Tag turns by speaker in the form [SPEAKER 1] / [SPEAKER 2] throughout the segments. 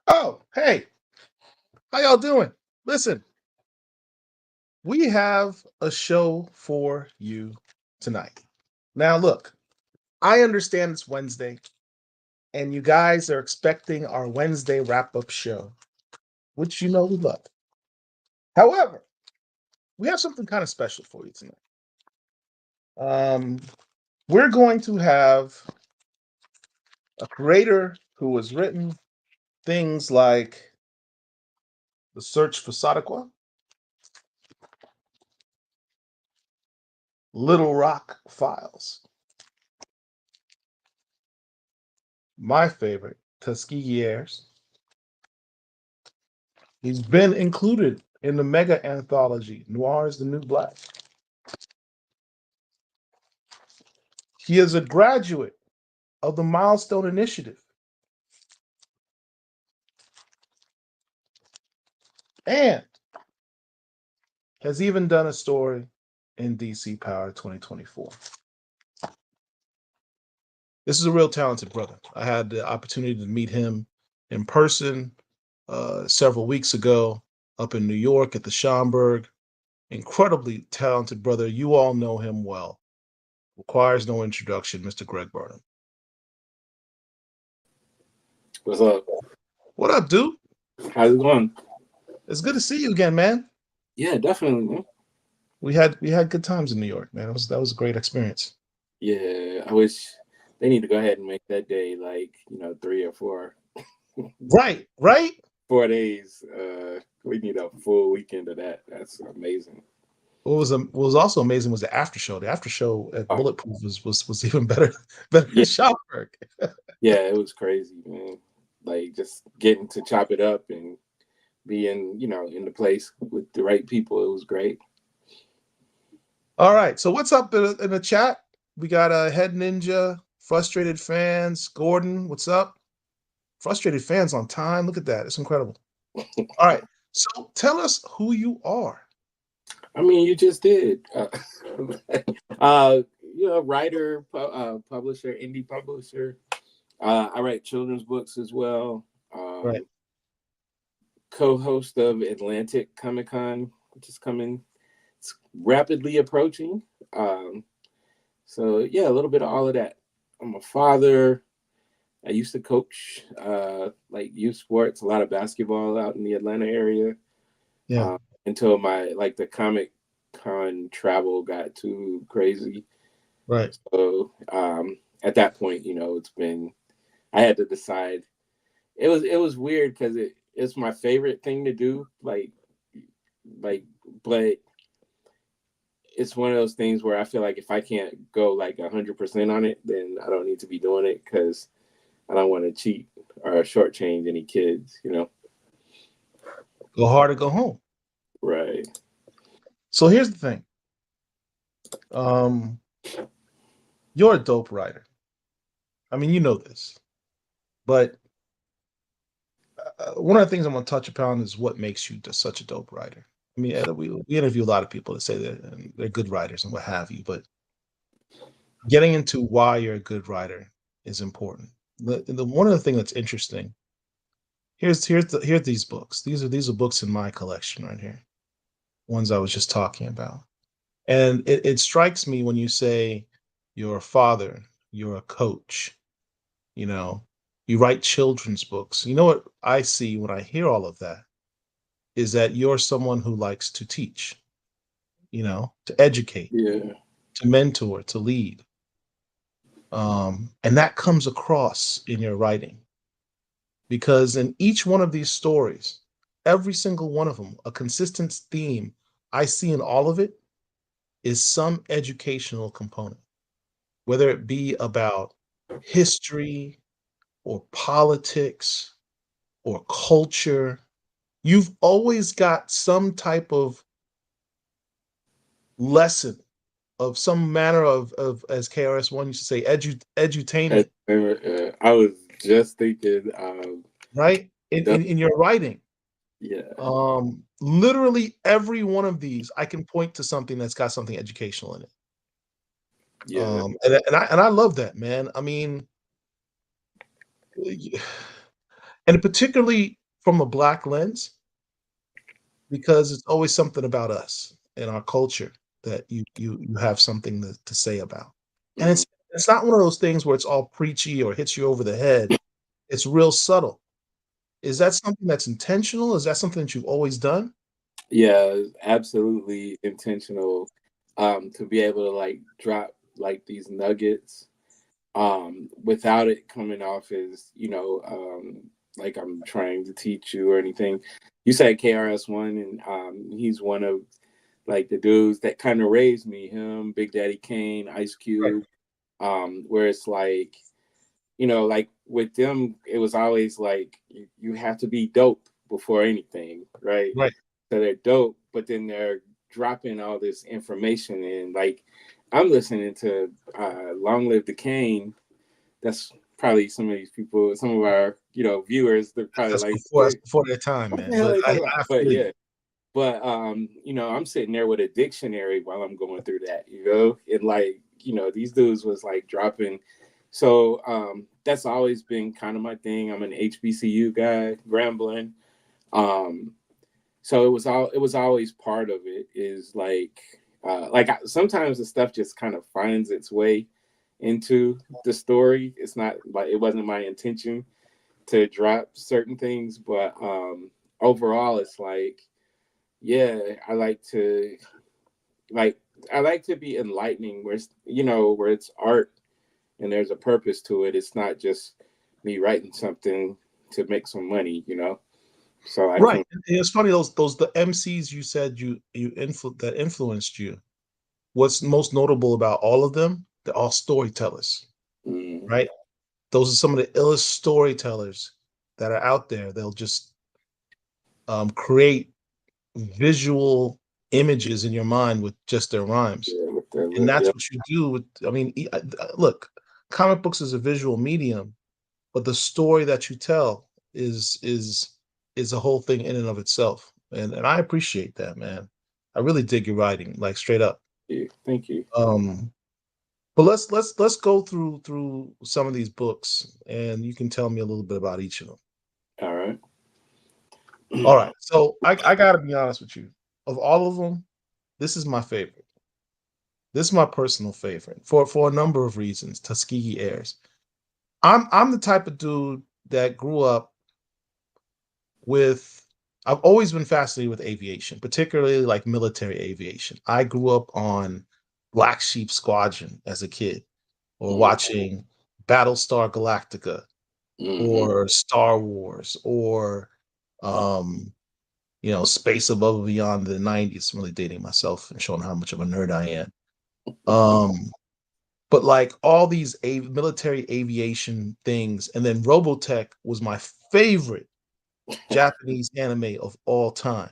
[SPEAKER 1] Oh, hey, how y'all doing? Listen, we have a show for you tonight. Now, look, I understand it's Wednesday, and you guys are expecting our Wednesday wrap up show, which you know we love. However, we have something kind of special for you tonight. Um, we're going to have a creator who has written things like The Search for Sadaqua, Little Rock Files, my favorite, Tuskegee Airs. He's been included in the mega anthology, Noir is the New Black. He is a graduate of the Milestone Initiative and has even done a story in DC Power 2024. This is a real talented brother. I had the opportunity to meet him in person several weeks ago up in New York at the Schomburg. Incredibly talented brother. You all know him well. Requires no introduction, Mr. Greg Burnham.
[SPEAKER 2] What's up?
[SPEAKER 1] What up, dude?
[SPEAKER 2] How's it going?
[SPEAKER 1] It's good to see you again, man.
[SPEAKER 2] Yeah, definitely, man.
[SPEAKER 1] We had good times in New York, man. That was a great experience.
[SPEAKER 2] Yeah, I wish they need to go ahead and make that day like 3 or 4
[SPEAKER 1] Right, right.
[SPEAKER 2] 4 days. We need a full weekend of that. That's amazing.
[SPEAKER 1] What was also amazing was the after show. The after show at
[SPEAKER 2] Oh,
[SPEAKER 1] Bulletproof was even better better than
[SPEAKER 2] yeah,
[SPEAKER 1] Schomburg.
[SPEAKER 2] yeah, it was crazy, man. Like just getting to chop it up and being, in the place with the right people. It was great.
[SPEAKER 1] All right. So what's up in the chat? We got Head Ninja, Frustrated Fans, Gordon. What's up? Frustrated Fans on time. Look at that. It's incredible. All right. So tell us who you are.
[SPEAKER 2] I mean, you just did. Uh, writer, publisher, indie publisher. I write children's books as well.
[SPEAKER 1] Right.
[SPEAKER 2] Co-host of Atlantic Comic Con, which is coming, it's rapidly approaching. Um, so yeah, a little bit of all of that. I'm a father. I used to coach like youth sports, a lot of basketball out in the Atlanta area.
[SPEAKER 1] Yeah.
[SPEAKER 2] Uh, until my like the Comic Con travel got too crazy.
[SPEAKER 1] Right.
[SPEAKER 2] So at that point, it's been I had to decide. It was weird because it's my favorite thing to do. Like, but it's one of those things where I feel like if I can't go like 100% on it, then I don't need to be doing it because I don't want to cheat or shortchange any kids.
[SPEAKER 1] Go hard or go home.
[SPEAKER 2] Right.
[SPEAKER 1] So here's the thing. Um, you're a dope writer. I mean, you know this, but one of the things I'm going to touch upon is what makes you just such a dope writer. I mean, we interview a lot of people that say that they're good writers and what have you, but getting into why you're a good writer is important. The one of the things that's interesting here's these books. These are books in my collection right here. Ones I was just talking about, and it strikes me when you say you're a father, you're a coach, you know, you write children's books. You know what I see when I hear all of that is that you're someone who likes to teach, to educate,
[SPEAKER 2] Yeah.
[SPEAKER 1] to mentor, to lead. And that comes across in your writing because in each one of these stories, every single one of them, a consistent theme I see in all of it is some educational component, whether it be about history or politics or culture. You've always got some type of lesson of some manner of as KRS-One used to say, edutainment,
[SPEAKER 2] I was just thinking,
[SPEAKER 1] right? In,
[SPEAKER 2] that-
[SPEAKER 1] in in your writing.
[SPEAKER 2] yeah,
[SPEAKER 1] Literally every one of these, I can point to something that's got something educational in it.
[SPEAKER 2] yeah,
[SPEAKER 1] And I love that, man. I mean, and particularly from a black lens, because it's always something about us and our culture that you have something to say about. And
[SPEAKER 2] Mm-hmm.
[SPEAKER 1] it's not one of those things where it's all preachy or hits you over the head. It's real subtle. Is that something that's intentional? Is that something that you've always done?
[SPEAKER 2] Yeah, absolutely intentional. To be able to like drop like these nuggets, without it coming off as, like I'm trying to teach you or anything. You said KRS-One, and he's one of like the dudes that kind of raised me. Him, Big Daddy Kane, Ice
[SPEAKER 1] Right,
[SPEAKER 2] Cube. Where it's like, like with them, it was always like you have to be dope before anything, right?
[SPEAKER 1] right.
[SPEAKER 2] So they're dope, but then they're dropping all this information in. Like I'm listening to Long Live the Kane. That's probably some of these people, some of our viewers. They're probably like,
[SPEAKER 1] That's before their time,
[SPEAKER 2] what the
[SPEAKER 1] man.
[SPEAKER 2] hell are
[SPEAKER 1] But
[SPEAKER 2] they talking
[SPEAKER 1] I
[SPEAKER 2] about? But
[SPEAKER 1] feel you.
[SPEAKER 2] yeah. But I'm sitting there with a dictionary while I'm going through that, and like, these dudes was like dropping. So that's always been kind of my thing. I'm an HBCU guy, Grambling. Um, so it was always part of it is like sometimes the stuff just kind of finds its way into the story. It's not like it wasn't my intention to drop certain things, but overall it's like, yeah, like I like to be enlightening where where it's art and there's a purpose to it. It's not just me writing something to make some money. So I
[SPEAKER 1] Right.
[SPEAKER 2] can.
[SPEAKER 1] And it's funny, those the MCs you said that influenced you. What's most notable about all of them? They're all storytellers,
[SPEAKER 2] Mm,
[SPEAKER 1] right? Those are some of the illest storytellers that are out there. They'll just create visual images in your mind with just their rhymes.
[SPEAKER 2] yeah, with the
[SPEAKER 1] And that's
[SPEAKER 2] yeah,
[SPEAKER 1] what you do with, I mean, look, comic books is a visual medium, but the story that you tell is a whole thing in and of itself. And I appreciate that, man. I really dig your writing, like straight up.
[SPEAKER 2] yeah, thank you.
[SPEAKER 1] Um, but let's go through some of these books, and you can tell me a little bit about each of them.
[SPEAKER 2] All right.
[SPEAKER 1] All right. So I gotta be honest with you. Of all of them, this is my favorite. This is my personal favorite for a number of reasons. Tuskegee Airs. I'm the type of dude that grew up with. I've always been fascinated with aviation, particularly like military aviation. I grew up on Black Sheep Squadron as a kid, or
[SPEAKER 2] Mm,
[SPEAKER 1] watching Battlestar Galactica,
[SPEAKER 2] mm-hmm.
[SPEAKER 1] or Star Wars, or um, Space Above and Beyond the '90s. I'm really dating myself and showing how much of a nerd I am. Um, but like all these military aviation things, and then Robotech was my favorite Japanese anime of all time.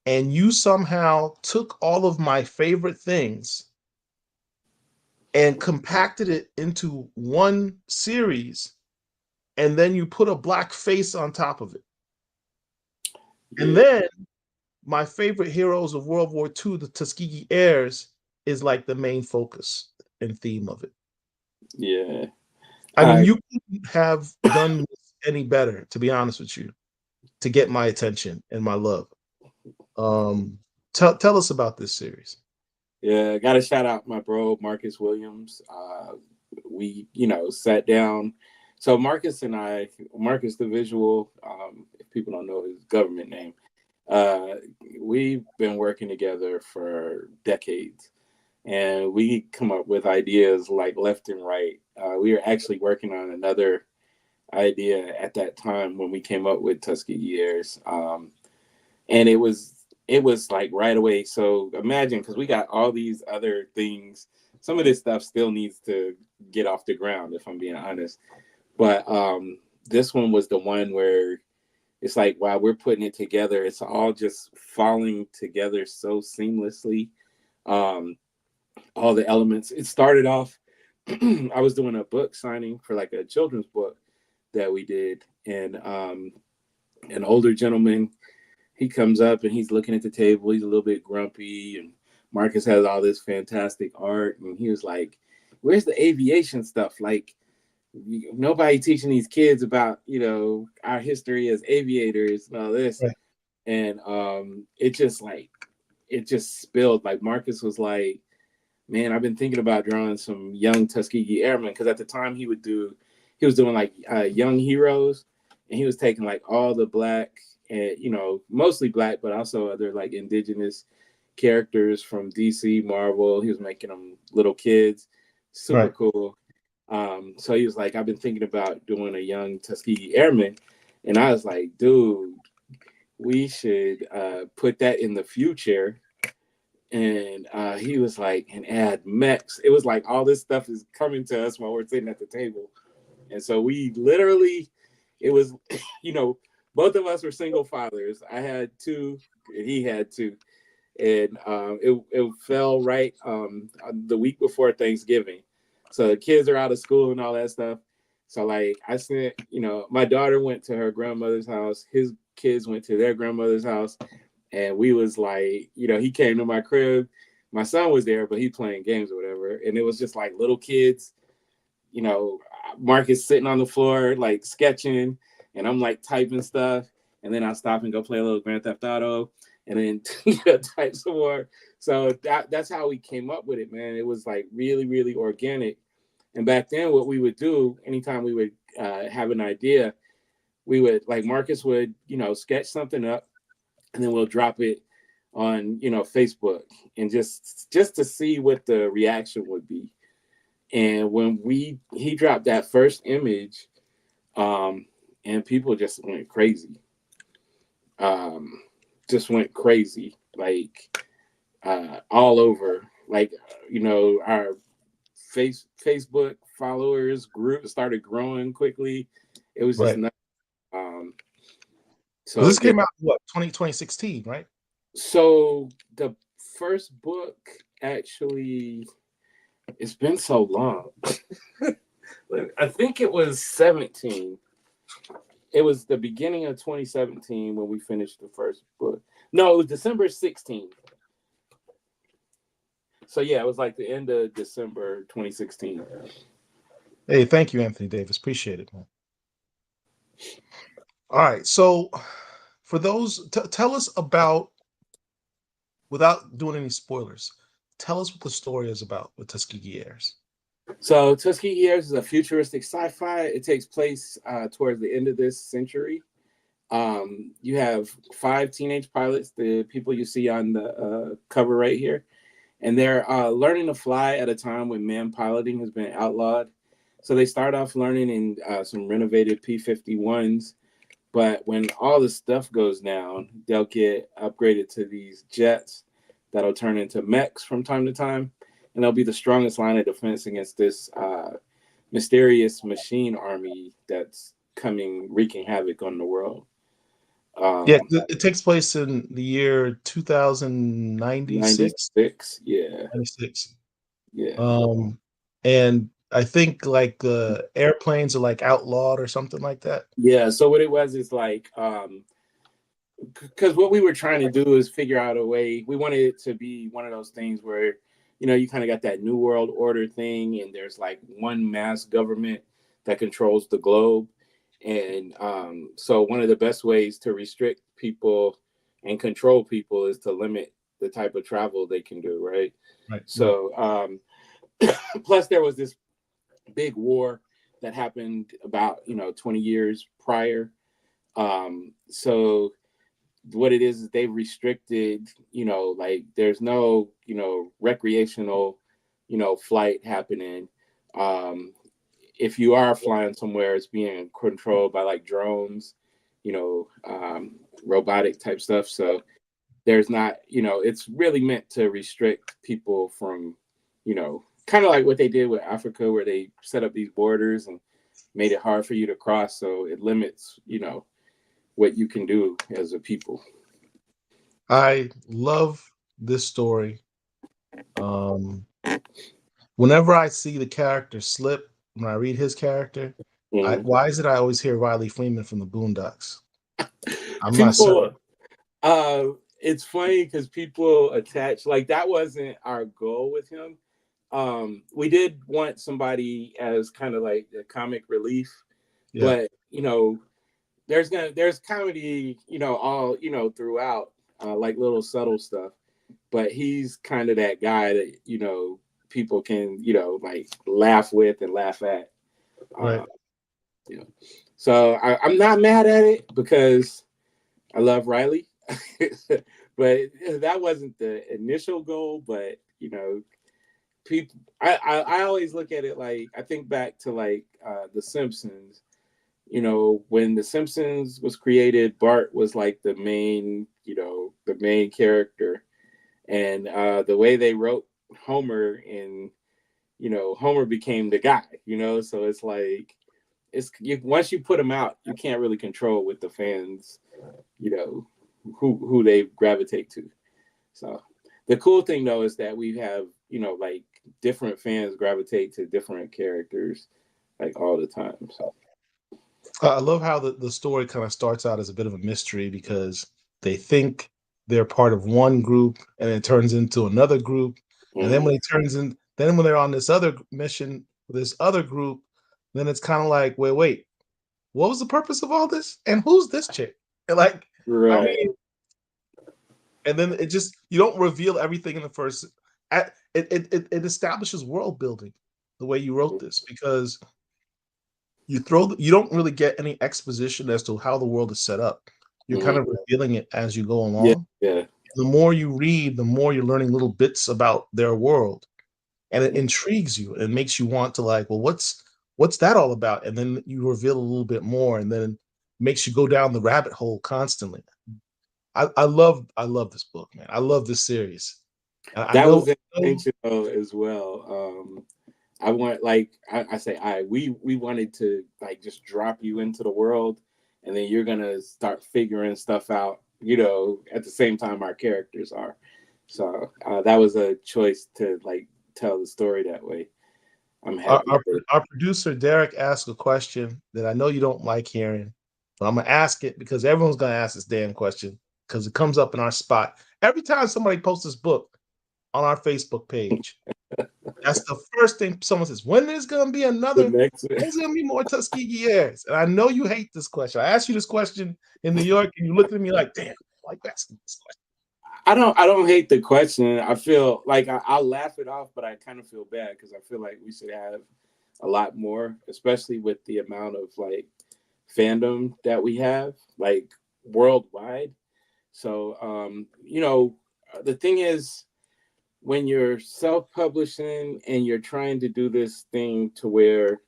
[SPEAKER 1] And you somehow took all of my favorite things and compacted it into one series, and then you put a black face on top of it. And
[SPEAKER 2] Yeah,
[SPEAKER 1] then my favorite heroes of World War II, the Tuskegee Airs, is like the main focus and theme of it.
[SPEAKER 2] yeah.
[SPEAKER 1] I mean,
[SPEAKER 2] I
[SPEAKER 1] you couldn't have done this any better, to be honest with you, to get my attention and my love. Um, tell us about this series.
[SPEAKER 2] Yeah, got to shout out my bro Marcus Williams. We sat down. So Marcus and I, Marcus the visual, if people don't know his government name, uh, we've been working together for decades, and we come up with ideas like left and right. We were actually working on another idea at that time when we came up with Tuskegee Airs. And it was like right away. So imagine, because we got all these other things. Some of this stuff still needs to get off the ground, if I'm being honest. But this one was the one where it's like, wow, we're putting it together. It's all just falling together so seamlessly. Um, all the elements. It started off. I was doing a book signing for like a children's book that we did, and an older gentleman, he comes up and he's looking at the table. He's a little bit grumpy, and Marcus has all this fantastic art, and he was like, "Where's the aviation stuff? Like, nobody teaching these kids about our history as aviators and all this.
[SPEAKER 1] Right.
[SPEAKER 2] And it just like it just spilled. Like Marcus was like, man, I've been thinking about drawing some young Tuskegee Airmen, because at the time he was doing like young heroes, and he was taking like all the black and mostly black, but also other like indigenous characters from DC, Marvel. He was making them little kids, super
[SPEAKER 1] Right.
[SPEAKER 2] cool. So he was like, I've been thinking about doing a young Tuskegee Airman, and I was like, dude, we should put that in the future. And he was like, and add mechs. It was like all this stuff is coming to us while we're sitting at the table. And so we literally, it was, you know, both of us were single fathers. I had two, and he had two. And it fell right the week before Thanksgiving. So the kids are out of school and all that stuff. So like I sent, my daughter went to her grandmother's house. His kids went to their grandmother's house, and we was like, he came to my crib. My son was there, but he playing games or whatever, and it was just like little kids. You know, Marcus sitting on the floor like sketching, and I'm like typing stuff, and then I stop and go play a little Grand Theft Auto, and then type some more. So that's how we came up with it, man. It was like really, really organic. And back then, what we would do anytime we would have an idea, we would like Marcus would sketch something up, and then we'll drop it on Facebook, and just to see what the reaction would be. And when he dropped that first image, and people just went crazy, um, just went crazy, like all over, like our Facebook followers group started growing quickly. It was just
[SPEAKER 1] Right.
[SPEAKER 2] nuts. Um,
[SPEAKER 1] Well,
[SPEAKER 2] so
[SPEAKER 1] this
[SPEAKER 2] yeah,
[SPEAKER 1] came out what 2016, right?
[SPEAKER 2] so the first book actually, it's been so long. I think it was 17. It was the beginning of 2017 when we finished the first book. No, it was December 16th. So yeah, it was like the end of December 2016.
[SPEAKER 1] Hey, thank you, Anthony Davis. Appreciate it, man. All right. So, for those, tell us about, without doing any spoilers, tell us what the story is about with Tuskegee Airs.
[SPEAKER 2] So Tuskegee Airs is a futuristic sci-fi. It takes place towards the end of this century. You have 5 teenage pilots, the people you see on the cover right here, and they're learning to fly at a time when man piloting has been outlawed. So they start off learning in some renovated P-51s, but when all the stuff goes down, they'll get upgraded to these jets that'll turn into mechs from time to time, and they'll be the strongest line of defense against this mysterious machine army that's coming wreaking havoc on the world.
[SPEAKER 1] Yeah,
[SPEAKER 2] Um,
[SPEAKER 1] it takes place in the year 2096.
[SPEAKER 2] 96, yeah,
[SPEAKER 1] 96.
[SPEAKER 2] yeah.
[SPEAKER 1] Um, and I think like the airplanes are like outlawed or something like that.
[SPEAKER 2] Yeah, so what it was is like, because what we were trying to do is figure out a way. We wanted it to be one of those things where, you kind of got that new world order thing, and there's like one mass government that controls the globe. And so one of the best ways to restrict people and control people is to limit the type of travel they can do, right?
[SPEAKER 1] Right, right.
[SPEAKER 2] So plus there was this big war that happened about 20 years prior. So what it is they've restricted, like there's no recreational flight happening. um if you are flying somewhere, it's being controlled by like drones, robotic type stuff. So there's not, it's really meant to restrict people from, kind of like what they did with Africa, where they set up these borders and made it hard for you to cross. So it limits, what you can do as a people.
[SPEAKER 1] I love this story. Um, Whenever I see the character Slip, when I read his character,
[SPEAKER 2] Mhm.
[SPEAKER 1] why is it I always hear Riley Freeman from the Boondocks? I'm not certain.
[SPEAKER 2] People, uh, it's funny because people attach, like, that wasn't our goal with him. we did want somebody as kind of like a comic relief,
[SPEAKER 1] Yeah,
[SPEAKER 2] but there's comedy, all throughout, like little subtle stuff. But he's kind of that guy that people can like laugh with and laugh at.
[SPEAKER 1] right.
[SPEAKER 2] Uh, you know, so I'm not mad at it because I love Riley, but that wasn't the initial goal. But people, I always look at it like I think back to like The Simpsons. When The Simpsons was created, Bart was like the main character, and the way they wrote Homer, and Homer became the guy. So it's like once you put him out, you can't really control what the fans, you know, who they gravitate to. So the cool thing though is that we have like different fans gravitate to different characters like all the time. So
[SPEAKER 1] I love how the story kind of starts out as a bit of a mystery because they think they're part of one group and it turns into another group. And then
[SPEAKER 2] mhm.
[SPEAKER 1] when they're on this other mission with this other group, then it's kind of like, wait, what was the purpose of all this? And who's this chick? And like, I
[SPEAKER 2] Right.
[SPEAKER 1] mean, and then it just you don't reveal everything in the first. It establishes world building the way you wrote this because you don't really get any exposition as to how the world is set up. You're kind
[SPEAKER 2] Mhm.
[SPEAKER 1] of revealing it as you go
[SPEAKER 2] Yeah,
[SPEAKER 1] along.
[SPEAKER 2] yeah.
[SPEAKER 1] The more you read, the more you're learning little bits about their world, and it
[SPEAKER 2] Mhm.
[SPEAKER 1] intrigues you and makes you want to like, well, what's that all about? And then you reveal a little bit more, and then makes you go down the rabbit hole constantly. I love this book, man. I love this series. And I
[SPEAKER 2] That
[SPEAKER 1] know,
[SPEAKER 2] was
[SPEAKER 1] I know
[SPEAKER 2] intentional as well. I want like I say we wanted to like just drop you into the world, and then you're gonna start figuring stuff out. At the same time our characters are. So that was a choice to like tell the story that way. I'm
[SPEAKER 1] our,
[SPEAKER 2] happy
[SPEAKER 1] our
[SPEAKER 2] with.
[SPEAKER 1] our producer Derek asked a question that I know you don't like hearing, but I'm gonna ask it because everyone's gonna ask this damn question because it comes up in our spot every time somebody posts this book on our Facebook page. That's the first thing someone says. When is gonna be
[SPEAKER 2] The
[SPEAKER 1] another?
[SPEAKER 2] next
[SPEAKER 1] When's gonna be more Tuskegee years? And I know you hate this question. I asked you this question in New York, and you looked at me like, "Damn, I like asking this question."
[SPEAKER 2] I don't hate the question. I feel like I'll laugh it off, but I kind of feel bad because I feel like we should have a lot more, especially with the amount of like fandom that we have, like worldwide. So, the thing is, when you're self-publishing and you're trying to do this thing to where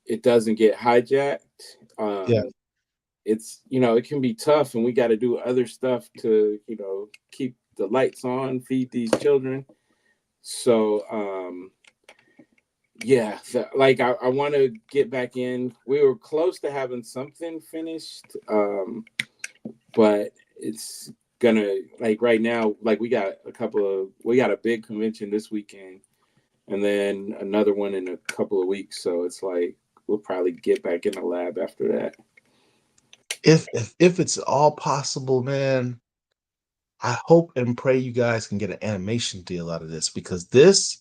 [SPEAKER 2] it doesn't get hijacked,
[SPEAKER 1] Yeah,
[SPEAKER 2] it's it can be tough, and we got to do other stuff to keep the lights on, feed these children. So, yeah, like I want to get back in. We were close to having something finished, but it's gonna like right now. Like we got a big convention this weekend, and then another one in a couple of weeks. So it's like we'll probably get back in the lab after that.
[SPEAKER 1] if it's all possible, man, I hope and pray you guys can get an animation deal out of this because this,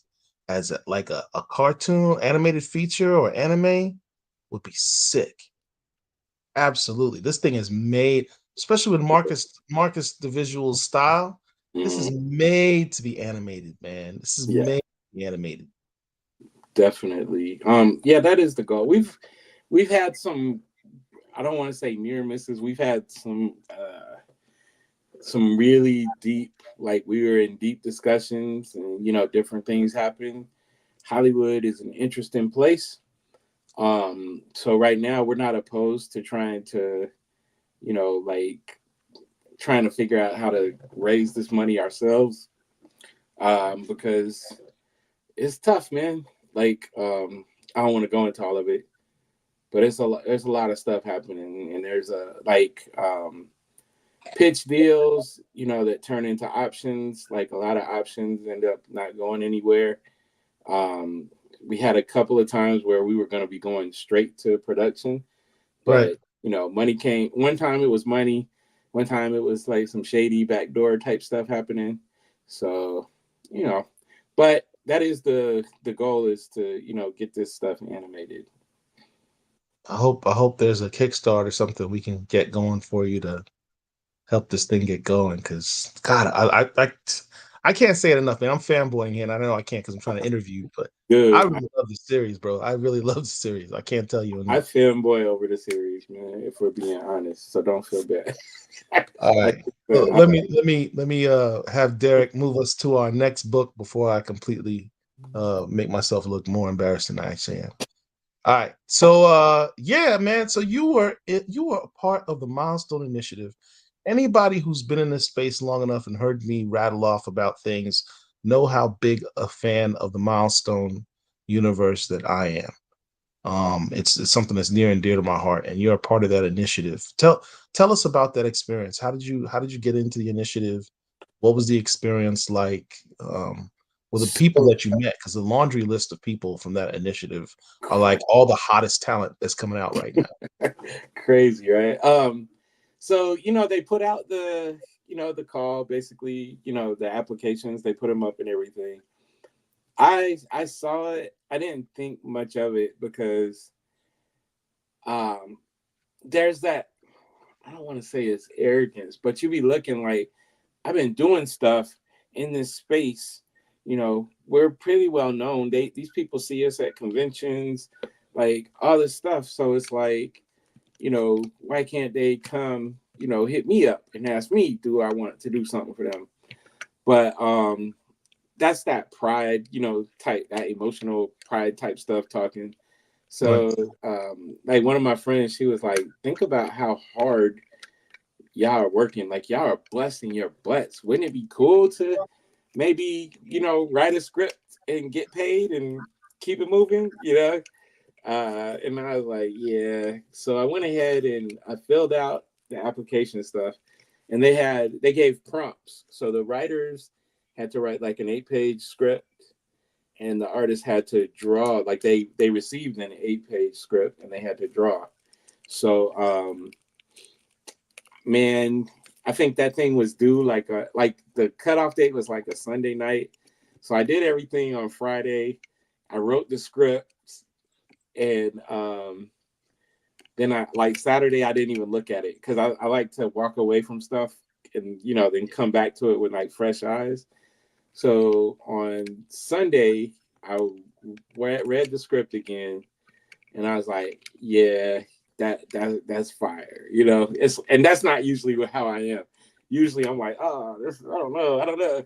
[SPEAKER 1] as like a cartoon animated feature or anime, would be sick. Absolutely, this thing is made, especially with Marcus the visual style. This
[SPEAKER 2] Mhm.
[SPEAKER 1] is made to be animated, man. This is
[SPEAKER 2] Yeah,
[SPEAKER 1] made to be animated.
[SPEAKER 2] definitely. Yeah, that is the goal. We've had some. I don't want to say near misses. We've had some really deep, like we were in deep discussions, and different things happen. Hollywood is an interesting place. So right now we're not opposed to trying to, like trying to figure out how to raise this money ourselves. Because it's tough, man. Like, I don't want to go into all of it, but there's a lot of stuff happening, and there's a like pitch deals, that turn into options. Like a lot of options end up not going anywhere. Um, we had a couple of times where we were going to be going straight to production,
[SPEAKER 1] Right.
[SPEAKER 2] but money came. One time it was money. One time it was like some shady backdoor type stuff happening. So, you know, but that is the goal, is to, get this stuff animated.
[SPEAKER 1] I hope there's a Kickstarter or something we can get going for you to help this thing get going. Cause God, I can't say it enough, man. I'm fanboying here, and I know I can't because I'm trying to interview you, but I
[SPEAKER 2] Dude,
[SPEAKER 1] really love the series, bro. I really love the series. I can't tell you
[SPEAKER 2] I
[SPEAKER 1] enough.
[SPEAKER 2] fanboy over the series, man, if we're being honest. So don't feel bad.
[SPEAKER 1] All
[SPEAKER 2] Like
[SPEAKER 1] right.
[SPEAKER 2] I said,
[SPEAKER 1] Well, let me have Derek move us to our next book before I completely make myself look more embarrassed than I actually am. All right. So yeah, man. So you were a part of the Milestone Initiative. Anybody who's been in this space long enough and heard me rattle off about things know how big a fan of the Milestone universe that I am. It's something that's near and dear to my heart, and you're a part of that initiative. Tell us about that experience. How did you get into the initiative? What was the experience like? With the people
[SPEAKER 2] so
[SPEAKER 1] that you met? Because the laundry list of people from that initiative are like all the hottest talent that's coming out right now.
[SPEAKER 2] crazy, right? So they put out the call, basically, the applications, they put them up and everything. I saw it. I didn't think much of it because um there's that, I don't want to say it's arrogance, but you be looking like, I've been doing stuff in this space. We're pretty well known. These people see us at conventions, like all this stuff. So it's like, why can't they come, hit me up and ask me, do I want to do something for them? But that's that pride, type, that emotional pride type stuff talking.
[SPEAKER 1] Right.
[SPEAKER 2] So like one of my friends, she was like, think about how hard y'all are working. Like y'all are busting your butts. Wouldn't it be cool to maybe, write a script and get paid and keep it moving, and I was like, yeah. So I went ahead and I filled out the application stuff, and they gave prompts. So the writers had to write like an 8-page script, and the artists had to draw. Like they received an 8-page script, and they had to draw. So man, I think that thing was due like the cutoff date was like a Sunday night. So I did everything on Friday. I wrote the script, and then I like Saturday I didn't even look at it because I like to walk away from stuff and then come back to it with like fresh eyes. So on Sunday I read the script again, and I was like, yeah, that's fire. And that's not usually how I am. Usually I'm like, oh, this, I don't know.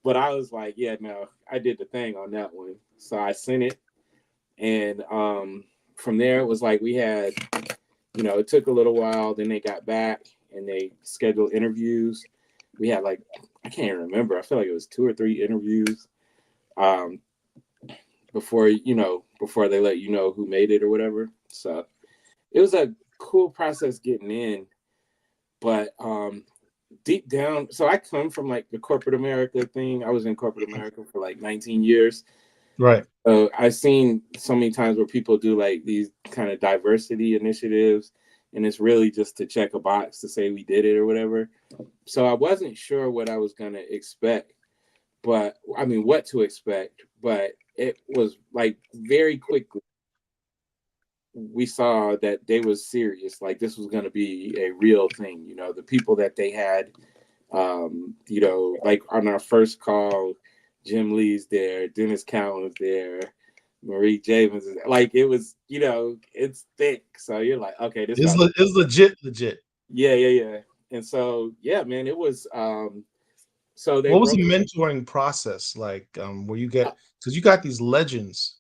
[SPEAKER 2] But I was like, yeah, no, I did the thing on that one. So I sent it, and from there it was like we had, it took a little while. Then they got back and they scheduled interviews. We had like, I can't even remember. I feel like it was 2 or 3 interviews. Um, before they let you know who made it or whatever. So it was a cool process getting in, but deep down, so I come from like the corporate America thing. I was in corporate America for like 19 years.
[SPEAKER 1] Right.
[SPEAKER 2] So I've seen so many times where people do like these kind of diversity initiatives, and it's really just to check a box to say we did it or whatever. So I wasn't sure what I was going to expect, but I mean, what to expect, but it was like very quickly we saw that they was serious. Like this was going to be a real thing. The people that they had, like on our first call, Jim Lee's there, Dennis Cowan's there, Marie Javins is there. Like it was, it's thick. So you're like, okay, this about to,
[SPEAKER 1] It's legit.
[SPEAKER 2] yeah, yeah, yeah. And so, yeah, man, it was, so they
[SPEAKER 1] What was the
[SPEAKER 2] broke.
[SPEAKER 1] mentoring process like? Where you get because you got these legends.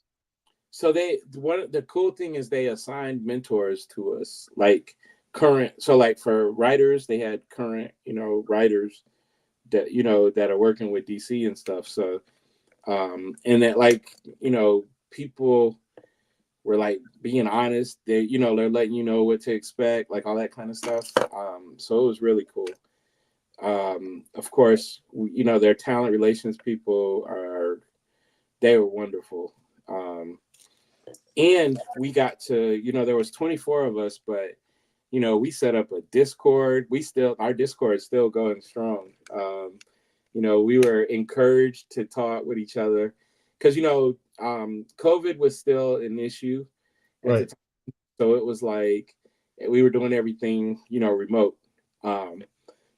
[SPEAKER 2] So one the cool thing is they assigned mentors to us, like current. So like for writers, they had current, writers that that are working with DC and stuff. So and that like people were like being honest. They're letting you know what to expect, like all that kind of stuff. So it was really cool. Of course, their talent relations people they were wonderful. And we got to, there was 24 of us, but we set up a Discord. Our Discord is still going strong. We were encouraged to talk with each other, because COVID was still an issue at the
[SPEAKER 1] Right.
[SPEAKER 2] time, so it was like we were doing everything remote. Um,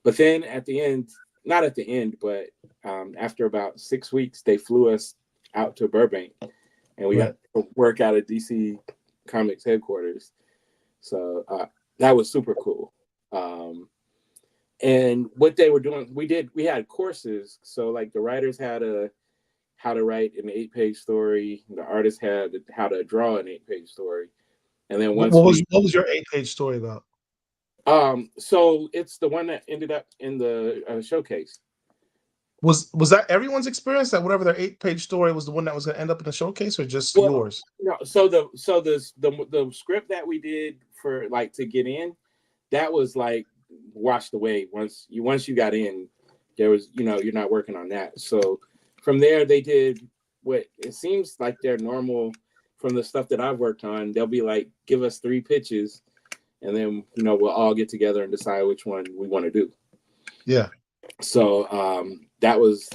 [SPEAKER 2] but then at the end, not at the end, but after about 6 weeks, they flew us out to Burbank, and we got
[SPEAKER 1] Right.
[SPEAKER 2] to work out at DC Comics headquarters. So that was super cool. Um, and what they were doing, we had courses. So like the writers had a how to write an 8-page story. The artist had how to draw an 8-page story. And then
[SPEAKER 1] What,
[SPEAKER 2] once
[SPEAKER 1] what was
[SPEAKER 2] we,
[SPEAKER 1] what was your 8-page story about?
[SPEAKER 2] so it's the one that ended up in the showcase.
[SPEAKER 1] Was that everyone's experience that whatever their 8-page story was the one that was going to end up in the showcase, or just
[SPEAKER 2] Well,
[SPEAKER 1] yours?
[SPEAKER 2] no, so the script that we did for like to get in, that was like washed away once you got in. There was you're not working on that. So from there they did what it seems like their normal from the stuff that I've worked on. They'll be like, give us 3 pitches, and then we'll all get together and decide which one we want to do.
[SPEAKER 1] Yeah.
[SPEAKER 2] So that was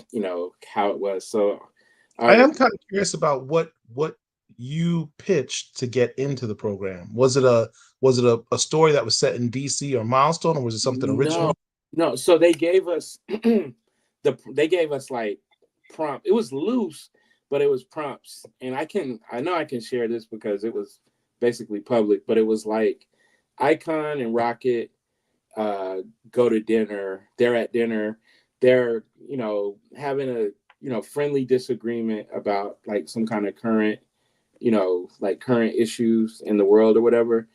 [SPEAKER 2] how it was. So
[SPEAKER 1] I
[SPEAKER 2] our
[SPEAKER 1] am kind of curious about what you pitched to get into the program. Was it a story that was set in DC or Milestone, or was it something
[SPEAKER 2] no,
[SPEAKER 1] original?
[SPEAKER 2] no. So they gave us they gave us like prompt. It was loose, but it was prompts. And I know I can share this because it was basically public, but it was like Icon and Rocket go to dinner. They're at dinner. They're, having a, friendly disagreement about like some kind of current, like current issues in the world or whatever.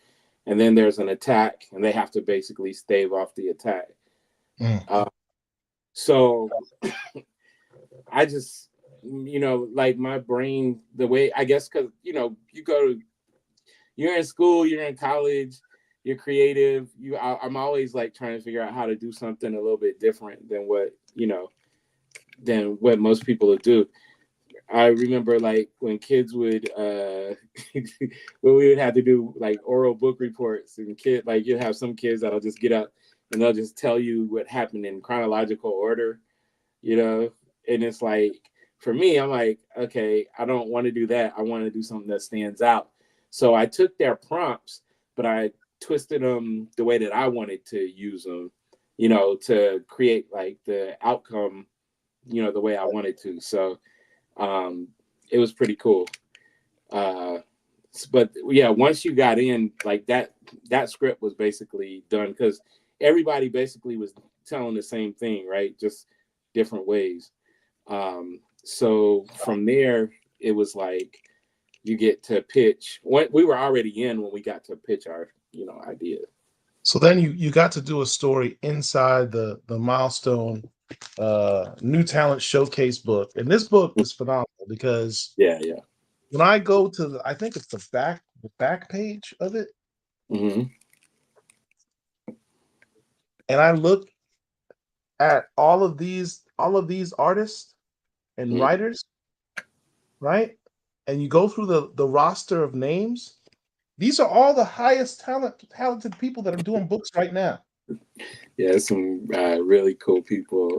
[SPEAKER 2] And then there's an attack and they have to basically stave off the attack.
[SPEAKER 1] Mm.
[SPEAKER 2] Uh, so I just, like my brain, the way I guess, because, you're in school, you're in college, you're creative. I'm always like trying to figure out how to do something a little bit different than what most people would do. I remember like when kids would when we would have to do like oral book reports, and like you'd have some kids that'll just get up and they'll just tell you what happened in chronological order, you know, and it's like for me, I'm like, okay, I don't want to do that. I want to do something that stands out. So I took their prompts, but I twisted them the way that I wanted to use them, to create like the outcome, the way I wanted to. So um, it was pretty cool. Uh, but yeah, once you got in, like that script was basically done because everybody basically was telling the same thing, right? Just different ways. So from there, it was like you get to pitch. We were already in when we got to pitch our, idea.
[SPEAKER 1] So then you got to do a story inside the Milestone New Talent Showcase book, and this book is phenomenal because
[SPEAKER 2] Yeah, yeah.
[SPEAKER 1] when I go to I think it's the back page of it,
[SPEAKER 2] Hmm.
[SPEAKER 1] and I look at all of these artists and
[SPEAKER 2] Hmm.
[SPEAKER 1] writers, right? And you go through the roster of names. These are all the highest talented people that are doing books right now.
[SPEAKER 2] Yeah, some really cool people.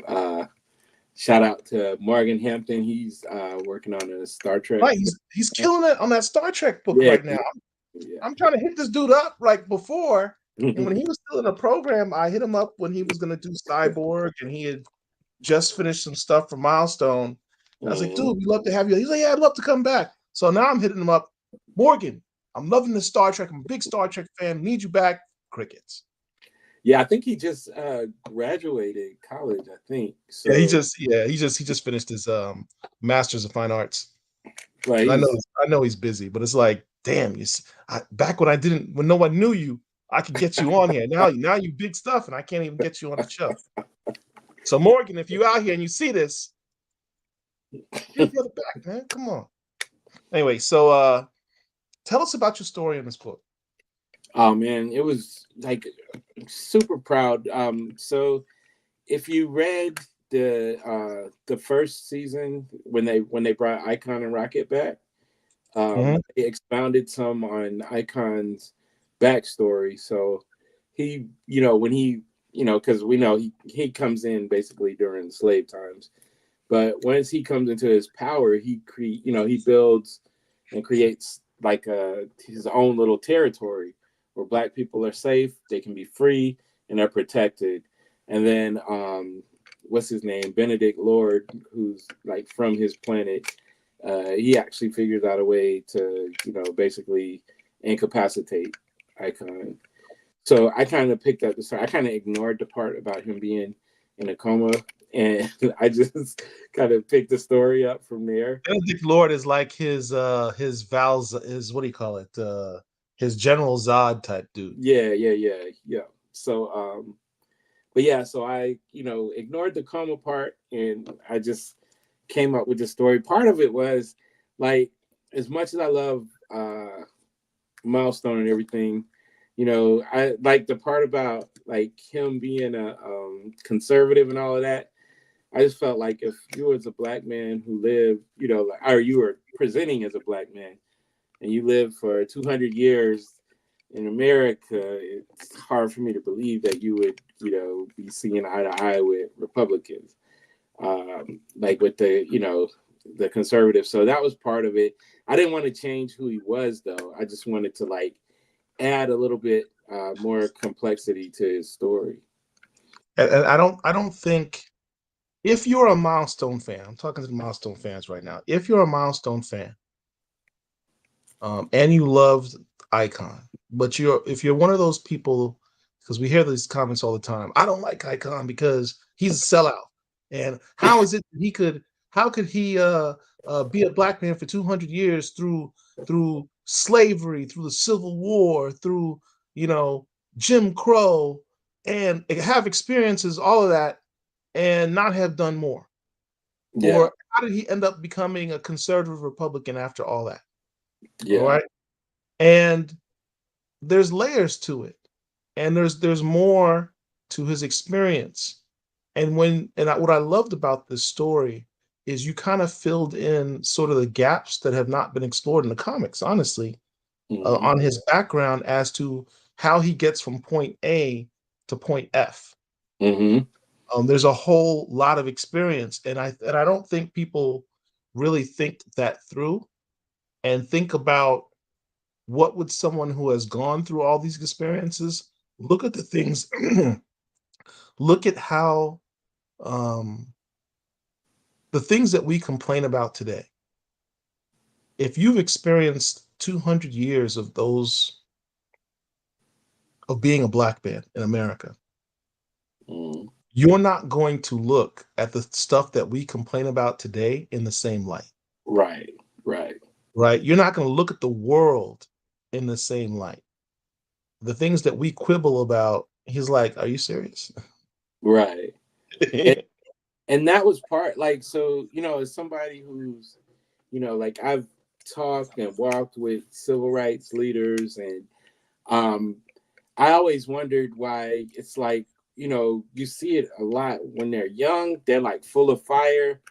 [SPEAKER 2] Shout out to Morgan Hampton. He's working on a Star Trek.
[SPEAKER 1] Right, he's killing it on that Star Trek book
[SPEAKER 2] Yeah,
[SPEAKER 1] right now.
[SPEAKER 2] yeah.
[SPEAKER 1] I'm trying to hit this dude up like before, and when he was still in the program, I hit him up when he was going to do Cyborg, and he had just finished some stuff for Milestone. I was like,
[SPEAKER 2] Mhm.
[SPEAKER 1] dude, we'd love to have you. He's like, yeah, I'd love to come back. So now I'm hitting him up. Morgan, I'm loving this Star Trek. I'm a big Star Trek fan. Need you back. Crickets.
[SPEAKER 2] Yeah, I think he just graduated college. I think
[SPEAKER 1] Yeah,
[SPEAKER 2] so.
[SPEAKER 1] he just finished his Masters of Fine Arts.
[SPEAKER 2] Like
[SPEAKER 1] And
[SPEAKER 2] he's
[SPEAKER 1] I know he's busy, but it's like, damn, back when no one knew you, I could get you on here. Now you big stuff, and I can't even get you on the show. So Morgan, if you out here and you see this, give the other back, man. Come on. Anyway, so tell us about your story in this book.
[SPEAKER 2] oh man, it was like super proud. So if you read the first season when they brought Icon and Rocket back,
[SPEAKER 1] Mhm.
[SPEAKER 2] they expounded some on Icon's backstory. So he, when he, because we know he comes in basically during slave times, But once he comes into his power, he builds and creates like his own little territory where black people are safe, they can be free, and they're protected. And then what's his name, Benedict Lord, who's like from his planet, he actually figures out a way to basically incapacitate Icon. So I kind of picked up the story. I kind of ignored the part about him being in a coma, and I just kind of picked the story up from there.
[SPEAKER 1] Benedict Lord is like his Val's his what do you call it? His General Zod type dude.
[SPEAKER 2] Yeah. So but yeah, so I ignored the coma part, and I just came up with the story. Part of it was like, as much as I love Milestone and everything, I like the part about like him being a conservative and all of that. I just felt like if you was a black man who lived, or you were presenting as a black man and you lived for 200 years in America, it's hard for me to believe that you would, be seeing eye to eye with Republicans, like with the conservatives. So that was part of it. I didn't want to change who he was, though. I just wanted to like add a little bit more complexity to his story.
[SPEAKER 1] And I don't think if you're a Milestone fan, I'm talking to the Milestone fans right now. If you're a Milestone fan, and you loved Icon, but if you're one of those people, because we hear these comments all the time, I don't like Icon because he's a sellout, and how is it that how could he be a black man for 200 years through slavery, through the Civil War, through you know Jim Crow, and have experiences all of that, and not have done more?
[SPEAKER 2] Yeah,
[SPEAKER 1] Or how did he end up becoming a conservative Republican after all that? All
[SPEAKER 2] yeah.
[SPEAKER 1] right. And there's layers to it. And there's more to his experience. What I loved about this story is you kind of filled in sort of the gaps that have not been explored in the comics, honestly,
[SPEAKER 2] Hmm.
[SPEAKER 1] on his background as to how he gets from point A to point F.
[SPEAKER 2] Hmm.
[SPEAKER 1] There's a whole lot of experience, and I don't think people really think that through and think about what would someone who has gone through all these experiences look at the things, look at how um, the things that we complain about today. If you've experienced 200 years of those of being a black man in America,
[SPEAKER 2] Hmm.
[SPEAKER 1] you're not going to look at the stuff that we complain about today in the same light.
[SPEAKER 2] Right, right,
[SPEAKER 1] Right? You're not going to look at the world in the same light. The things that we quibble about, he's like, "Are you serious?"
[SPEAKER 2] right. And, and that was part, like, so, as somebody who's, like, I've talked and walked with civil rights leaders, and um I always wondered why it's like, you see it a lot when they're young, they're like full of fire.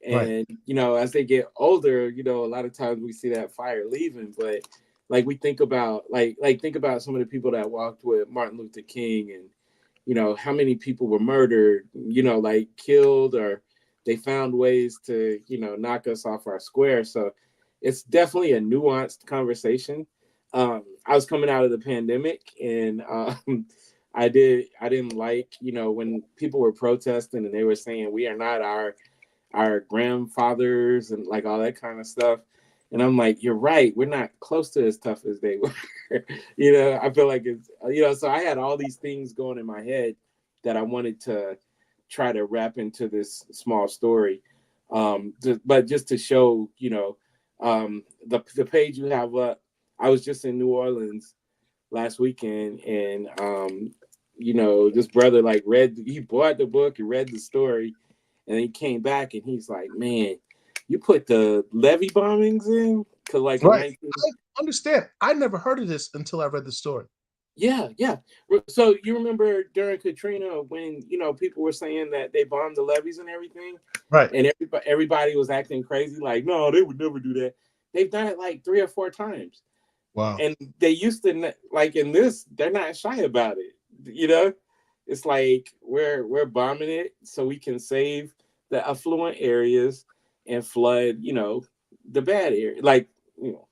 [SPEAKER 1] Right.
[SPEAKER 2] And, as they get older, a lot of times we see that fire leaving. But like we think about think about some of the people that walked with Martin Luther King, and, how many people were murdered, like killed, or they found ways to, knock us off our square. So it's definitely a nuanced conversation. I was coming out of the pandemic, and I didn't like, when people were protesting and they were saying we are not our grandfathers and like all that kind of stuff. And I'm like, you're right. We're not close to as tough as they were. I feel like it's, so I had all these things going in my head that I wanted to try to wrap into this small story. But just to show, the page you have up, I was just in New Orleans last weekend, and, this brother like he bought the book and read the story, and he came back and he's like, "Man, you put the levee bombings in, cause like in
[SPEAKER 1] Right.
[SPEAKER 2] 19."
[SPEAKER 1] I understand. I never heard of this until I read the story.
[SPEAKER 2] Yeah, yeah. So you remember during Katrina when people were saying that they bombed the levees and everything,
[SPEAKER 1] Right.
[SPEAKER 2] and everybody was acting crazy, like, no, they would never do that. They've done it like 3 or 4 times,
[SPEAKER 1] Wow.
[SPEAKER 2] and they used to, like, in this, they're not shy about it. It's like we're bombing it so we can save the affluent areas and flood, the bad area, like,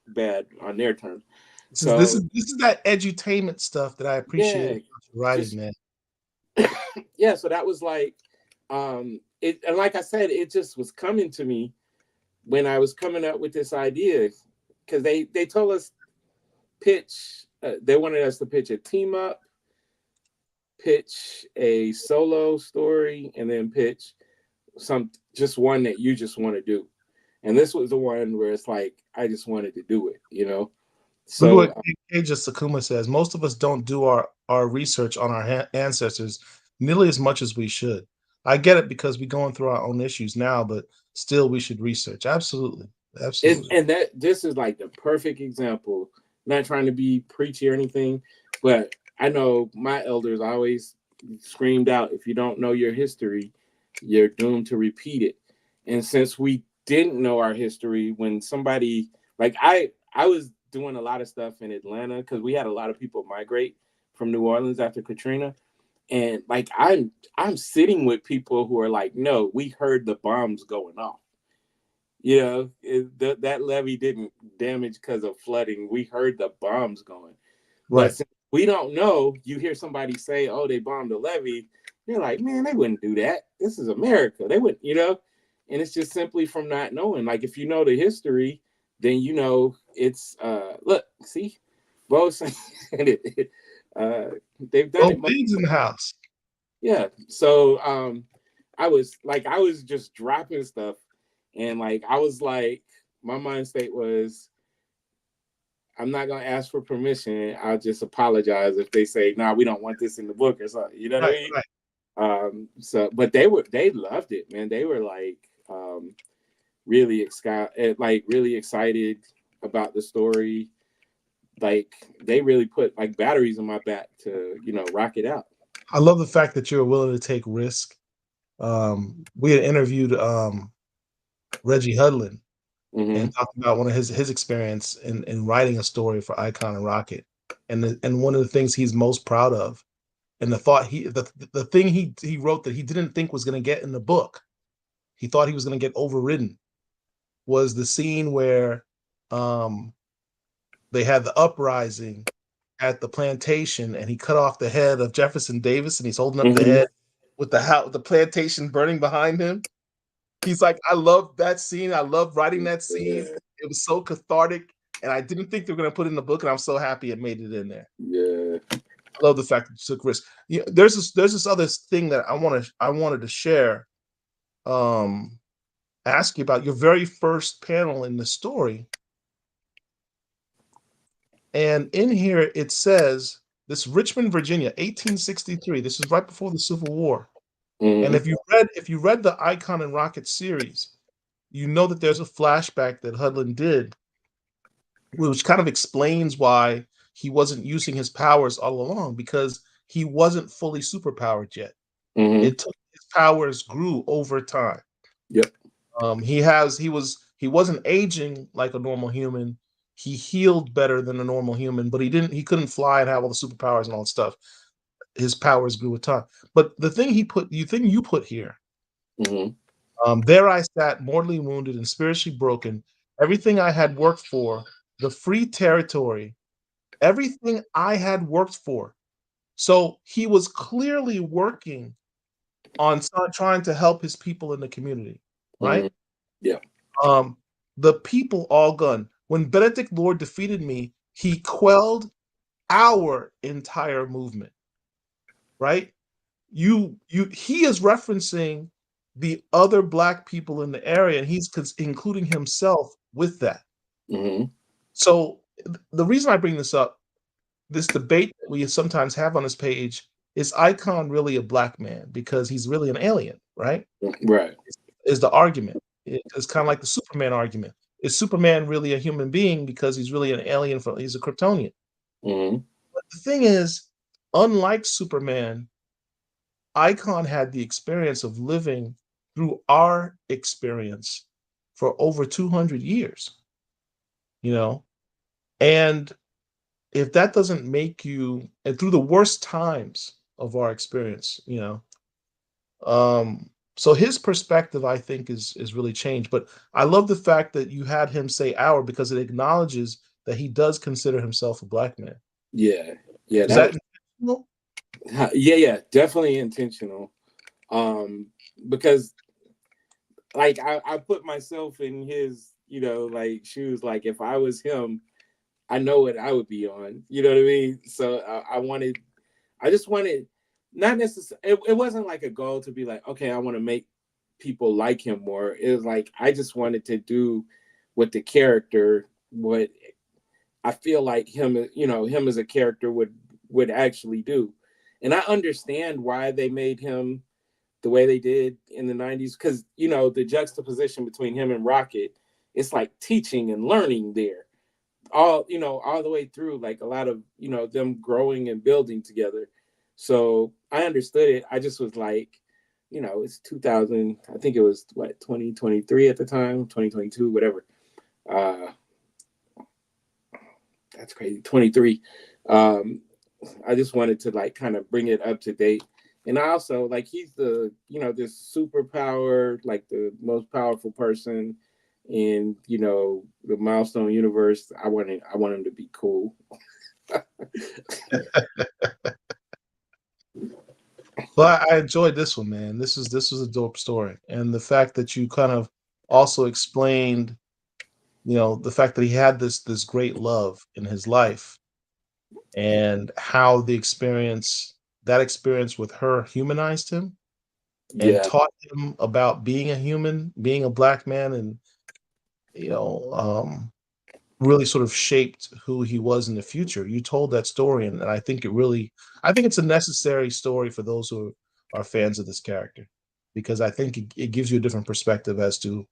[SPEAKER 2] bad on their terms.
[SPEAKER 1] This is this
[SPEAKER 2] So
[SPEAKER 1] is this is that edutainment stuff that I appreciate
[SPEAKER 2] yeah,
[SPEAKER 1] about your writing,
[SPEAKER 2] just
[SPEAKER 1] man.
[SPEAKER 2] yeah. So that was like, it, and like I said, it just was coming to me when I was coming up with this idea, because they told us pitch. They wanted us to pitch a team up, pitch a solo story, and then pitch some just one that you just want to do. And this was the one where it's like I just wanted to do it.
[SPEAKER 1] Look
[SPEAKER 2] So
[SPEAKER 1] what Keija Sakuma says. Most of us don't do our research on our ancestors nearly as much as we should. I get it because we're going through our own issues now, but still we should research. Absolutely. Absolutely.
[SPEAKER 2] and that this is like the perfect example. Not trying to be preachy or anything, but I know my elders always screamed out, if you don't know your history, you're doomed to repeat it. And since we didn't know our history, when somebody like I was doing a lot of stuff in Atlanta because we had a lot of people migrate from New Orleans after Katrina. And like I'm sitting with people who are like, no, we heard the bombs going off. That levee didn't damage because of flooding. We heard the bombs going. But
[SPEAKER 1] Right.
[SPEAKER 2] since we don't know, you hear somebody say, oh, they bombed the levee. You're like, man, they wouldn't do that. This is America. They wouldn't. And it's just simply from not knowing. Like, if you know the history, then it's, look, see, both saying it. They've done
[SPEAKER 1] Well,
[SPEAKER 2] it.
[SPEAKER 1] pigs in the house.
[SPEAKER 2] Yeah. So I was just dropping stuff, and like I was like, my mind state was, I'm not gonna ask for permission. I'll just apologize if they say, "Nah, we don't want this in the book" or something. You know what I
[SPEAKER 1] Right,
[SPEAKER 2] mean?
[SPEAKER 1] right.
[SPEAKER 2] So, but they loved it, man. They were like, really excited about the story. Like they really put like batteries in my back to rock it out.
[SPEAKER 1] I love the fact that you're willing to take risk. We had interviewed Reggie Hudlin and
[SPEAKER 2] Hmm.
[SPEAKER 1] talked about one of his experience in writing a story for Icon and Rocket. And one of the things he's most proud of, and the thing he wrote that he didn't think was going to get in the book, he thought he was going to get overridden, was the scene where um, they had the uprising at the plantation, and he cut off the head of Jefferson Davis, and he's holding up the
[SPEAKER 2] Hmm.
[SPEAKER 1] head with the plantation burning behind him. He's like, I love that scene. I love writing that scene.
[SPEAKER 2] Yeah.
[SPEAKER 1] It was so cathartic, and I didn't think they were going to put it in the book, and I'm so happy it made it in there.
[SPEAKER 2] Yeah.
[SPEAKER 1] I love the fact that you took risks. There's this other thing that I wanted to share. Um, Ask you about your very first panel in the story, and in here it says this Richmond, Virginia, 1863. This is right before the Civil War. And
[SPEAKER 2] Hmm.
[SPEAKER 1] if you read the Icon and Rocket series, you know that there's a flashback that Hudlin did, which kind of explains why he wasn't using his powers all along, because he wasn't fully superpowered yet.
[SPEAKER 2] Hmm.
[SPEAKER 1] It took his powers grew over time.
[SPEAKER 2] Yep.
[SPEAKER 1] He wasn't aging like a normal human. He healed better than a normal human, but he couldn't fly and have all the superpowers and all that stuff. His powers grew with time. But the thing you put here,
[SPEAKER 2] Hmm.
[SPEAKER 1] there I sat, mortally wounded and spiritually broken. Everything I had worked for, the free territory, everything I had worked for. So he was clearly working on trying to help his people in the community,
[SPEAKER 2] Hmm.
[SPEAKER 1] right?
[SPEAKER 2] Yep.
[SPEAKER 1] Um, the people all gone. When Benedict Lord defeated me, he quelled our entire movement, right? He is referencing the other black people in the area, and he's including himself with that.
[SPEAKER 2] Hmm.
[SPEAKER 1] So the reason I bring this up, this debate that we sometimes have on this page, is Icon really a black man because he's really an alien, right?
[SPEAKER 2] Right.
[SPEAKER 1] Is the argument. It's kind of like the Superman argument. Is Superman really a human being because he's really an alien he's a Kryptonian?
[SPEAKER 2] Hmm.
[SPEAKER 1] But the thing is, unlike Superman, Icon had the experience of living through our experience for over 200 years, you know? And if that doesn't make you, and through the worst times of our experience, um, So his perspective, I think, is really changed. But I love the fact that you had him say "our" because it acknowledges that he does consider himself a black man.
[SPEAKER 2] Yeah, yeah,
[SPEAKER 1] Is
[SPEAKER 2] that
[SPEAKER 1] that intentional?
[SPEAKER 2] yeah, definitely intentional. Um, because like I put myself in his, like shoes. Like if I was him, I know what I would be on. You know what I mean? So I just wanted, not necessarily, it wasn't like a goal to be like, okay, I want to make people like him more. It was like, I just wanted to do what the character, what I feel like him, him as a character would actually do. And I understand why they made him the way they did in the 90s, because the juxtaposition between him and Rocket, it's like teaching and learning there, all the way through, like a lot of them growing and building together. So I understood it. I just was like, it's 2000, I think it was what, 2023 at the time, 2022, whatever. uh that's crazy, 23. um I just wanted to like kind of bring it up to date. And I also like, he's the, this superpower, like the most powerful person in, the Milestone universe. I want him to be cool.
[SPEAKER 1] Well, I enjoyed this one, man. This was a dope story, and the fact that you kind of also explained, the fact that he had this great love in his life, and how that experience with her humanized him and
[SPEAKER 2] Yeah.
[SPEAKER 1] taught him about being a human, being a black man, and you know, um, really sort of shaped who he was in the future. You told that story, and I think it's a necessary story for those who are fans of this character, because I think it gives you a different perspective as to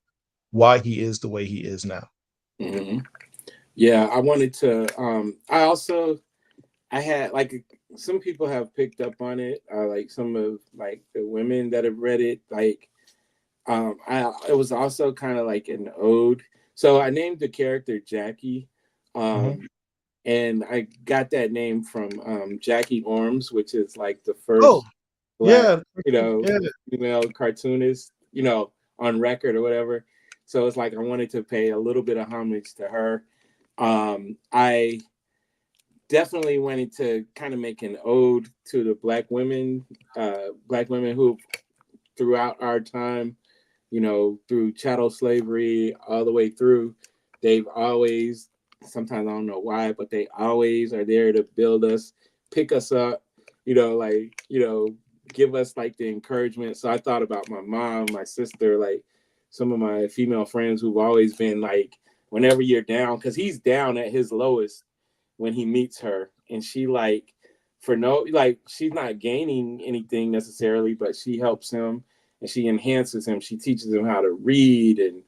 [SPEAKER 1] why he is the way he is now.
[SPEAKER 2] Hmm. Yeah, I wanted to. I also, I had like, some people have picked up on it. Like some of like the women that have read it. Like, it was also kind of like an ode. So I named the character Jackie,
[SPEAKER 1] Mhm.
[SPEAKER 2] um, and I got that name from Jackie Orms, which is like the first
[SPEAKER 1] Oh,
[SPEAKER 2] black,
[SPEAKER 1] yeah, yeah,
[SPEAKER 2] female cartoonist, on record or whatever. So it's like I wanted to pay a little bit of homage to her. I definitely wanted to kind of make an ode to the black women who throughout our time, through chattel slavery all the way through, they've always, sometimes I don't know why, but they always are there to build us, pick us up, like, give us like the encouragement. So I thought about my mom, my sister, like some of my female friends who've always been like, whenever you're down, because he's down at his lowest when he meets her, and she like, for no, like, she's not gaining anything necessarily, but she helps him and she enhances him. She teaches him how to read, and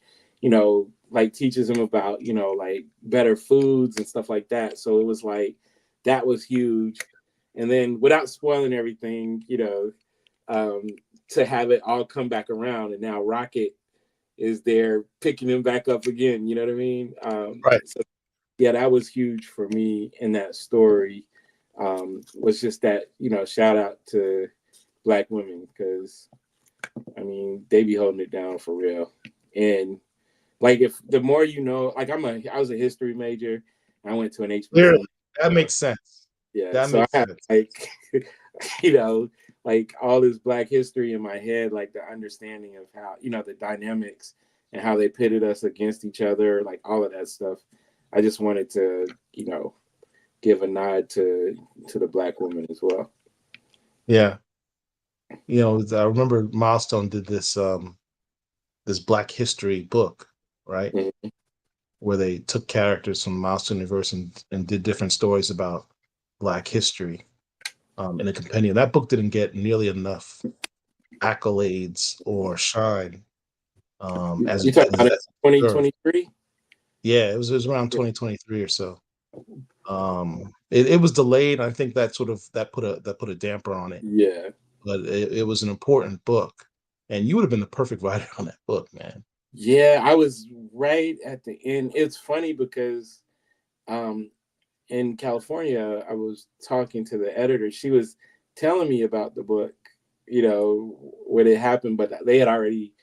[SPEAKER 2] like teaches him about like better foods and stuff like that. So it was like, that was huge. And then without spoiling everything, um, to have it all come back around, and now Rocket is there picking him back up again. You know what I mean?
[SPEAKER 1] right.
[SPEAKER 2] So yeah, that was huge for me in that story. Was just that, shout out to black women, because I mean they be holding it down for real. And like, if the more like, I was a history major. I went to an
[SPEAKER 1] Clearly,
[SPEAKER 2] HBCU.
[SPEAKER 1] that
[SPEAKER 2] So
[SPEAKER 1] makes sense.
[SPEAKER 2] yeah,
[SPEAKER 1] That
[SPEAKER 2] so I
[SPEAKER 1] makes
[SPEAKER 2] had
[SPEAKER 1] sense.
[SPEAKER 2] like, you know, like all this black history in my head, like the understanding of how, the dynamics and how they pitted us against each other, like all of that stuff. I just wanted to, give a nod to the black woman as well.
[SPEAKER 1] Yeah, I remember Milestone did this Black History book, right?
[SPEAKER 2] Mhm.
[SPEAKER 1] Where they took characters from Milestone Universe and did different stories about Black history, in a compendium. That book didn't get nearly enough accolades or shine, as
[SPEAKER 2] You talking
[SPEAKER 1] as,
[SPEAKER 2] about
[SPEAKER 1] as it deserved.
[SPEAKER 2] 2023?
[SPEAKER 1] Yeah, it was around 2023 or so. It was delayed. I think that put a damper on it,
[SPEAKER 2] Yeah.
[SPEAKER 1] but it was an important book, and you would have been the perfect writer on that book, man.
[SPEAKER 2] Yeah, I was right at the end. It's funny because um in California, I was talking to the editor. She was telling me about the book, when it happened, but they had already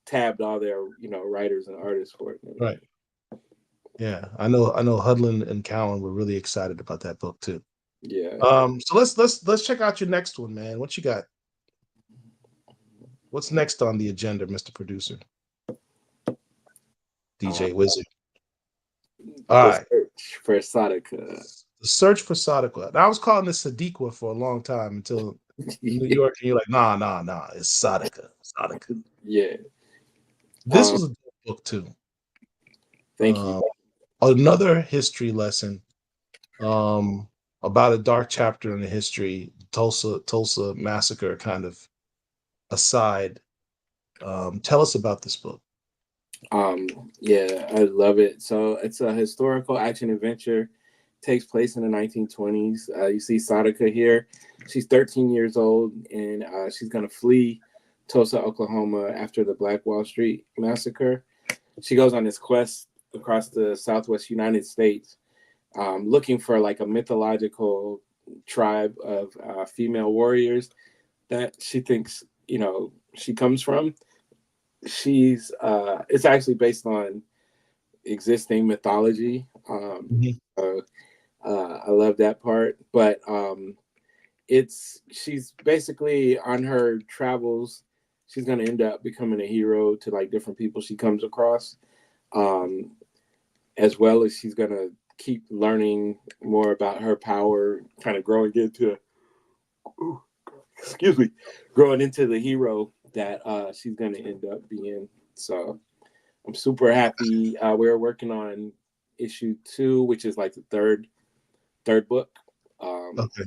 [SPEAKER 2] tabbed all their writers and artists for it and
[SPEAKER 1] Right.
[SPEAKER 2] everything.
[SPEAKER 1] Yeah. I know Hudlin and Cowan were really excited about that book too.
[SPEAKER 2] Yeah.
[SPEAKER 1] So let's check out your next one, man. What you got? What's next on the agenda, Mr. Producer?
[SPEAKER 2] Uh,
[SPEAKER 1] DJ Wizard. All
[SPEAKER 2] the
[SPEAKER 1] right.
[SPEAKER 2] search for Sadaka.
[SPEAKER 1] The search for Sadiqa. Now, I was calling this Sadiqa for a long time until New York, and you're like, nah, nah, nah. It's Sadiqa. Sadiqa.
[SPEAKER 2] Yeah.
[SPEAKER 1] This
[SPEAKER 2] Um,
[SPEAKER 1] was a good book too.
[SPEAKER 2] thank you.
[SPEAKER 1] Um, Another history lesson um, about a dark chapter in the history, Tulsa massacre kind of aside. Tell us about this book.
[SPEAKER 2] Yeah, I love it. So it's a historical action adventure. Takes place in the 1920s. You see Sadaka here. She's 13 years old, and she's going to flee Tulsa, Oklahoma after the Black Wall Street massacre. She goes on this quest across the Southwest United States, looking for like a mythological tribe of female warriors that she thinks she comes from. She's It's actually based on existing mythology.
[SPEAKER 1] Mhm.
[SPEAKER 2] So, I love that part, but she's basically on her travels. She's gonna end up becoming a hero to like different people she comes across, um, as well as she's gonna keep learning more about her power, kind of growing into excuse me, growing into the hero that she's gonna end up being. So I'm super happy. We're working on issue 2, which is like the third book.
[SPEAKER 1] Okay,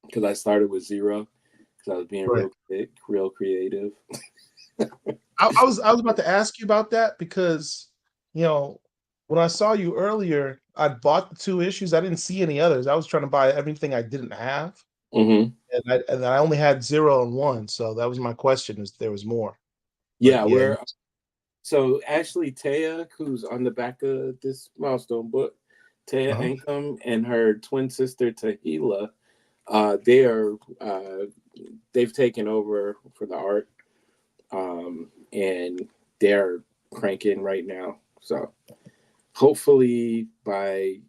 [SPEAKER 2] Because I started with 0 because I was being
[SPEAKER 1] right.
[SPEAKER 2] real quick, real creative.
[SPEAKER 1] I was about to ask you about that because you know when I saw you earlier, I bought the 2 issues. I didn't see any others. I was trying to buy everything I didn't have,
[SPEAKER 2] hmm
[SPEAKER 1] and I only had 0 and 1. So that was my question: is there was more? But
[SPEAKER 2] Yeah,
[SPEAKER 1] yeah,
[SPEAKER 2] we're so Ashley Taya, who's on the back of this milestone book, Taya
[SPEAKER 1] uh-huh.
[SPEAKER 2] Ankam and her twin sister Tahila, they are they've taken over for the art, and they're cranking right now. So hopefully by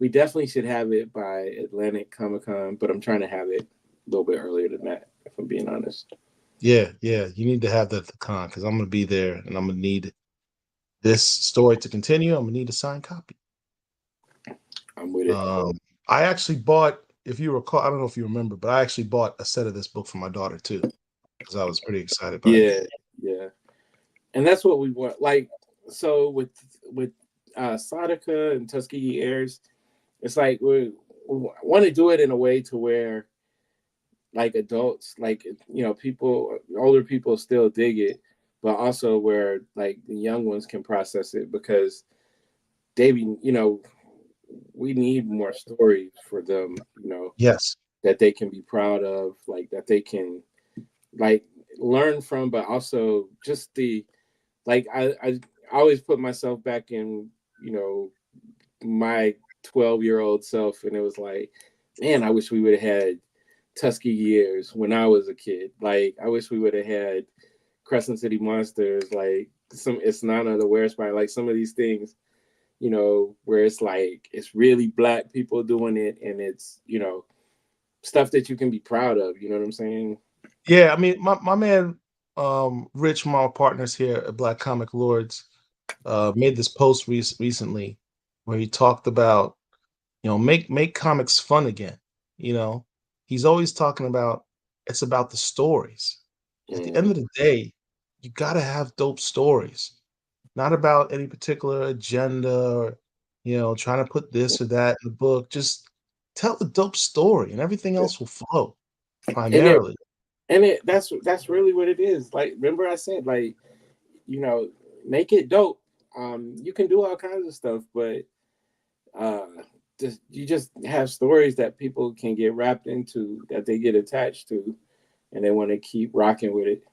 [SPEAKER 2] we definitely should have it by Atlantic Comic Con, but I'm trying to have it a little bit earlier than that, if I'm being honest.
[SPEAKER 1] Yeah, yeah. You need to have that at the con because I'm gonna be there and I'm gonna need this story to continue. I'm gonna need a signed copy.
[SPEAKER 2] I'm with it.
[SPEAKER 1] Um, I actually bought, if you recall, I don't know if you remember, but I actually bought a set of this book for my daughter too because I was pretty excited by it.
[SPEAKER 2] Yeah, yeah. And that's what we want. Like, so with Sadaka and Tuskegee Airs, it's like we want to do it in a way to where like adults, like people, older people still dig it, but also where like the young ones can process it because they be we need more stories for them,
[SPEAKER 1] Yes.
[SPEAKER 2] that they can be proud of, like that they can like learn from, but also just the like I always put myself back in, my 12-year-old self, and it was like, man, I wish we would have had Tuskegee years when I was a kid. Like I wish we would have had Crescent City Monsters, like some it's not unaware by like some of these things, where it's like it's really black people doing it and it's, stuff that you can be proud of, you know what I'm saying?
[SPEAKER 1] Yeah, I mean, my man, Rich, my partners here at Black Comic Lords, made this post recently where he talked about, make comics fun again. You know, he's always talking about it's about the stories. At the end
[SPEAKER 2] Mm,
[SPEAKER 1] of the day, you got to have dope stories, not about any particular agenda or, trying to put this or that in the book. Just tell the dope story and everything
[SPEAKER 2] yeah.
[SPEAKER 1] else will flow
[SPEAKER 2] And it
[SPEAKER 1] primarily.
[SPEAKER 2] that's really what it is. Like remember I said, like, you know, make it dope. You can do all kinds of stuff, but uh you just have stories that people can get wrapped into, that they get attached to, and they want to keep rocking with it.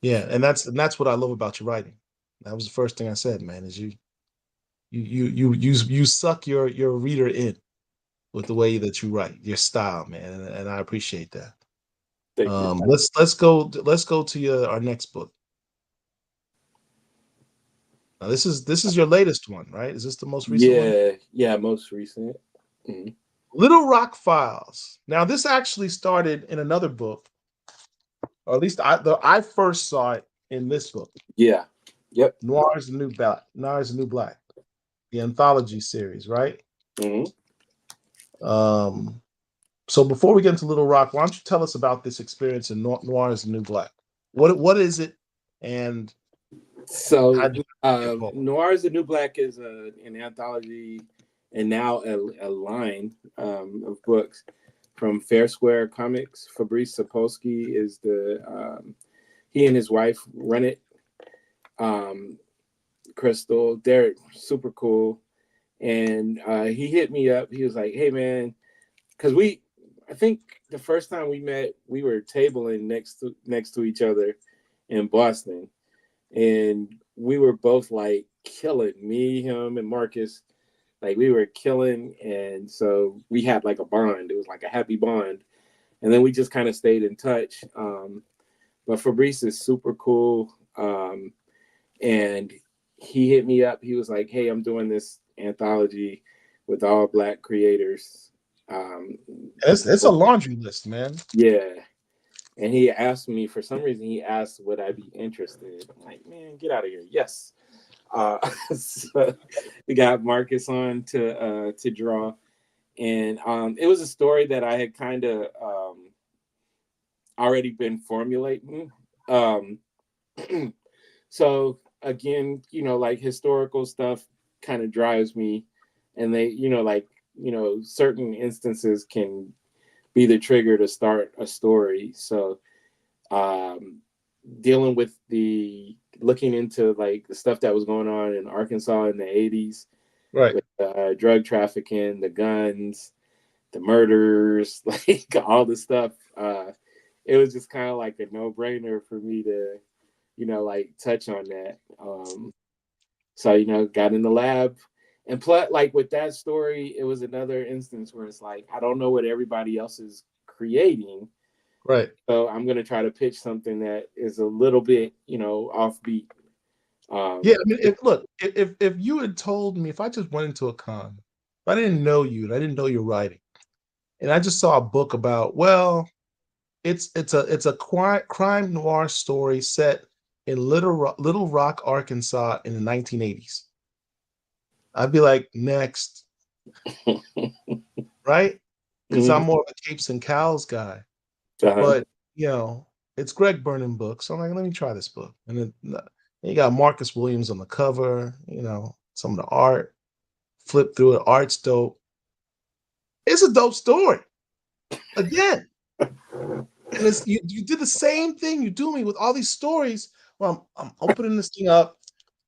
[SPEAKER 1] Yeah, and that's what I love about your writing. That was the first thing I said, man, is you suck your reader in with the way that you write, your style, man, and I appreciate that.
[SPEAKER 2] Thank you.
[SPEAKER 1] Let's go to our next book. Now this is your latest one, right? Is this the most recent one?
[SPEAKER 2] Yeah, yeah, most recent. Mhm.
[SPEAKER 1] Little Rock Files. Now this actually started in another book, or at least I first saw it in this book,
[SPEAKER 2] Yeah. Yep.
[SPEAKER 1] Noir is the New Black. Noir is the New Black, the anthology series, right?
[SPEAKER 2] Hmm.
[SPEAKER 1] Um, so before we get into Little Rock, why don't you tell us about this experience in Noir is the New Black? What is it, and how
[SPEAKER 2] So,
[SPEAKER 1] did you get involved?
[SPEAKER 2] Noir is the New Black is an anthology and now a line of books from Fair Square Comics. Fabrice Sapolsky is he and his wife run it. Um, Crystal, they're super cool. And he hit me up. He was like, "Hey, man," because I think the first time we met, we were tabling next to each other in Boston, and we were both like killing, me, him, and Marcus. Like we were killing, and so we had like a bond. It was like a happy bond, and then we just kind of stayed in touch. But Fabrice is super cool, and he hit me up. He was like, "Hey, I'm doing this anthology with all Black creators." Um,
[SPEAKER 1] It's a laundry list, man.
[SPEAKER 2] yeah, and he asked me for some reason. He asked, "Would I be interested?" I'm like, "Man, get out of here!" Yes. Uh, so we got Marcus on to draw, and it was a story that I had kind of already been formulating. Um, so again, like historical stuff kind of drives me, and they, like certain instances can be the trigger to start a story. So um, dealing with the looking into like the stuff that was going on in Arkansas in the 80s
[SPEAKER 1] Right.
[SPEAKER 2] with drug trafficking, the guns, the murders, like all the stuff. It was just kind of like a no-brainer for me to, like touch on that. So, got in the lab. And plus, like with that story, it was another instance where it's like, I don't know what everybody else is creating.
[SPEAKER 1] Right.
[SPEAKER 2] So I'm going to try to pitch something that is a little bit, offbeat.
[SPEAKER 1] Yeah,
[SPEAKER 2] Um,
[SPEAKER 1] I mean, if you had told me, if I just went into a con, if I didn't know you and I didn't know your writing, and I just saw a book about, well, it's a crime noir story set in Little Rock, Arkansas in the 1980s. I'd be like, next, right? Because I'm
[SPEAKER 2] mhm.
[SPEAKER 1] more of a capes and cows guy.
[SPEAKER 2] Uh-huh.
[SPEAKER 1] But you know, it's Greg Burnham book, so I'm like, let me try this book. And then you got Marcus Williams on the cover. Some of the art. Flip through it, art's dope. It's a dope story. Again, and it's you did the same thing you do me with all these stories. Well, I'm opening this thing up,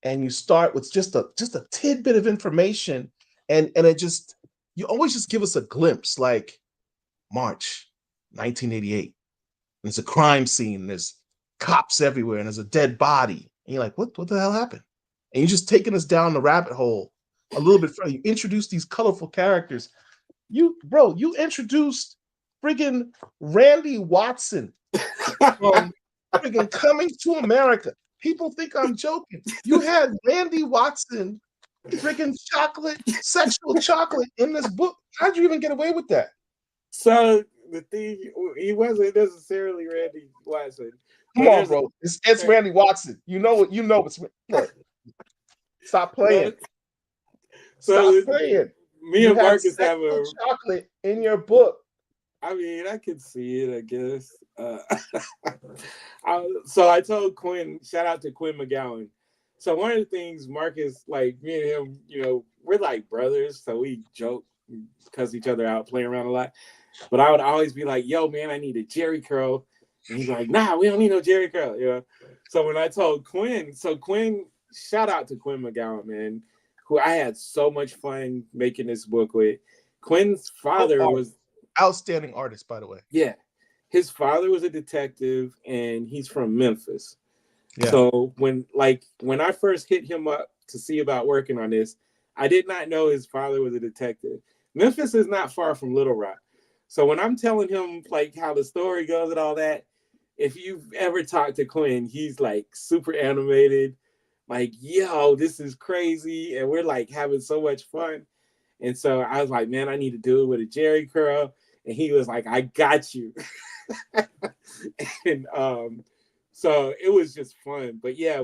[SPEAKER 1] and you start with just a tidbit of information, and it just you always just give us a glimpse, like March 1988. And it's a crime scene. And there's cops everywhere, and there's a dead body. And you're like, what the hell happened? And you're just taking us down the rabbit hole a little bit further. You introduce these colorful characters. You introduced friggin' Randy Watson from friggin' Coming to America. People think I'm joking. You had Randy Watson, friggin' sexual chocolate in this book. How'd you even get away with that?
[SPEAKER 2] So the thing, he wasn't necessarily Randy Watson,
[SPEAKER 1] Come
[SPEAKER 2] but
[SPEAKER 1] on,
[SPEAKER 2] there's
[SPEAKER 1] bro. It's Randy Watson. You know what? You know it's look. Stop playing.
[SPEAKER 2] so,
[SPEAKER 1] Stop
[SPEAKER 2] so
[SPEAKER 1] playing.
[SPEAKER 2] me
[SPEAKER 1] You
[SPEAKER 2] and
[SPEAKER 1] had
[SPEAKER 2] Marcus have
[SPEAKER 1] sexual chocolate in your book.
[SPEAKER 2] I mean, I can see it, I guess. So I told Quinn, shout out to Quinn McGowan. So one of the things Marcus, like me and him, we're like brothers, so we joke, cuss each other out, play around a lot. But I would always be like, "Yo, man, I need a Jerry curl," and he's like, "Nah, we don't need no Jerry curl." So when I told Quinn, shout out to Quinn McGowan, man, who I had so much fun making this book with. Quinn's
[SPEAKER 1] Dope
[SPEAKER 2] father
[SPEAKER 1] artist.
[SPEAKER 2] was
[SPEAKER 1] Outstanding artist, by the way.
[SPEAKER 2] yeah, his father was a detective, and he's from Memphis.
[SPEAKER 1] Yeah.
[SPEAKER 2] So when I first hit him up to see about working on this, I did not know his father was a detective. Memphis is not far from Little Rock. So when I'm telling him like how the story goes and all that, if you've ever talked to Quinn, he's like super animated, like, yo, this is crazy. And we're like having so much fun. And so I was like, man, I need to do it with a Jerry curl. And he was like, I got you. And so it was just fun. But yeah,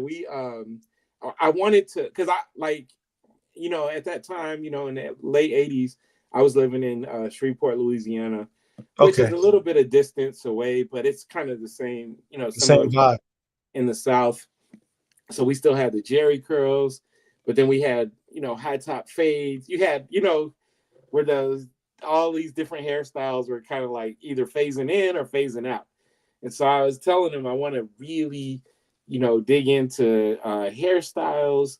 [SPEAKER 2] I wanted to, because I like, at that time, in the late 80s, I was living in Shreveport, Louisiana, which is
[SPEAKER 1] Okay,
[SPEAKER 2] a little bit of distance away, but it's kind of the same,
[SPEAKER 1] the
[SPEAKER 2] similar
[SPEAKER 1] same vibe.
[SPEAKER 2] in the South. So we still had the Jerry curls, but then we had, high top fades. You had, where all these different hairstyles were kind of like either phasing in or phasing out. And so I was telling him I want to really, dig into hairstyles.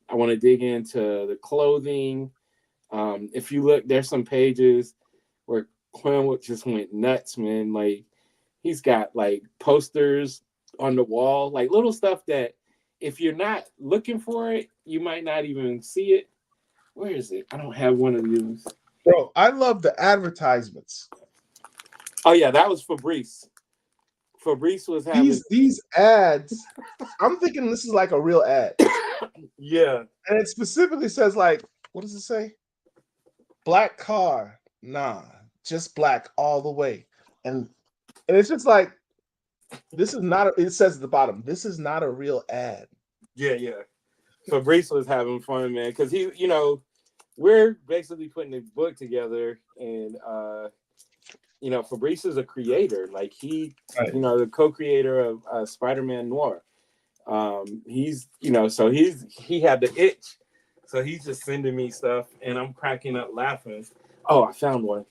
[SPEAKER 2] I want to dig into the clothing. If you look, there's some pages where Quinn just went nuts, man. Like he's got like posters on the wall, like little stuff that if you're not looking for it, you might not even see it. Where is it? I don't have one of these.
[SPEAKER 1] Bro, I love the advertisements.
[SPEAKER 2] Oh yeah, that was Fabrice. Fabrice was having
[SPEAKER 1] These ads, I'm thinking this is like a real ad.
[SPEAKER 2] yeah.
[SPEAKER 1] And it specifically says like, what does it say? Black car. Nah, just black all the way. And it's just like this is not it says at the bottom, this is not a real ad.
[SPEAKER 2] Yeah, yeah. Fabrice was having fun, man, because we're basically putting a book together, and Fabrice is a creator. Like
[SPEAKER 1] Right.
[SPEAKER 2] the co-creator of Spider-Man Noir. So he had the itch, so he's just sending me stuff, and I'm cracking up laughing. Oh, I found one.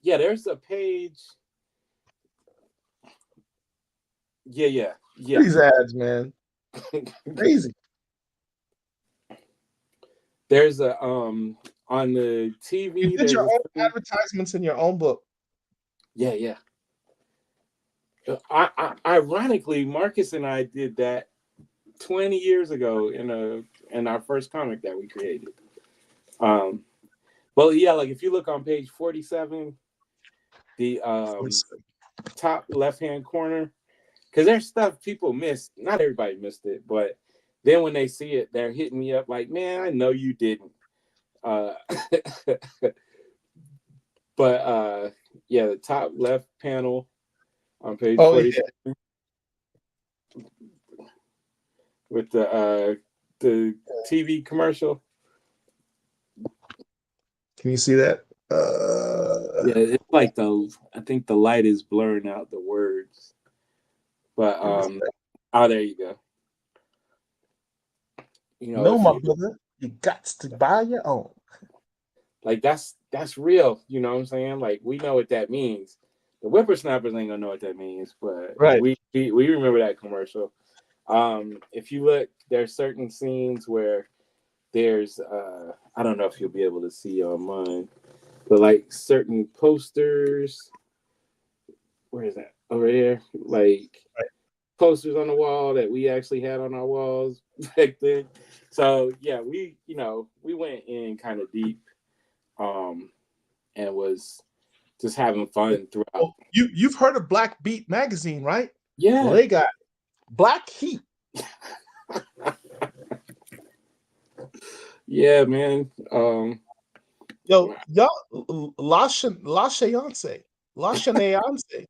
[SPEAKER 2] Yeah, there's a page. Yeah.
[SPEAKER 1] These ads, man. Crazy.
[SPEAKER 2] There's a on the
[SPEAKER 1] You
[SPEAKER 2] TV.
[SPEAKER 1] did
[SPEAKER 2] There's
[SPEAKER 1] your
[SPEAKER 2] a
[SPEAKER 1] own advertisements in your own book.
[SPEAKER 2] yeah. Ironically, Marcus and I did that 20 years ago in our first comic that we created. Well, yeah, like if you look on page 47, the top left hand corner, because there's stuff people missed. Not everybody missed it, but then when they see it, they're hitting me up like, "Man, I know you didn't." Uh, but yeah, the top left panel on page 47
[SPEAKER 1] yeah.
[SPEAKER 2] with the TV commercial.
[SPEAKER 1] Can you see that?
[SPEAKER 2] Yeah, it's like I think the light is blurring out the words. But oh, there you go.
[SPEAKER 1] No,
[SPEAKER 2] If
[SPEAKER 1] my
[SPEAKER 2] you
[SPEAKER 1] brother, you got to buy your own.
[SPEAKER 2] like, that's real. You know what I'm saying? Like, we know what that means. The whippersnappers ain't gonna know what that means, but
[SPEAKER 1] Right.
[SPEAKER 2] we remember that commercial. If you look, there's certain scenes where there's I don't know if you'll be able to see on mine, but like certain posters. Where is that? Over there, like posters on the wall that we actually had on our walls back then. So yeah, we went in kind of deep, and was just having fun throughout.
[SPEAKER 1] Well, you've heard of Black Beat magazine, right? Well,
[SPEAKER 2] Yeah.
[SPEAKER 1] they got Black Heat.
[SPEAKER 2] Yeah, man.
[SPEAKER 1] Yo, y'all, La Cheyance, La Cheneance.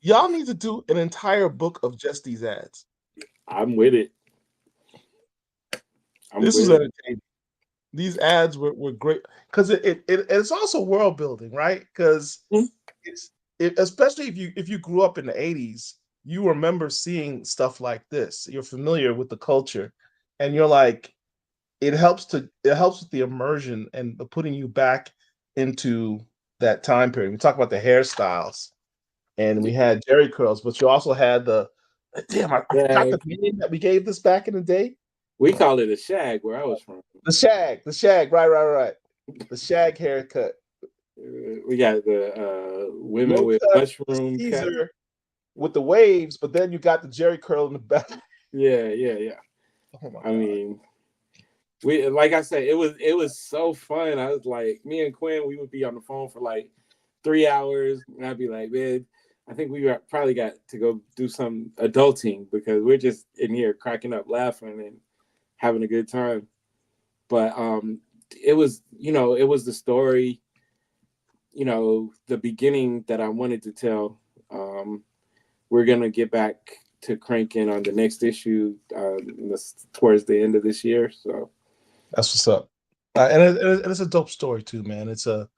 [SPEAKER 1] Y'all need to do an entire book of just these ads.
[SPEAKER 2] I'm with it.
[SPEAKER 1] This was entertaining. These ads were great because it's also world building, right? Because especially if you grew up in the 80s, you remember seeing stuff like this. You're familiar with the culture, and you're like, it helps with the immersion and the putting you back into that time period. We talk about the hairstyles, and we had Jerry curls, but you also had the damn. I forgot the name that we gave this back in the day.
[SPEAKER 2] We call it a shag where I was from.
[SPEAKER 1] The shag, right. The shag haircut.
[SPEAKER 2] We got the women with mushroom
[SPEAKER 1] Caesar with the waves, but then you got the Jerry curl in the back.
[SPEAKER 2] Yeah.
[SPEAKER 1] Oh my
[SPEAKER 2] I mean, We like I said, it was so fun. I was like, me and Quinn, we would be on the phone for like 3 hours, and I'd be like, man, I think probably got to go do some adulting because we're just in here cracking up, laughing, and having a good time. But it was, it was the story, the beginning that I wanted to tell. We're gonna get back to cranking on the next issue towards the end of this year. So
[SPEAKER 1] That's what's up. And it's a dope story too, man. It's a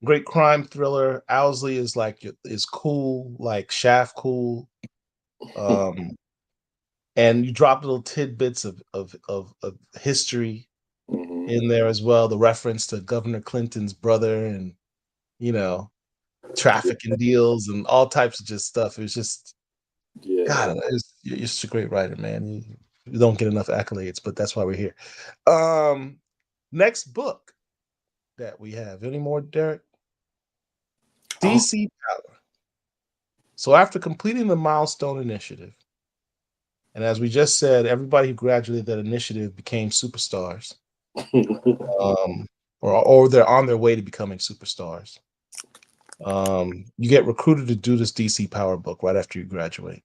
[SPEAKER 1] great crime thriller. Owsley is cool, like Shaft cool. Um, and you drop little tidbits of history
[SPEAKER 2] mhm.
[SPEAKER 1] in there as well. The reference to Governor Clinton's brother, and you know, trafficking deals and all types of just stuff. It was just
[SPEAKER 2] Yeah.
[SPEAKER 1] God. You're just a great writer, man. You don't get enough accolades, but that's why we're here. Um, Next book that we have. Any more, Derek?
[SPEAKER 2] Oh.
[SPEAKER 1] DC Power. So after completing the milestone initiative, and as we just said, everybody who graduated that initiative became superstars, um, or they're on their way to becoming superstars. You get recruited to do this DC Power book right after you graduate.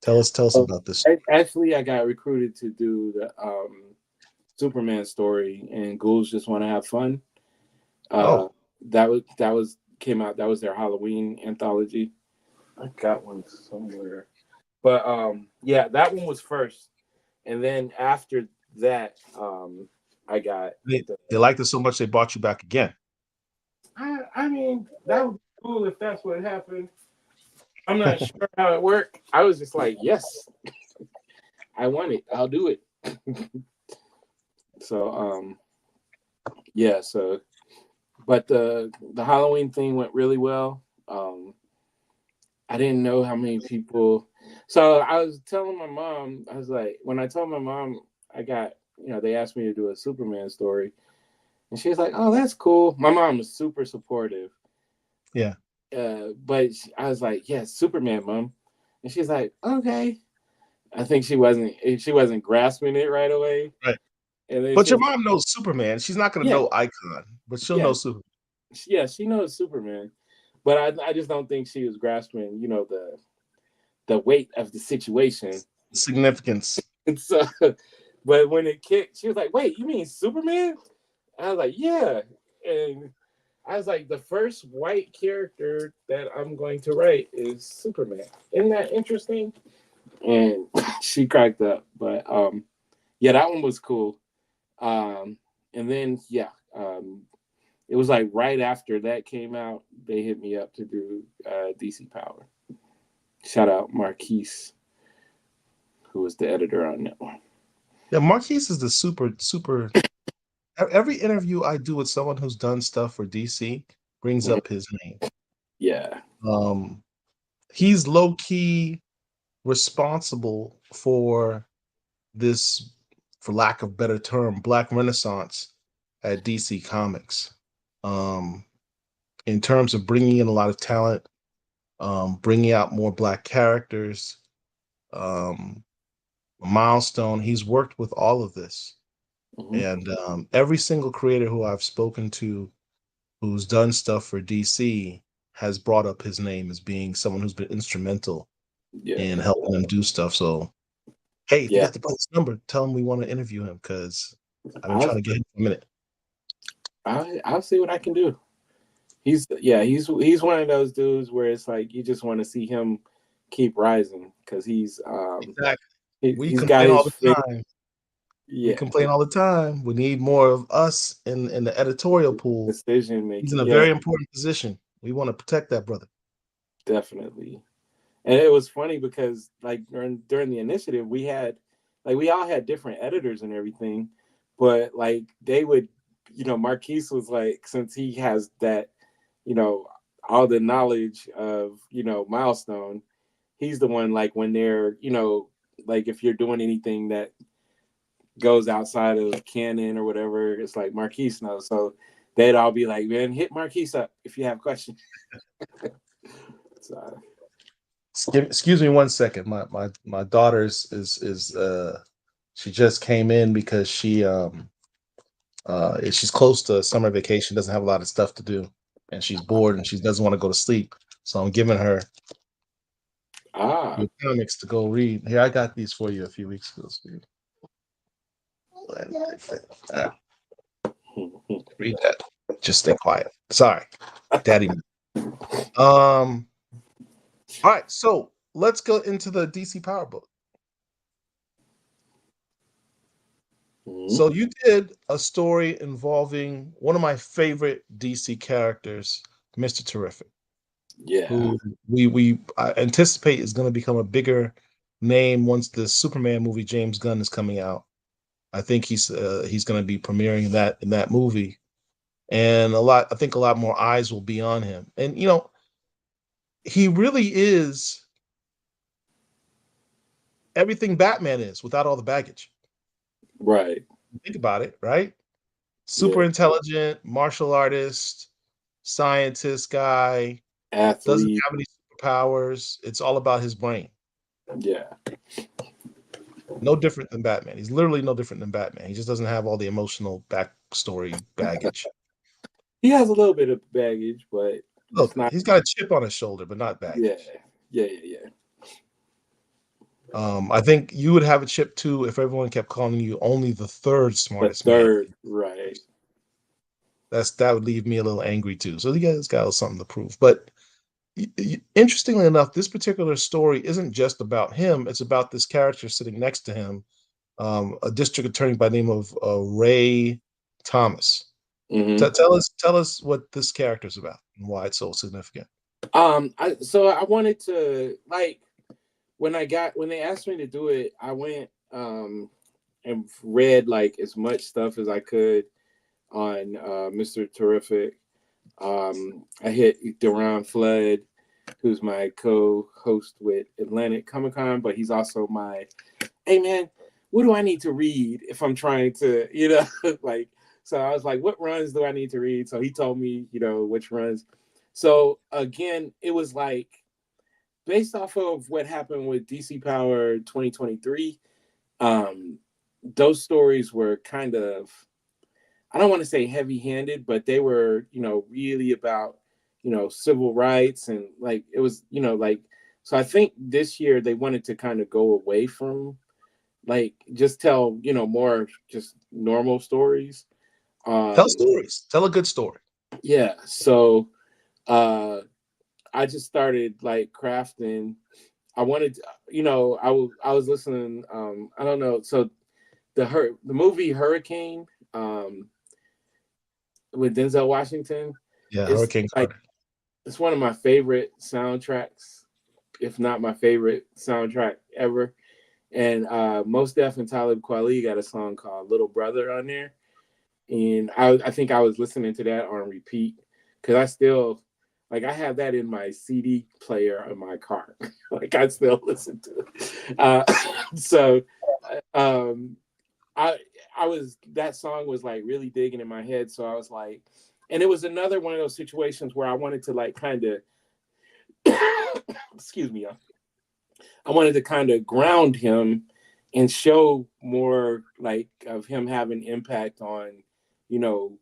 [SPEAKER 1] Tell us about this.
[SPEAKER 2] Actually, I got recruited to do the Superman story, and Ghouls Just Want to Have Fun. Uh,
[SPEAKER 1] Oh,
[SPEAKER 2] that was came out. That was their Halloween anthology. I got one somewhere, but yeah, that one was first, and then after that, I got the.
[SPEAKER 1] they liked it so much they brought you back again.
[SPEAKER 2] I mean, that would be cool if that's what happened. I'm not sure how it worked. I was just like, yes, I want it. I'll do it. So yeah, so but the Halloween thing went really well. I didn't know how many people. So I was telling my mom, I was like, when I told my mom I got, they asked me to do a Superman story, and she was like, "Oh, that's cool." My mom was super supportive,
[SPEAKER 1] Yeah,
[SPEAKER 2] but I was like, "Yes, Superman, mom," and she's like, "Okay." I think she wasn't grasping it right away,
[SPEAKER 1] right.
[SPEAKER 2] and then
[SPEAKER 1] But
[SPEAKER 2] she
[SPEAKER 1] your
[SPEAKER 2] was
[SPEAKER 1] mom knows Superman. She's not going to
[SPEAKER 2] yeah,
[SPEAKER 1] know Icon, but she'll
[SPEAKER 2] yeah,
[SPEAKER 1] know Superman.
[SPEAKER 2] yeah, she knows Superman, but I just don't think she was grasping, the weight of the situation.
[SPEAKER 1] Significance.
[SPEAKER 2] And so, but when it kicked, she was like, "Wait, you mean Superman?" I was like, "Yeah," and I was like, "The first white character that I'm going to write is Superman. Isn't that interesting?" And she cracked up. But yeah, that one was cool. Um, and then yeah, it was like right after that came out, they hit me up to do DC Power. Shout out Marquise, who was the editor on that one.
[SPEAKER 1] Yeah, Marquise is the super. Every interview I do with someone who's done stuff for DC brings
[SPEAKER 2] Mhm.
[SPEAKER 1] up his name.
[SPEAKER 2] Yeah.
[SPEAKER 1] Um, he's low key responsible for this, for lack of better term, Black Renaissance at DC Comics. Um, in terms of bringing in a lot of talent, bringing out more Black characters, um, milestone. He's worked with all of this,
[SPEAKER 2] Hmm.
[SPEAKER 1] and every single creator who I've spoken to who's done stuff for DC has brought up his name as being someone who's been instrumental
[SPEAKER 2] Yeah.
[SPEAKER 1] in helping them do stuff. So, hey, if you
[SPEAKER 2] Yeah.
[SPEAKER 1] got the brother's number, tell him we want to interview him because I've been
[SPEAKER 2] I'll,
[SPEAKER 1] trying to get him for a minute.
[SPEAKER 2] I'll see what I can do. He's one of those dudes where it's like you just want to see him keep rising because
[SPEAKER 1] Exactly. We
[SPEAKER 2] he's got
[SPEAKER 1] complain all
[SPEAKER 2] his
[SPEAKER 1] the
[SPEAKER 2] face.
[SPEAKER 1] time. We
[SPEAKER 2] Yeah.
[SPEAKER 1] complain all the time. We need more of us in the editorial pool.
[SPEAKER 2] Decision
[SPEAKER 1] He's in
[SPEAKER 2] making.
[SPEAKER 1] a
[SPEAKER 2] Yeah,
[SPEAKER 1] very important position. We want to protect that brother.
[SPEAKER 2] definitely. And it was funny because like during the initiative we all had different editors and everything, but like they would, Marquise was like, since he has that, you know all the knowledge of, Milestone, he's the one, like when they're, like if you're doing anything that goes outside of canon or whatever, it's like Marquise knows. So they'd all be like, man, hit Marquise up if you have questions. So
[SPEAKER 1] Excuse me one second. My daughter's is she just came in because She's close to summer vacation, doesn't have a lot of stuff to do, and she's bored and she doesn't want to go to sleep. So I'm giving her
[SPEAKER 2] Ah.
[SPEAKER 1] your comics to go read. Here, I got these for you a few weeks ago. So uh, read that. Just stay quiet. Sorry, Daddy. All right, so let's go into the DC Power book.
[SPEAKER 2] Mhm.
[SPEAKER 1] So you did a story involving one of my favorite DC characters, Mr. Terrific,
[SPEAKER 2] Yeah.
[SPEAKER 1] who we anticipate is going to become a bigger name once the Superman movie James Gunn is coming out. I think he's going to be premiering that in that movie, and I think a lot more eyes will be on him. And he really is everything Batman is without all the baggage.
[SPEAKER 2] Right.
[SPEAKER 1] Think about it, right? Super
[SPEAKER 2] Yeah.
[SPEAKER 1] intelligent, martial artist, scientist guy, doesn't
[SPEAKER 2] Athlete.
[SPEAKER 1] have any superpowers. It's all about his brain.
[SPEAKER 2] Yeah.
[SPEAKER 1] No different than Batman. He's literally no different than Batman. He just doesn't have all the emotional backstory baggage.
[SPEAKER 2] He has a little bit of baggage, but it's
[SPEAKER 1] Look,
[SPEAKER 2] not.
[SPEAKER 1] he's got a chip on his shoulder, but not
[SPEAKER 2] Yeah.
[SPEAKER 1] baggage.
[SPEAKER 2] Yeah. Yeah. Yeah.
[SPEAKER 1] I think you would have a chip too if everyone kept calling you only the third
[SPEAKER 2] The
[SPEAKER 1] smartest man.
[SPEAKER 2] third. Right.
[SPEAKER 1] That would leave me a little angry too. So you guys got something to prove. But interestingly enough, this particular story isn't just about him. It's about this character sitting next to him, a district attorney by the name of Ray Thomas.
[SPEAKER 2] Hmm.
[SPEAKER 1] Tell us what this character is about and why it's so significant.
[SPEAKER 2] So I wanted to like when they asked me to do it, I went and read like as much stuff as I could on Mr. Terrific. I hit Duran Flood, who's my co-host with Atlantic Comic Con, but he's also my, hey man, what do I need to read if I'm trying to, like, so I was like, what runs do I need to read? So he told me, which runs. So again, it was like based off of what happened with DC Power 2023, those stories were kind of, I don't want to say heavy-handed, but they were, really about, civil rights and like it was, like so I think this year they wanted to kind of go away from like just tell, more just normal stories.
[SPEAKER 1] Tell
[SPEAKER 2] Um
[SPEAKER 1] stories. Tell a good story.
[SPEAKER 2] yeah, so uh I just started like crafting. I wanted to, I was listening I don't know, so the movie Hurricane with Denzel Washington
[SPEAKER 1] Yeah,
[SPEAKER 2] is
[SPEAKER 1] Hurricane
[SPEAKER 2] like
[SPEAKER 1] Carter.
[SPEAKER 2] it's one of my favorite soundtracks, if not my favorite soundtrack ever. And Most Def and Talib Kweli got a song called "Little Brother" on there, and I think I was listening to that on repeat because I still like I have that in my CD player in my car. Like I still listen to it. So um, I I was that song was like really digging in my head, so I was like, and it was another one of those situations where I wanted to like kind of excuse me, I wanted to kind of ground him and show more like of him having impact on, you know,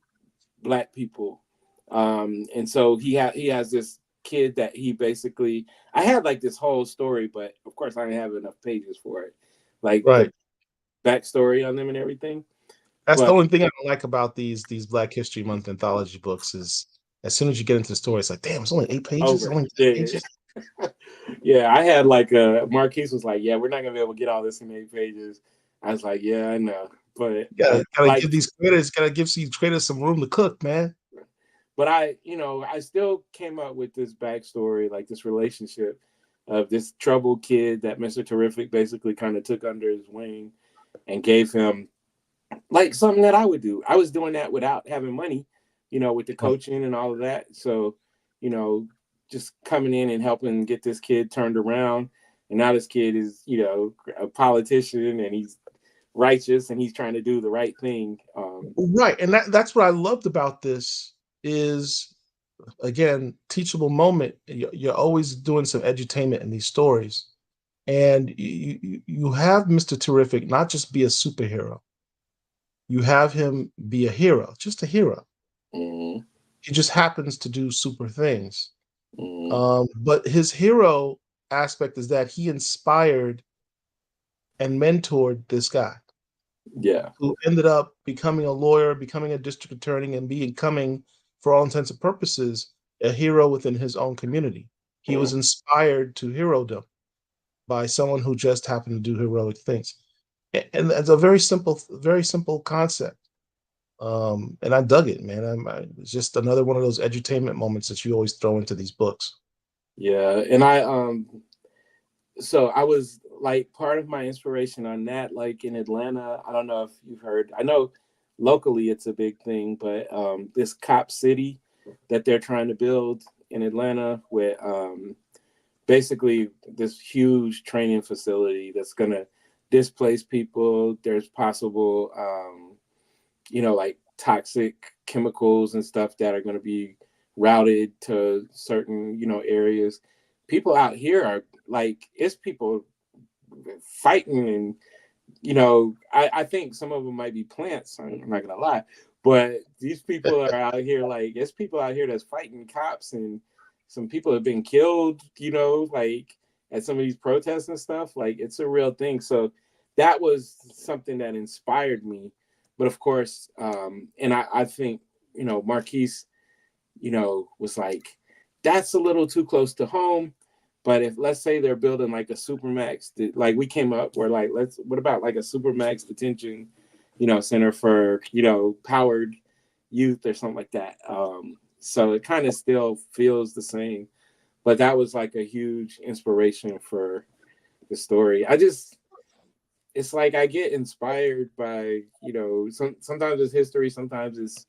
[SPEAKER 2] black people. And so he has this kid that he basically I had like this whole story, but of course I didn't have enough pages for it, like the
[SPEAKER 1] Right.
[SPEAKER 2] backstory on them and everything.
[SPEAKER 1] That's the
[SPEAKER 2] But
[SPEAKER 1] only thing I don't like about these Black History Month anthology books is as soon as you get into the story, it's like, damn, it's only 8 pages,
[SPEAKER 2] over,
[SPEAKER 1] only 10
[SPEAKER 2] yeah,
[SPEAKER 1] pages.
[SPEAKER 2] yeah. I had like Marquise was like, yeah, we're not gonna be able to get all this in 8 pages. I was like, yeah, I know, but
[SPEAKER 1] You
[SPEAKER 2] I
[SPEAKER 1] gotta
[SPEAKER 2] like
[SPEAKER 1] give these creators some room to cook, man.
[SPEAKER 2] but I still came up with this backstory, like this relationship of this troubled kid that Mr. Terrific basically kind of took under his wing and gave him like something that I would do. I was doing that without having money, with the
[SPEAKER 1] Right.
[SPEAKER 2] coaching and all of that. So, you know, just coming in and helping get this kid turned around. And now this kid is, a politician and he's righteous and he's trying to do the right thing.
[SPEAKER 1] Right, and that's what I loved about this is again teachable moment. You're always doing some edutainment in these stories, and you have Mr. Terrific not just be a superhero, You have him be a hero, just a hero.
[SPEAKER 2] Mm-hmm.
[SPEAKER 1] He just happens to do super things.
[SPEAKER 2] Mm-hmm.
[SPEAKER 1] But his hero aspect is that he inspired and mentored this guy
[SPEAKER 2] Yeah.
[SPEAKER 1] who ended up becoming a lawyer, becoming a district attorney, and becoming, for all intents and purposes, a hero within his own community. He was
[SPEAKER 2] Mm-hmm.
[SPEAKER 1] inspired to herodom by someone who just happened to do heroic things. And it's a very simple concept. And I dug it, man. It's just another one of those edutainment moments that you always throw into these books.
[SPEAKER 2] Yeah. And I so I was like part of my inspiration on that, like in Atlanta. I don't know if you've heard. I know locally it's a big thing, but this cop city that they're trying to build in Atlanta with basically this huge training facility that's gonna displace people. There's possible like toxic chemicals and stuff that are gonna be routed to certain, areas. People out here are like, it's people fighting, and I think some of them might be plants. I'm not gonna lie, but these people are out here, like, there's people out here that's fighting cops, and some people have been killed, like at some of these protests and stuff. Like, it's a real thing. So that was something that inspired me. But of course, and I think, Marquise, was like, that's a little too close to home. But if, let's say, they're building like a supermax, like we came up, we're like, what about like a supermax detention, center for, powered youth or something like that. So it kind of still feels the same, but that was like a huge inspiration for the story. It's like I get inspired by, sometimes it's history, sometimes it's,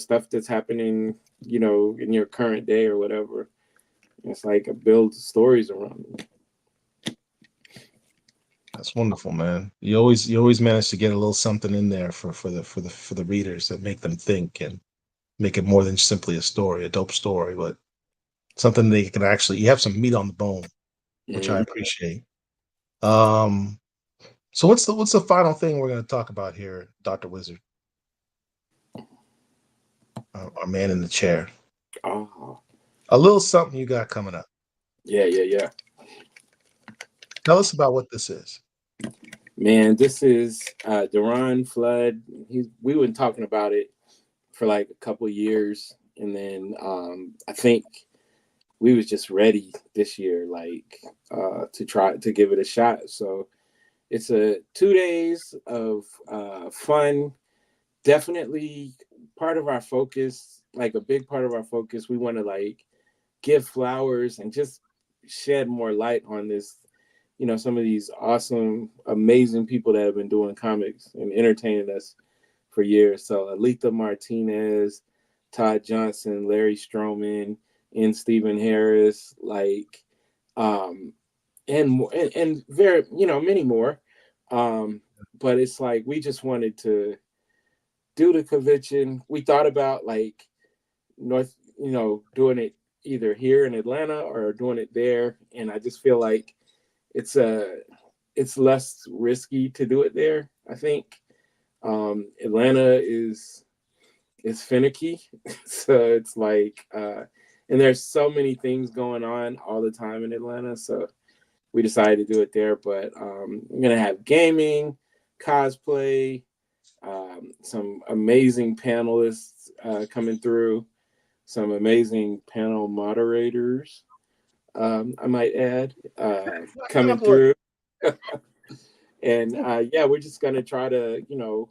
[SPEAKER 2] stuff that's happening, in your current day or whatever. It's like I build stories around it.
[SPEAKER 1] That's wonderful, man. You always manage to get a little something in there for the readers that make them think and make it more than simply a story, a dope story, but something they can actually you have some meat on the bone, which I
[SPEAKER 2] Mm-hmm.
[SPEAKER 1] appreciate. Um, so what's the final thing we're going to talk about here, Doctor Wizard, our man in the chair?
[SPEAKER 2] Oh,
[SPEAKER 1] A little something you got coming up.
[SPEAKER 2] yeah, yeah, yeah.
[SPEAKER 1] Tell us about what this is.
[SPEAKER 2] Man, this is Duran Flood. We've been talking about it for like a couple years, and then I think we was just ready this year, like to try to give it a shot. So it's a 2 days of fun. Definitely part of our focus, like a big part of our focus. We want to like give flowers and just shed more light on this, some of these awesome, amazing people that have been doing comics and entertaining us for years. So Aletha Martinez, Todd Johnson, Larry Stroman, and Stephen Harris, like, and very, many more. But it's like we just wanted to do the convention. We thought about like North, doing it either here in Atlanta or doing it there, and I just feel like it's a it's less risky to do it there. I think Atlanta is finicky, so it's like, and there's so many things going on all the time in Atlanta, so we decided to do it there. But I'm gonna have gaming, cosplay, some amazing panelists coming through, some amazing panel moderators, I might add, coming through. And yeah, we're just gonna try to,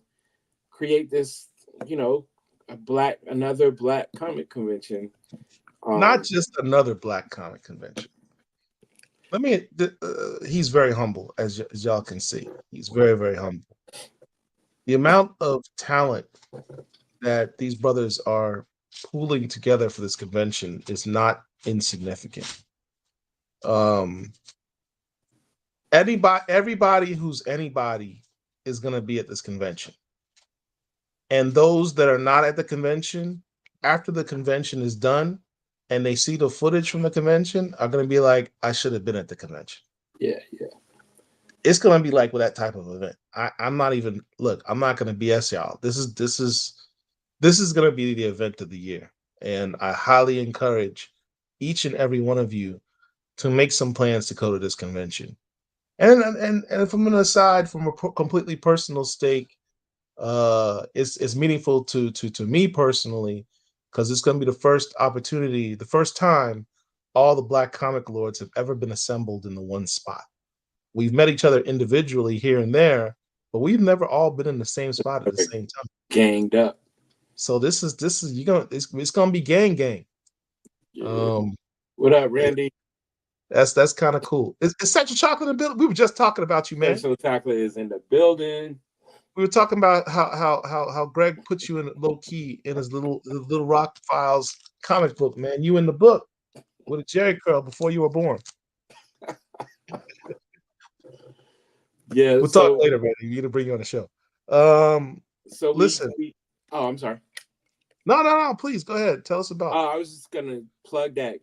[SPEAKER 2] create this, you know, another black comic convention.
[SPEAKER 1] Not
[SPEAKER 2] Um,
[SPEAKER 1] just another black comic convention. He's very humble, as y'all can see. He's very humble. The amount of talent that these brothers are pooling together for this convention is not insignificant. Um, everybody who's anybody is going to be at this convention, and those that are not at the convention, after the convention is done, and they see the footage from the convention, are going to be like, "I should have been at the convention."
[SPEAKER 2] yeah, yeah.
[SPEAKER 1] It's gonna be like with that type of event. I'm not even look. I'm not gonna BS y'all. This is gonna be the event of the year, and I highly encourage each and every one of you to make some plans to go to this convention. And from an aside, from a completely personal stake, it's meaningful to me personally because it's going to be the first opportunity, the first time all the Black comic lords have ever been assembled in the one spot. We've met each other individually here and there, but we've never all been in the same spot at the
[SPEAKER 2] Never
[SPEAKER 1] same time.
[SPEAKER 2] ganged up.
[SPEAKER 1] So this is you gonna it's gonna be gang gang.
[SPEAKER 2] Yeah.
[SPEAKER 1] Um,
[SPEAKER 2] What up, Randy?
[SPEAKER 1] that's kind of cool. Is Central Chocolate in the building? We were just talking about you, man.
[SPEAKER 2] Special Chocolate is in the building.
[SPEAKER 1] We were talking about how Greg puts you in low key in his little Rock Files comic book, man. You in the book with a Jerry curl before you were born.
[SPEAKER 2] Yeah.
[SPEAKER 1] We'll talk later, man. You need to bring you on the show. Um,
[SPEAKER 2] So
[SPEAKER 1] listen,
[SPEAKER 2] we oh, I'm sorry.
[SPEAKER 1] no. Please go ahead. Tell us about.
[SPEAKER 2] I was just gonna plug that.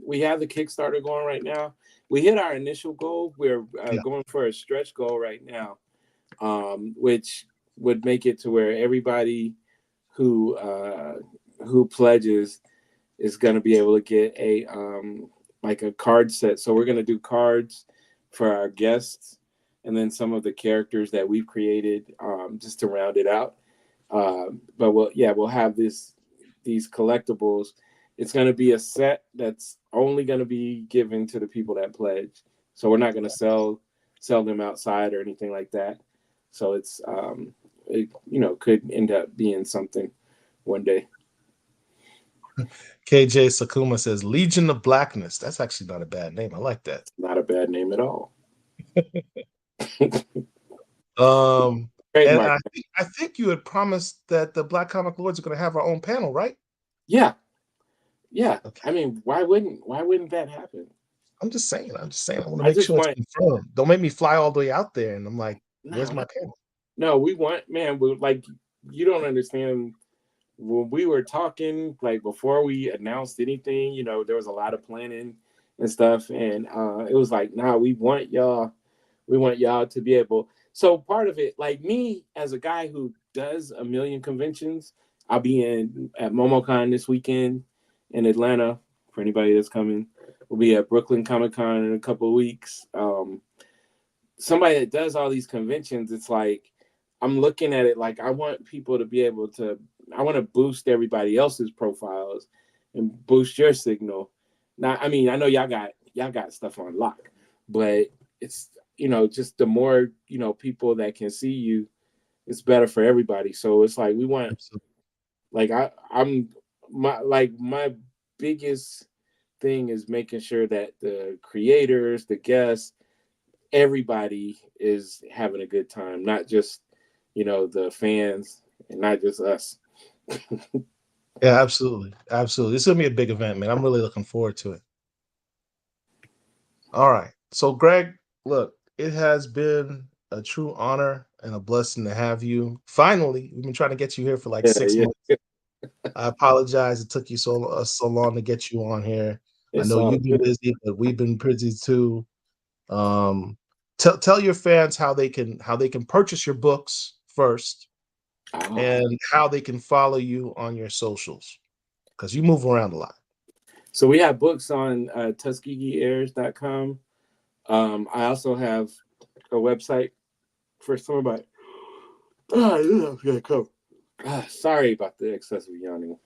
[SPEAKER 2] We have the Kickstarter going right now. We hit our initial goal. We're
[SPEAKER 1] Yeah,
[SPEAKER 2] going for a stretch goal right now, which would make it to where everybody who pledges is going to be able to get a like a card set. So we're going to do cards for our guests, and then some of the characters that we've created, just to round it out. But we'll have these collectibles. It's going to be a set that's only going to be given to the people that pledge. So we're not going to sell them outside or anything like that. So it could end up being something one day.
[SPEAKER 1] KJ Sakuma says Legion of Blackness. That's actually not a bad name. I like that.
[SPEAKER 2] Not a bad name at all.
[SPEAKER 1] Um, and
[SPEAKER 2] Trademark.
[SPEAKER 1] I think you had promised that the Black Comic Lords are going to have our own panel, right?
[SPEAKER 2] Yeah. Yeah.
[SPEAKER 1] Okay.
[SPEAKER 2] I mean, why wouldn't that happen?
[SPEAKER 1] I'm just saying. I want to
[SPEAKER 2] I
[SPEAKER 1] make
[SPEAKER 2] just
[SPEAKER 1] sure it's
[SPEAKER 2] want
[SPEAKER 1] confirmed. Don't make me fly all the way out there and I'm like, where's
[SPEAKER 2] no,
[SPEAKER 1] my
[SPEAKER 2] no,
[SPEAKER 1] panel?
[SPEAKER 2] no. We want, man. We like, you don't understand. When we were talking, like before we announced anything, there was a lot of planning and stuff, and it was like, nah, we want y'all to be able. So part of it, like me as a guy who does a million conventions, I'll be at MomoCon this weekend in Atlanta. For anybody that's coming, we'll be at Brooklyn Comic Con in a couple of weeks. Somebody that does all these conventions, it's like I'm looking at it like I want people to be able to. I want to boost everybody else's profiles and boost your signal. Now, I mean, I know y'all got stuff on lock, but it's just the more people that can see you, it's better for everybody. So it's like we want,
[SPEAKER 1] Absolutely.
[SPEAKER 2] like I'm my biggest thing is making sure that the creators, the guests, everybody is having a good time, not just the fans and not just us.
[SPEAKER 1] Yeah, absolutely. Absolutely. It's gonna be a big event, man. I'm really looking forward to it. All right. So, Greg, look, it has been a true honor and a blessing to have you. Finally, we've been trying to get you here for like
[SPEAKER 2] Yeah,
[SPEAKER 1] 6 months.
[SPEAKER 2] yeah.
[SPEAKER 1] I apologize it took you so long to get you on here. I
[SPEAKER 2] It's
[SPEAKER 1] know
[SPEAKER 2] all
[SPEAKER 1] you've been
[SPEAKER 2] good.
[SPEAKER 1] busy, but we've been busy too. Um, tell your fans how they can purchase your books first,
[SPEAKER 2] Ah.
[SPEAKER 1] and how they can follow you on your socials because you move around a lot.
[SPEAKER 2] So we have books on TuskegeeAirs.com. I also have a website for somebody. Sorry about the excessive yawning.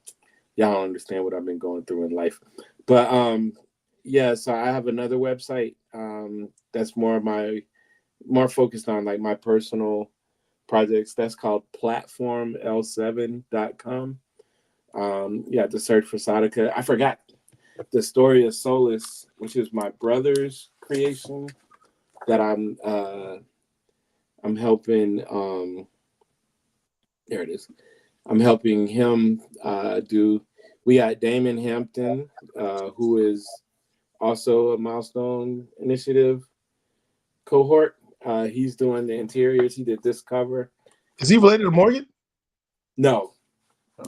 [SPEAKER 2] Y'all don't understand what I've been going through in life. But yeah, so I have another website that's more focused on like my personal projects. That's called platforml7.com. You have to search for Sadaka. I forgot the story of Solus, which is my brother's creation that I'm helping. There it is. I'm helping him do. We got Damon Hampton, who is also a Milestone Initiative cohort. He's doing the interiors. He did this cover.
[SPEAKER 1] Is he related to Morgan?
[SPEAKER 2] No,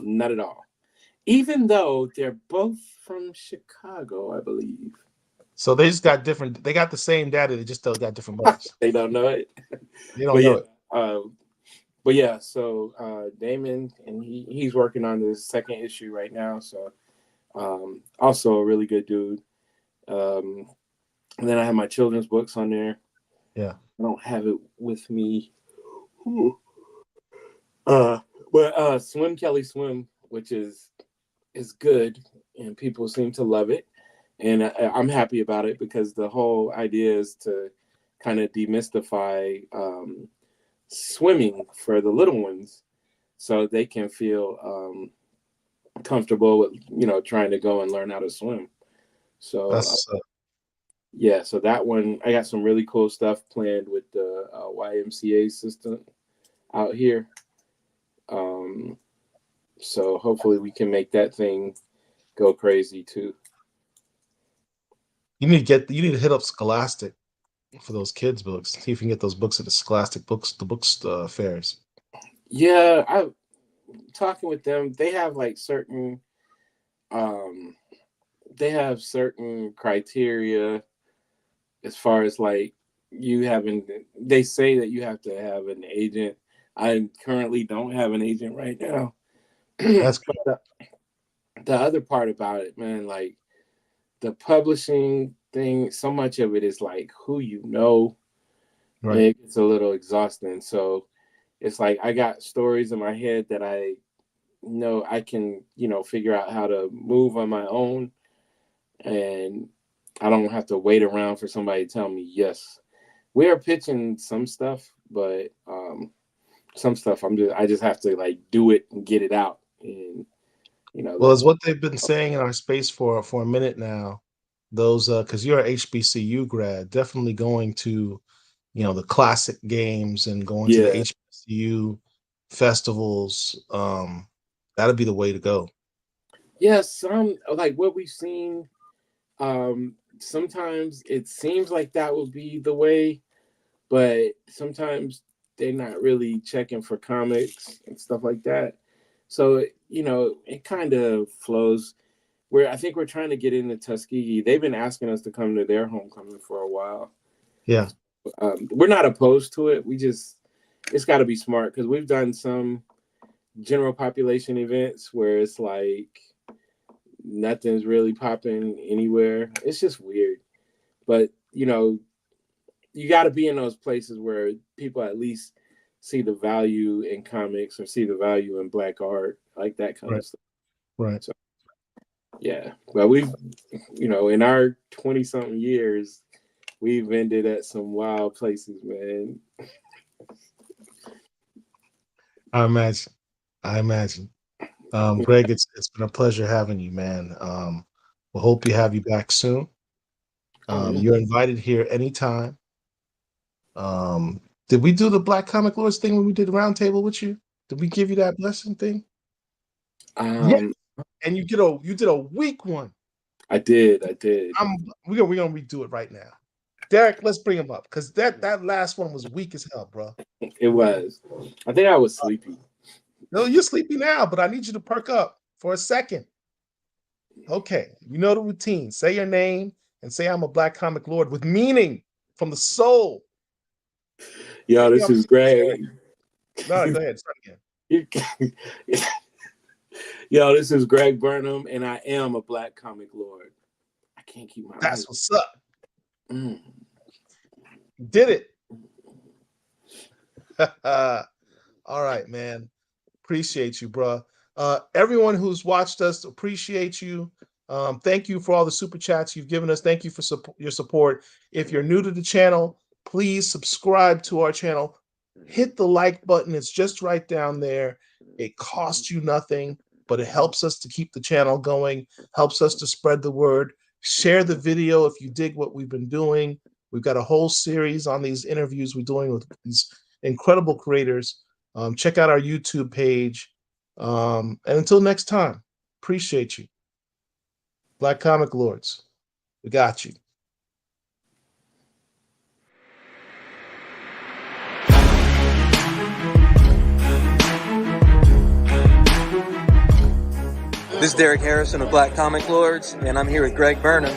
[SPEAKER 2] not at all. Even though they're both from Chicago, I believe.
[SPEAKER 1] So they just got different. They got the same data. They just still got different mothers.
[SPEAKER 2] They don't know it.
[SPEAKER 1] They don't
[SPEAKER 2] But
[SPEAKER 1] know
[SPEAKER 2] yeah,
[SPEAKER 1] it.
[SPEAKER 2] so Damon, and he's working on the second issue right now. So also a really good dude. And then I have my children's books on there.
[SPEAKER 1] Yeah.
[SPEAKER 2] I don't have it with me. Whew. But Swim Kelly Swim, which is good, and people seem to love it, and I'm happy about it because the whole idea is to kind of demystify swimming for the little ones, so they can feel comfortable with trying to go and learn how to swim. So
[SPEAKER 1] That's
[SPEAKER 2] yeah, so that one I got some really cool stuff planned with the YMCA system out here. So hopefully we can make that thing go crazy too.
[SPEAKER 1] you need to hit up Scholastic for those kids books. See if you can get those books at the Scholastic books, the books fairs.
[SPEAKER 2] Yeah, I'm talking with them. They have like certain criteria as far as like they say that you have to have an agent. I currently don't have an agent right now.
[SPEAKER 1] That's
[SPEAKER 2] But the other part about it, man, like the publishing thing, so much of it is like who you know, and
[SPEAKER 1] right.
[SPEAKER 2] it gets a little exhausting. So it's like I got stories in my head that I know I can, figure out how to move on my own, and I don't have to wait around for somebody to tell me yes. We are pitching some stuff, but some stuff I just have to like do it and get it out, and
[SPEAKER 1] Well,
[SPEAKER 2] that's
[SPEAKER 1] as what they've been saying in our space for a minute now, those because you're a HBCU grad, definitely going to the classic games and going to the
[SPEAKER 2] yeah.
[SPEAKER 1] HBCU festivals. That'll be the way to go.
[SPEAKER 2] Yeah, some like what we've seen. Sometimes it seems like that would be the way, but sometimes they're not really checking for comics and stuff like that. So it kind of flows. I think we're trying to get into Tuskegee. They've been asking us to come to their homecoming for a while.
[SPEAKER 1] Yeah.
[SPEAKER 2] We're not opposed to it. It's got to be smart because we've done some general population events where it's like nothing's really popping anywhere. It's just weird. But you got to be in those places where people at least see the value in comics or see the value in Black art, like that kind
[SPEAKER 1] Right.
[SPEAKER 2] of stuff.
[SPEAKER 1] Right.
[SPEAKER 2] So, yeah, but we've, in our 20-something years, we've ended at some wild places, man.
[SPEAKER 1] I imagine. Greg, it's been a pleasure having you, man. We'll hope you have you back soon. You're invited here anytime. Did we do the Black Comic Lords thing when we did the roundtable with you? Did we give you that blessing thing? Yeah. And you did a weak one.
[SPEAKER 2] I did.
[SPEAKER 1] We're gonna redo it right now. Derek, let's bring him up because that last one was weak as hell, bro.
[SPEAKER 2] It was. I think I was sleepy.
[SPEAKER 1] No, you're sleepy now, but I need you to perk up for a second. Okay, you know the routine. Say your name and say I'm a Black Comic Lord with meaning from the soul.
[SPEAKER 2] Yo, this is Greg.
[SPEAKER 1] No, go ahead. Start again.
[SPEAKER 2] Yo, this is Greg Burnham, and I am a Black Comic Lord. I can't keep my
[SPEAKER 1] That's
[SPEAKER 2] eyes.
[SPEAKER 1] what's up. Did it. All right, man. Appreciate you, bro. Everyone who's watched us, appreciate you. Thank you for all the super chats you've given us. Thank you for your support. If you're new to the channel, please subscribe to our channel. Hit the like button. It's just right down there. It costs you nothing, but it helps us to keep the channel going, helps us to spread the word. Share the video if you dig what we've been doing. We've got a whole series on these interviews we're doing with these incredible creators. Check out our YouTube page. And until next time, appreciate you. Black Comic Lords, we got you.
[SPEAKER 3] This is Derek Harrison of Black Comic Lords, and I'm here with Greg Burnham.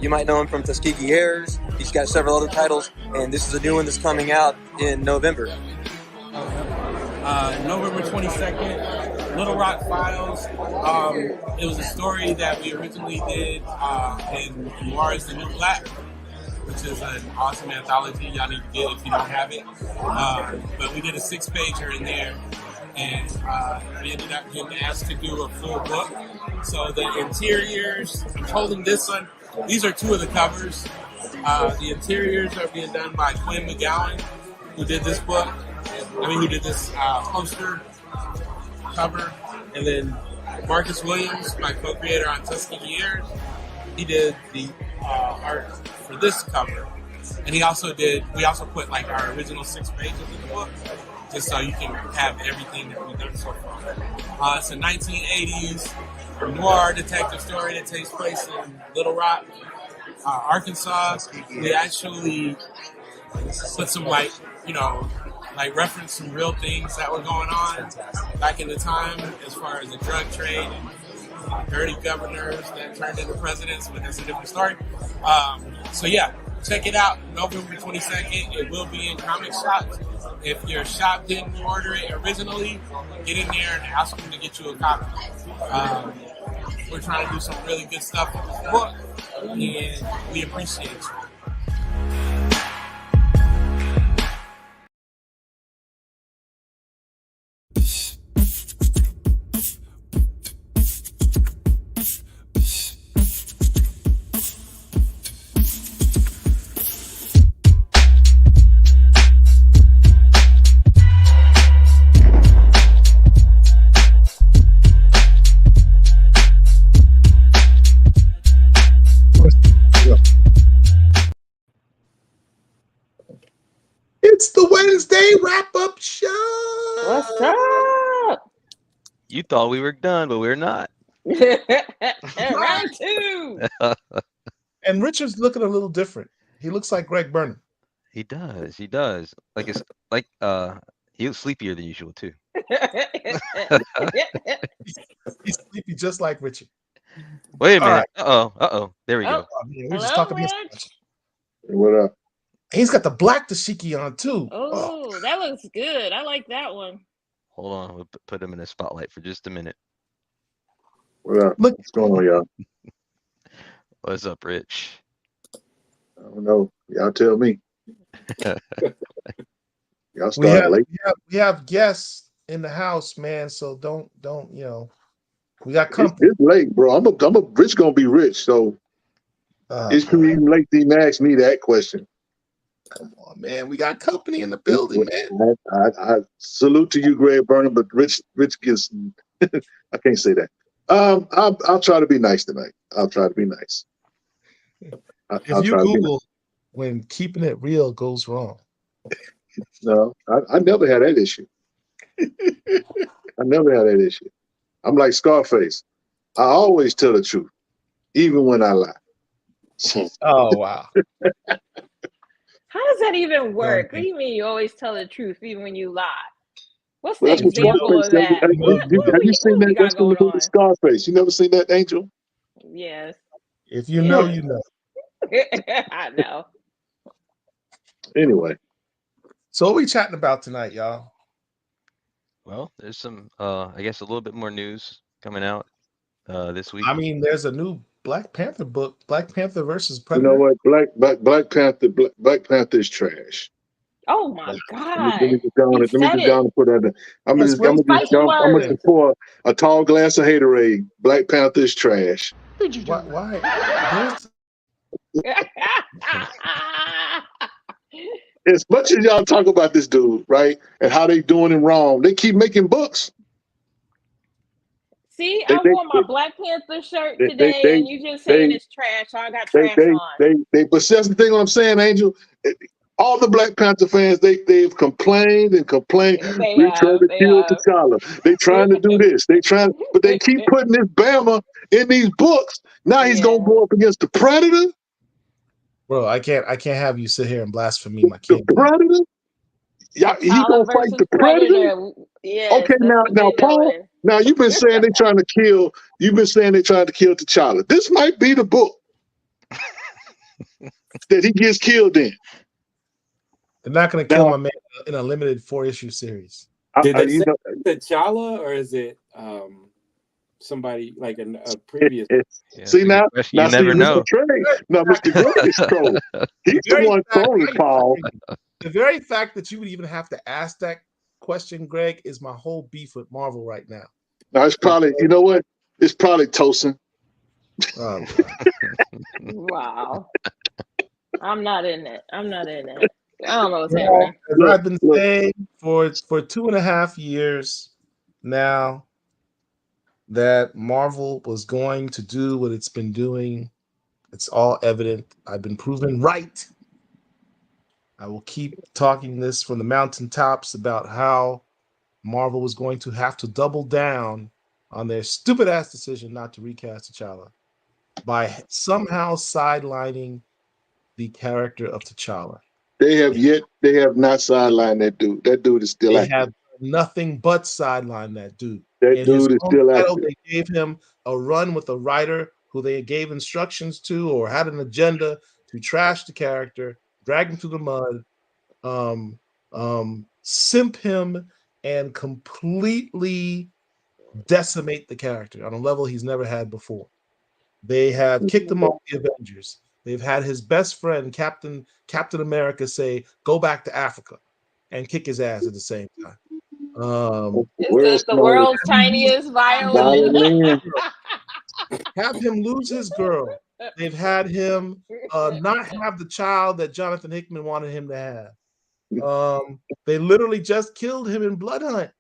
[SPEAKER 3] You might know him from Tuskegee Airs. He's got several other titles, and this is a new one that's coming out in November.
[SPEAKER 4] November 22nd, Little Rock Files. It was a story that we originally did in Noir is the New Black, which is an awesome anthology y'all need to get if you don't have it. But we did a 6-pager in there, and we ended up getting asked to do a full book. So the interiors, I'm holding this one. These are 2 of the covers. The interiors are being done by Quinn McGowan, who did this book. Who did this poster cover, and then Marcus Williams, my co-creator on Tuskegee Airs, he did the art for this cover, and we also put like our original 6 pages in the book, just so you can have everything that we've done so far. It's a 1980s noir detective story that takes place in Little Rock, Arkansas. We actually put some reference some real things that were going on back in the time as far as the drug trade and dirty governors that turned into presidents, but that's a different story. Check it out, November 22nd. It will be in comic shops. If your shop didn't order it originally, get in there and ask them to get you a copy. We're trying to do some really good stuff with this book, and we appreciate you.
[SPEAKER 1] It's the Wednesday wrap-up show.
[SPEAKER 5] What's up?
[SPEAKER 6] You thought we were done, but we're not.
[SPEAKER 5] Round 2.
[SPEAKER 1] And Richard's looking a little different. He looks like Greg Burnham.
[SPEAKER 6] He does. Like he looks sleepier than usual too.
[SPEAKER 1] He's sleepy just like Richard.
[SPEAKER 6] Wait a minute. Right. There we go.
[SPEAKER 1] We were just talking
[SPEAKER 5] Rich.
[SPEAKER 7] What up?
[SPEAKER 1] He's got the black dashiki on too.
[SPEAKER 5] Oh, that looks good. I like that one.
[SPEAKER 6] Hold on, we'll put him in the spotlight for just a minute.
[SPEAKER 7] What up?
[SPEAKER 1] Look.
[SPEAKER 7] What's going on, y'all?
[SPEAKER 6] What's up, Rich?
[SPEAKER 7] I don't know. Y'all tell me. Y'all start late.
[SPEAKER 1] We have guests in the house, man. So don't we got company.
[SPEAKER 7] It's late, bro. Rich gonna be rich, so it's too even late to even ask me that question.
[SPEAKER 1] Come on, man. We got company in the building, man.
[SPEAKER 7] I salute to you, Greg Burnham, but Rich gets. I can't say that. I'll try to be nice tonight. I'll try to be nice.
[SPEAKER 1] If you Google when keeping it real goes wrong.
[SPEAKER 7] No, I never had that issue. I never had that issue. I'm like Scarface. I always tell the truth, even when I lie.
[SPEAKER 1] Oh, wow.
[SPEAKER 5] How does that even work? What do you mean you always tell the truth even when you lie? What's the
[SPEAKER 7] Well, that's what
[SPEAKER 5] example of
[SPEAKER 7] Scarface
[SPEAKER 5] that?
[SPEAKER 7] said. Have you seen that? That's the movie Scarface. You never seen that, Angel?
[SPEAKER 5] Yes.
[SPEAKER 1] If you know, you know.
[SPEAKER 5] I know.
[SPEAKER 7] Anyway.
[SPEAKER 1] So what are we chatting about tonight, y'all?
[SPEAKER 6] Well, there's some, I guess, a little bit more news coming out this week.
[SPEAKER 1] I mean, there's a new Black Panther book, Black Panther versus Predator.
[SPEAKER 7] You know what? Black Panther is trash.
[SPEAKER 5] Oh my God!
[SPEAKER 7] Let me just go and put that in. I'm gonna pour a tall glass of haterade. Black Panther is trash.
[SPEAKER 1] Why?
[SPEAKER 7] As much as y'all talk about this dude, right, and how they doing him wrong, they keep making books.
[SPEAKER 5] See, I wore my Black Panther shirt today, and you just saying it's trash. So I got trash on.
[SPEAKER 7] But that's the thing. What I'm saying, Angel. All the Black Panther fans, they've complained and complained. We're trying to kill T'Challa. They trying to do this. But they keep putting this Bama in these books. Now he's gonna go up against the Predator.
[SPEAKER 1] Bro, I can't have you sit here and blaspheme my kid.
[SPEAKER 7] The Predator? Yeah, he gonna fight the Predator?
[SPEAKER 5] Yes,
[SPEAKER 7] okay, now, Paul. Now you've been saying they're trying to kill. You've been saying they're trying to kill T'Challa. This might be the book. that he gets killed in.
[SPEAKER 1] They're not going to kill my man in a limited 4-issue series.
[SPEAKER 2] Did they say T'Challa or is it somebody like a previous?
[SPEAKER 7] See now,
[SPEAKER 6] you never know.
[SPEAKER 7] Mr. Trey, no, Mr. Greg is trolling. He's the one trolling, Paul.
[SPEAKER 1] The very fact that you would even have to ask that question, Greg, is my whole beef with Marvel right now.
[SPEAKER 7] No, it's probably, you know what? It's probably Tosin.
[SPEAKER 1] Oh,
[SPEAKER 5] wow. I'm not in it. I don't know what's happening.
[SPEAKER 1] As I've been saying for 2.5 years now that Marvel was going to do what it's been doing. It's all evident. I've been proven right. I will keep talking this from the mountaintops about how Marvel was going to have to double down on their stupid ass decision not to recast T'Challa by somehow sidelining the character of T'Challa.
[SPEAKER 7] They have not sidelined that dude. That dude is still active.
[SPEAKER 1] They have nothing but sidelined that dude.
[SPEAKER 7] That dude is still active.
[SPEAKER 1] They gave him a run with a writer who they gave instructions to or had an agenda to trash the character, drag him through the mud, simp him, and completely decimate the character on a level he's never had before. They have kicked him off the Avengers. They've had his best friend, Captain America, say, "Go back to Africa," and kick his ass at the same time.
[SPEAKER 5] Is this the world's tiniest violin?
[SPEAKER 1] Have him lose his girl. They've had him not have the child that Jonathan Hickman wanted him to have. They literally just killed him in Blood Hunt.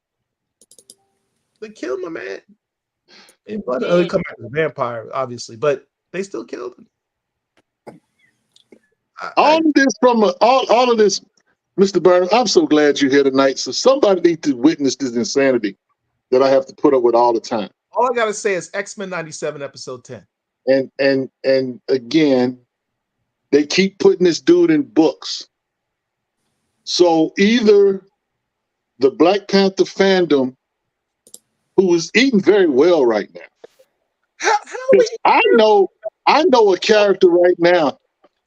[SPEAKER 1] They killed my man in Blood Hunt. They come back as a vampire, obviously, but they still killed him.
[SPEAKER 7] All of this, Mr. Burnham, I'm so glad you're here tonight. So somebody needs to witness this insanity that I have to put up with all the time.
[SPEAKER 1] All I gotta say is X-Men 97, episode 10.
[SPEAKER 7] And again, they keep putting this dude in books. So either the Black Panther fandom, who is eating very well right now. I know a character right now.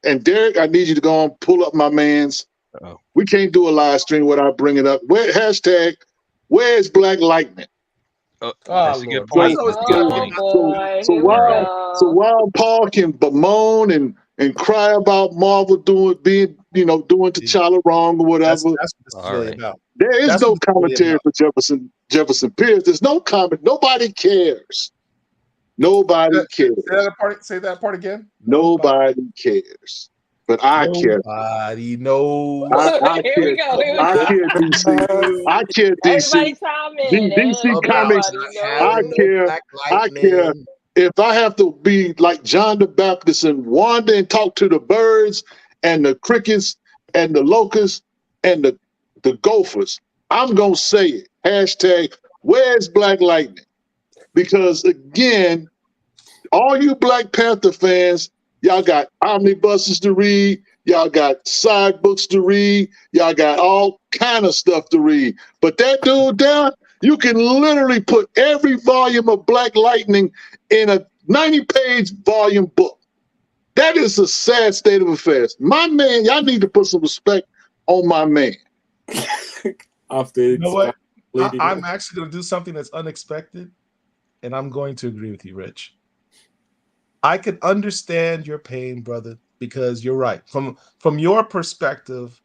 [SPEAKER 7] And Derek, I need you to go and pull up my man's. We can't do a live stream without bringing up hashtag where's Black Lightning?
[SPEAKER 6] That's a good point.
[SPEAKER 7] So while Paul can bemoan and cry about Marvel doing T'Challa wrong or whatever,
[SPEAKER 1] that's what it's really about.
[SPEAKER 7] There is no commentary for Jefferson Pierce. There's no comment. Nobody cares. Nobody cares.
[SPEAKER 1] Say that part again.
[SPEAKER 7] Nobody cares. But I care.
[SPEAKER 1] Nobody knows.
[SPEAKER 7] I care.
[SPEAKER 5] Here we go.
[SPEAKER 7] I care, DC. I care, DC.
[SPEAKER 5] Everybody chime in.
[SPEAKER 7] DC Comics. I care. If I have to be like John the Baptist and wander and talk to the birds and the crickets and the locusts and the gophers, I'm going to say it. Hashtag, where's Black Lightning? Because again, all you Black Panther fans, y'all got omnibuses to read, y'all got side books to read, y'all got all kind of stuff to read. But that dude down, you can literally put every volume of Black Lightning in a 90-page volume book. That is a sad state of affairs. My man, y'all need to put some respect on my man.
[SPEAKER 1] You know what? I'm actually going to do something that's unexpected. And I'm going to agree with you, Rich. I can understand your pain, brother, because you're right. From your perspective,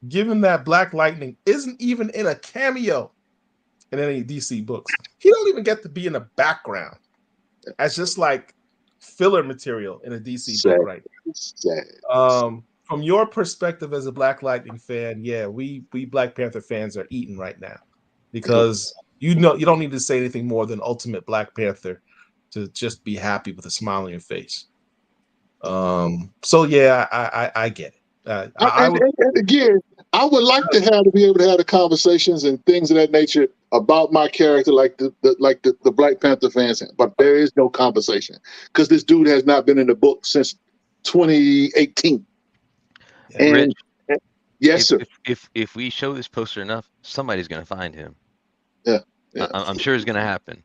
[SPEAKER 1] given that Black Lightning isn't even in a cameo in any DC books, he don't even get to be in the background as just like filler material in a DC book right now. From your perspective as a Black Lightning fan, yeah, we Black Panther fans are eating right now because you don't need to say anything more than Ultimate Black Panther to just be happy with a smile on your face. So yeah, I get it.
[SPEAKER 7] And again, I would like to be able to have the conversations and things of that nature about my character, like the Black Panther fans have. But there is no conversation because this dude has not been in the book since 2018.
[SPEAKER 6] Rich,
[SPEAKER 7] yes, sir.
[SPEAKER 6] If we show this poster enough, somebody's going to find him.
[SPEAKER 7] Yeah.
[SPEAKER 6] I'm sure it's going to happen.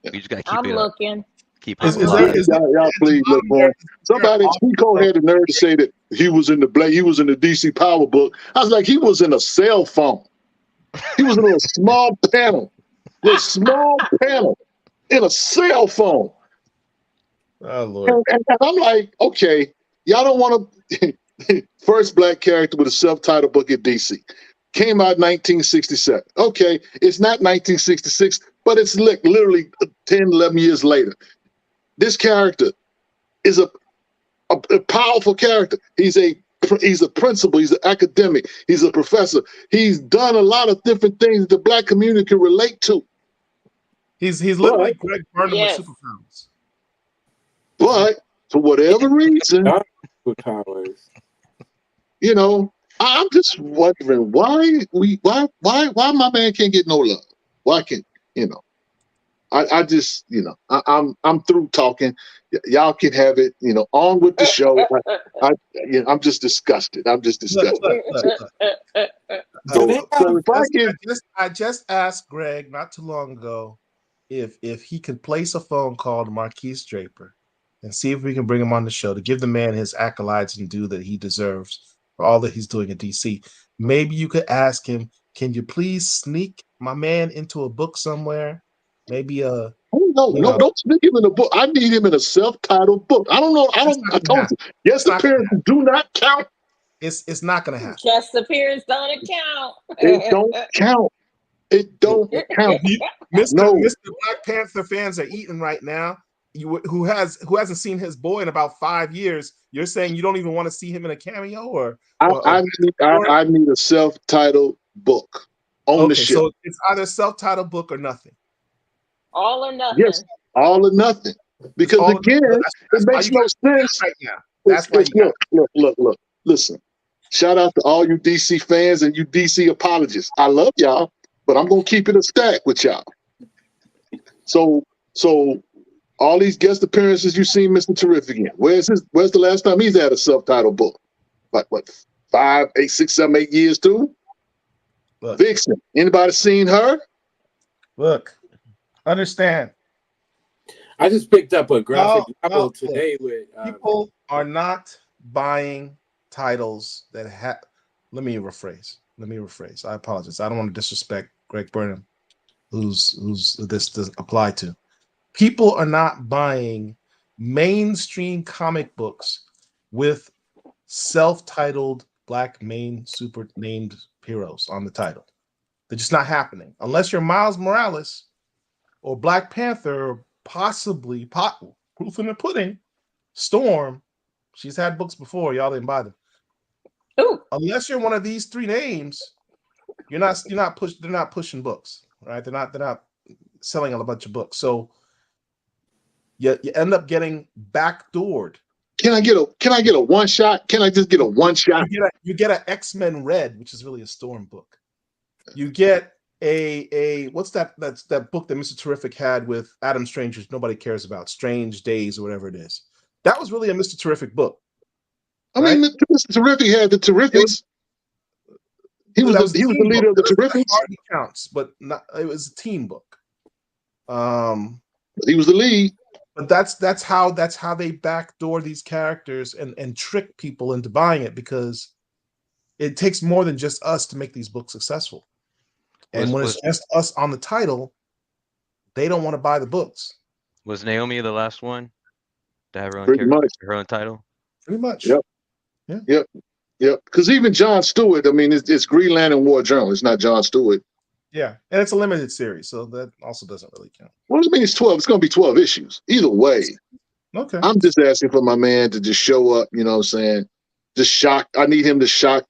[SPEAKER 6] We just got to keep it
[SPEAKER 5] looking.
[SPEAKER 6] Keep
[SPEAKER 1] Is,
[SPEAKER 6] hope
[SPEAKER 1] is
[SPEAKER 6] alive.
[SPEAKER 1] there is there
[SPEAKER 7] Y'all
[SPEAKER 1] at the
[SPEAKER 7] please look
[SPEAKER 1] bottom
[SPEAKER 7] for
[SPEAKER 1] there,
[SPEAKER 7] him.
[SPEAKER 1] is there an
[SPEAKER 7] Somebody, Chico
[SPEAKER 1] author?
[SPEAKER 7] had the nerve to say that he was in the DC Power book. I was like, he was in a cell phone. He was in a small panel in a cell phone.
[SPEAKER 1] Oh Lord.
[SPEAKER 7] And I'm like, okay, y'all don't want to. First black character with a self-titled book at DC. Came out 1967. Okay, it's not 1966, but it's literally 10, 11 years later. This character is a powerful character. He's a principal. He's an academic. He's a professor. He's done a lot of different things that the black community can relate to.
[SPEAKER 1] He's literally Greg Burnham with
[SPEAKER 5] Yes.
[SPEAKER 1] superpowers.
[SPEAKER 7] But for whatever reason,
[SPEAKER 2] Superpowers.
[SPEAKER 7] you know, I'm just wondering why my man can't get no love. Why can't I just I'm through talking. Y'all can have it. On with the show. I'm just disgusted. I'm just disgusted.
[SPEAKER 1] Look.
[SPEAKER 2] Do they
[SPEAKER 7] So if
[SPEAKER 1] I just asked Greg not too long ago if he could place a phone call to Marquise Draper and see if we can bring him on the show to give the man his accolades and due that he deserves for all that he's doing in DC. Maybe you could ask him, can you please sneak my man into a book somewhere? Maybe
[SPEAKER 7] don't sneak him in a book. I need him in a self-titled book. I don't know. I told you. Yes, appearances do not count.
[SPEAKER 1] It's not gonna happen.
[SPEAKER 5] Just appearance don't account.
[SPEAKER 7] It don't count. It don't count.
[SPEAKER 1] Mr. Black Panther fans are eating right now. Who hasn't seen his boy in about 5 years? You're saying you don't even want to see him in a cameo, or
[SPEAKER 7] I need a self-titled book on the show.
[SPEAKER 1] So it's either self-titled book or nothing.
[SPEAKER 5] All or nothing.
[SPEAKER 7] Yes, all or nothing. Because it makes no sense
[SPEAKER 1] right now. That's why
[SPEAKER 7] look. Listen. Shout out to all you DC fans and you DC apologists. I love y'all, but I'm gonna keep it a stack with y'all. So all these guest appearances you seen Mr. Terrific in. Where's the last time he's had a self-titled book? Like what, 5, 8, 6, 7, 8 years too?
[SPEAKER 1] Look.
[SPEAKER 7] Vixen. Anybody seen her?
[SPEAKER 1] Look, understand.
[SPEAKER 2] I just picked up a graphic novel today with
[SPEAKER 1] people are not buying titles that have. Let me rephrase. I apologize. I don't want to disrespect Greg Burnham, who's this does apply to. People are not buying mainstream comic books with self-titled black main super named heroes on the title. They're just not happening unless you're Miles Morales or Black Panther, or possibly proof in the pudding. Storm, she's had books before. Y'all didn't buy them.
[SPEAKER 5] Ooh.
[SPEAKER 1] Unless you're one of these three names, they're not pushing books, right? They're not selling a bunch of books. So you end up getting backdoored.
[SPEAKER 7] Can I get a one shot? Can I just get a one shot?
[SPEAKER 1] You get an X-Men Red, which is really a Storm book. You get a what's that book that Mr. Terrific had with Adam Strange, which nobody cares about, Strange Days or whatever it is. That was really a Mr. Terrific book.
[SPEAKER 7] I mean, Mr. Terrific had the Terrifics. He was the leader of the Terrifics.
[SPEAKER 1] Hardly counts, but it was a team book.
[SPEAKER 7] He was the lead.
[SPEAKER 1] But that's how they backdoor these characters and trick people into buying it, because it takes more than just us to make these books successful. And when it's just us on the title, they don't want to buy the books.
[SPEAKER 6] Was Naomi the last one to have her own
[SPEAKER 7] Pretty much.
[SPEAKER 6] her own title?
[SPEAKER 1] Pretty much.
[SPEAKER 7] Yep. Yeah. Yep. Because even John Stewart, I mean, it's Green Lantern War Journal. It's not John Stewart.
[SPEAKER 1] Yeah, and it's a limited series, so that also doesn't really count.
[SPEAKER 7] Well, I mean, it's 12. It's going to be 12 issues. Either way.
[SPEAKER 1] Okay.
[SPEAKER 7] I'm just asking for my man to just show up, you know what I'm saying? Just shock. I need him to shock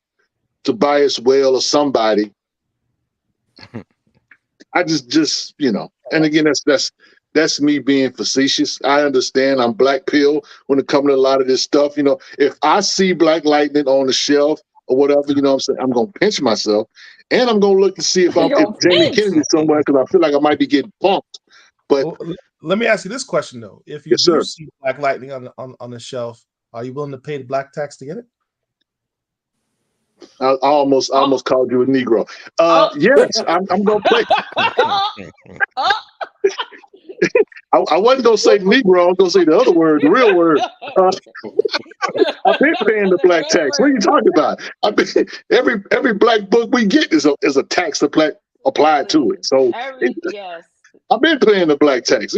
[SPEAKER 7] Tobias Whale or somebody. I just and again, that's me being facetious. I understand I'm black pill when it comes to a lot of this stuff. If I see Black Lightning on the shelf or whatever, you know what I'm saying, I'm going to pinch myself. And I'm going to look to see if Jamie Kennedy somewhere, because I feel like I might be getting punked. But
[SPEAKER 1] let me ask you this question, though. If you do see Black Lightning on the shelf, are you willing to pay the black tax to get it?
[SPEAKER 7] I almost called you a Negro. Yes, I'm going to play. I I wasn't gonna say Negro. I was gonna say the other word, the real word. I've been paying the black tax. What are you talking about? I mean, every black book we get is a tax applied to it. So
[SPEAKER 5] Yes.
[SPEAKER 7] I've been paying the black tax.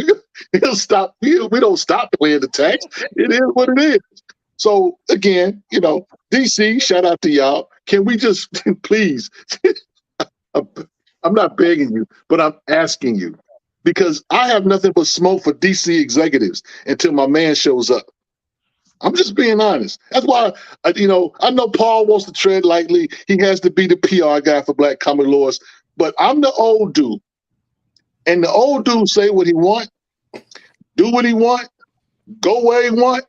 [SPEAKER 7] It'll stop. We don't stop paying the tax. It is what it is. So again, DC, shout out to y'all. Can we just please? I'm not begging you, but I'm asking you because I have nothing but smoke for DC executives until my man shows up. I'm just being honest. That's why, I know Paul wants to tread lightly. He has to be the PR guy for Black Comic Laws, but I'm the old dude. And the old dude say what he want, do what he want, go where he want,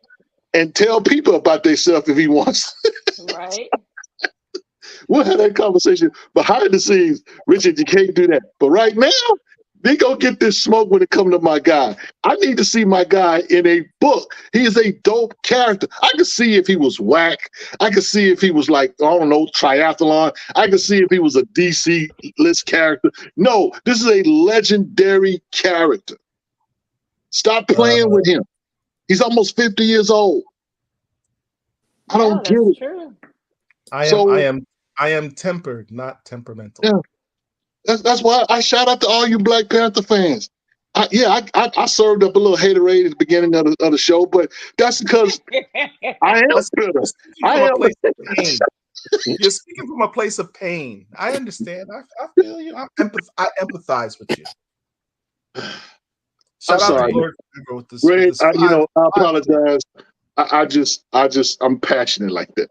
[SPEAKER 7] and tell people about themselves if he wants.
[SPEAKER 5] Right.
[SPEAKER 7] We'll have that conversation behind the scenes. Richard, you can't do that. But right now, they gonna get this smoke when it comes to my guy. I need to see my guy in a book. He is a dope character. I can see if he was whack. I can see if he was like, I don't know, triathlon. I can see if he was a DC list character. No, this is a legendary character. Stop playing with him. He's almost 50 years old. I don't get it.
[SPEAKER 5] True.
[SPEAKER 1] I am tempered, not temperamental.
[SPEAKER 7] Yeah. That's why I shout out to all you Black Panther fans. I served up a little haterade at the beginning of the show, but that's because I am bitter.
[SPEAKER 1] You're speaking from a place of pain. I understand. I feel you. I empathize with you.
[SPEAKER 7] I'm sorry.
[SPEAKER 1] With this,
[SPEAKER 7] Greg, I apologize. I'm passionate like that.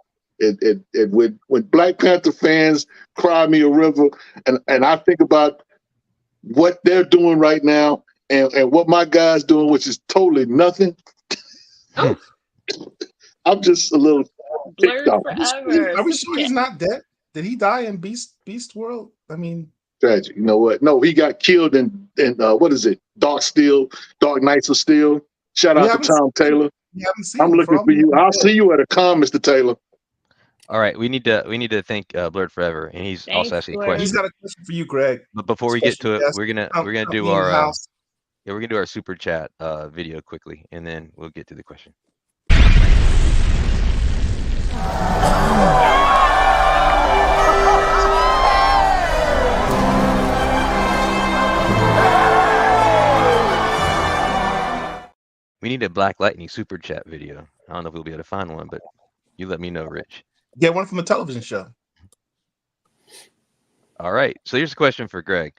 [SPEAKER 7] When Black Panther fans cry me a river, and I think about what they're doing right now and what my guy's doing, which is totally nothing. I'm just a little
[SPEAKER 5] Blurred forever.
[SPEAKER 1] Are we sure he's not dead? Did he die in Beast World? I mean,
[SPEAKER 7] tragic. You know what? No, he got killed in what is it? Dark Knights of Steel. Shout out to Tom Taylor. I'm looking for you. I'll see you at a con, Mr. Taylor.
[SPEAKER 6] All right, we need to thank Blurred Forever, and he's also asking a question.
[SPEAKER 1] He's got a question for you, Greg.
[SPEAKER 6] But before we get to it, we're gonna do our super chat video quickly, and then we'll get to the question. We need a Black Lightning super chat video. I don't know if we'll be able to find one, but you let me know, Rich.
[SPEAKER 1] Get one from a television show.
[SPEAKER 6] All right. So here's a question for Greg.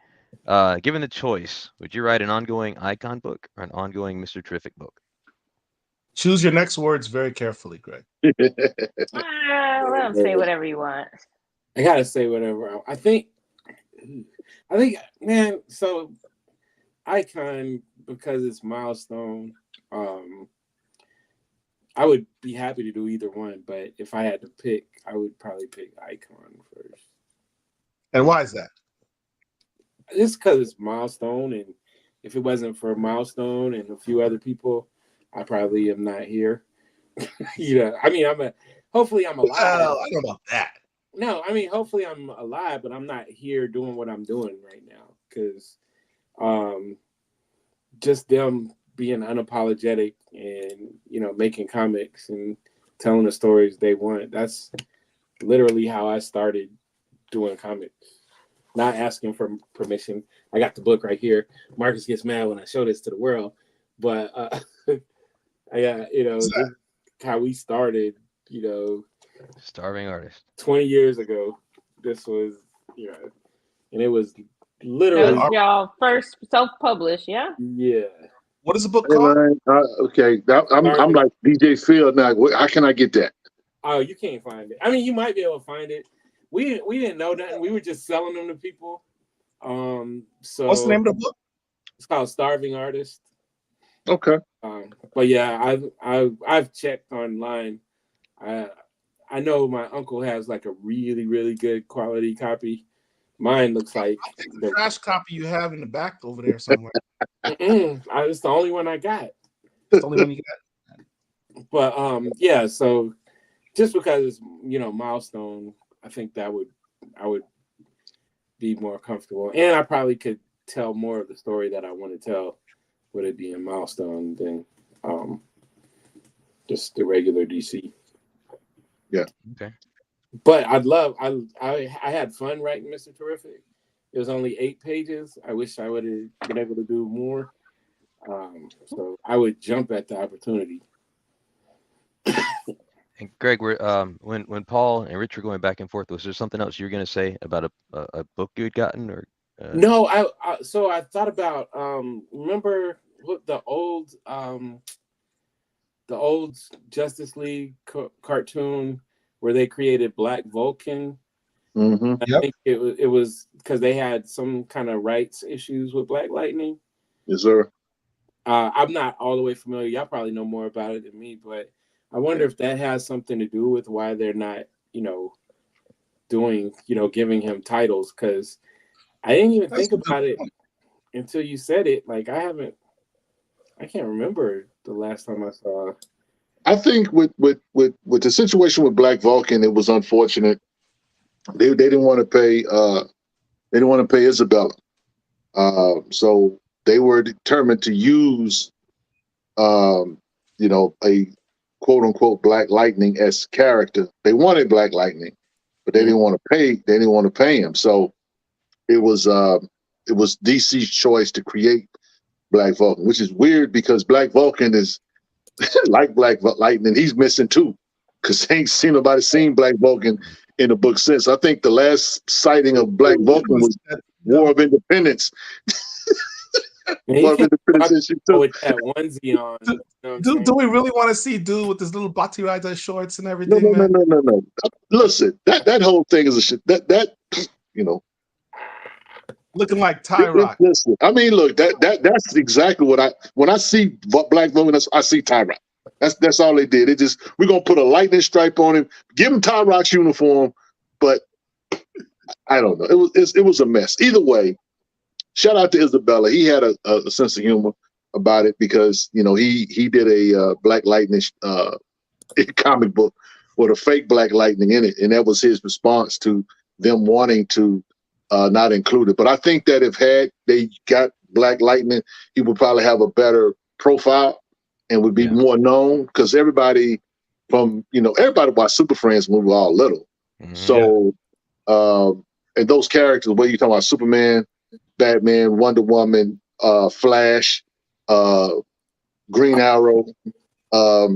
[SPEAKER 6] Given the choice, would you write an ongoing Icon book or an ongoing Mr. Terrific book?
[SPEAKER 1] Choose your next words very carefully, Greg.
[SPEAKER 5] Let him say whatever you want.
[SPEAKER 2] I gotta say whatever. I think, man. So, Icon, because it's milestone. I would be happy to do either one, but if I had to pick, I would probably pick Icon first.
[SPEAKER 1] And why is that?
[SPEAKER 2] Just because it's milestone, and if it wasn't for milestone and a few other people, I probably am not here. I mean, hopefully I'm alive.
[SPEAKER 1] Well, I don't know about that.
[SPEAKER 2] No, I mean, hopefully I'm alive, but I'm not here doing what I'm doing right now because just them being unapologetic and making comics and telling the stories they want. That's literally how I started doing comics, not asking for permission. I got the book right here. Marcus gets mad when I show this to the world, but how we started.
[SPEAKER 6] Starving artist.
[SPEAKER 2] 20 years ago, this was and it was literally
[SPEAKER 5] that was y'all first self-published, yeah.
[SPEAKER 2] Yeah.
[SPEAKER 1] What is the book called?
[SPEAKER 7] Okay, I'm like DJ Phil now. How can I get that?
[SPEAKER 2] Oh, you can't find it. I mean, you might be able to find it. We didn't know nothing. We were just selling them to people. So
[SPEAKER 1] what's the name of the book?
[SPEAKER 2] It's called Starving Artist.
[SPEAKER 7] Okay.
[SPEAKER 2] But yeah, I've checked online. I know my uncle has like a really, really good quality copy. Mine looks like
[SPEAKER 1] the trash copy you have in the back over there somewhere.
[SPEAKER 2] It's the only one I got.
[SPEAKER 1] It's the only one you got.
[SPEAKER 2] But yeah, so just because it's milestone, I think I would be more comfortable, and I probably could tell more of the story that I want to tell with it being Milestone than just the regular DC.
[SPEAKER 7] Yeah.
[SPEAKER 6] Okay.
[SPEAKER 2] But I had fun writing Mr. Terrific. It was only 8 pages. I wish I would have been able to do more. So I would jump at the opportunity.
[SPEAKER 6] And Greg, when Paul and Rich were going back and forth, was there something else you were going to say about a book you had gotten, or?
[SPEAKER 2] No, so I thought about remember what the old Justice League cartoon where they created Black Vulcan.
[SPEAKER 7] Mm-hmm.
[SPEAKER 2] I think it was because they had some kind of rights issues with Black Lightning.
[SPEAKER 7] Yes, sir.
[SPEAKER 2] I'm not all the way familiar. Y'all probably know more about it than me, but I wonder if that has something to do with why they're not, doing, giving him titles. Because I didn't even think about it until you said it. Like I can't remember the last time I saw.
[SPEAKER 7] I think with the situation with Black Vulcan, it was unfortunate. They didn't want to pay. They didn't want to pay Isabella, so they were determined to use, a quote unquote Black Lightning as character. They wanted Black Lightning, but they didn't want to pay. They didn't want to pay him. So it was DC's choice to create Black Vulcan, which is weird because Black Vulcan is like Black Lightning. He's missing too, because ain't seen nobody seen Black Vulcan in the book since. I think the last sighting of Black Vulcan was War of Independence. War of Independence issue 2.
[SPEAKER 2] With that onesie on.
[SPEAKER 1] Do we really want to see dude with his little Bati Rider shorts and
[SPEAKER 7] No,
[SPEAKER 1] everything?
[SPEAKER 7] no. Listen, that whole thing is a shit. That
[SPEAKER 1] looking like Ty Rock.
[SPEAKER 7] Listen, I mean, look, that's exactly what when I see Black Vulcan, I see Ty Rock. That's all they did. It just, we're gonna put a lightning stripe on him, give him Ty Rock's uniform, but I don't know. It was a mess. Either way, shout out to Isabella. He had a sense of humor about it because he did a Black Lightning comic book with a fake Black Lightning in it, and that was his response to them wanting to not include it. But I think that if they got Black Lightning, he would probably have a better profile and would be more known, because everybody watched Super Friends when we were all little. Mm-hmm. So and those characters, whether you're talking about Superman, Batman, Wonder Woman, Flash, Green Arrow. I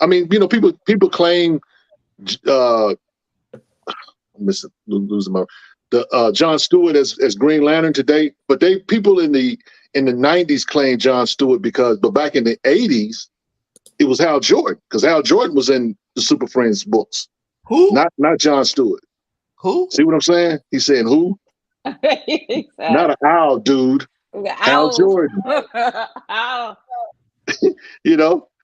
[SPEAKER 7] mean, people claim I'm losing my John Stewart as Green Lantern today, but people in the 90s claimed John Stewart but back in the 80s it was Hal Jordan, because Hal Jordan was in the Super Friends books.
[SPEAKER 1] Who?
[SPEAKER 7] Not John Stewart.
[SPEAKER 1] Who?
[SPEAKER 7] See what I'm saying? He's saying who? Not an owl, dude. Hal Jordan.
[SPEAKER 5] Ow.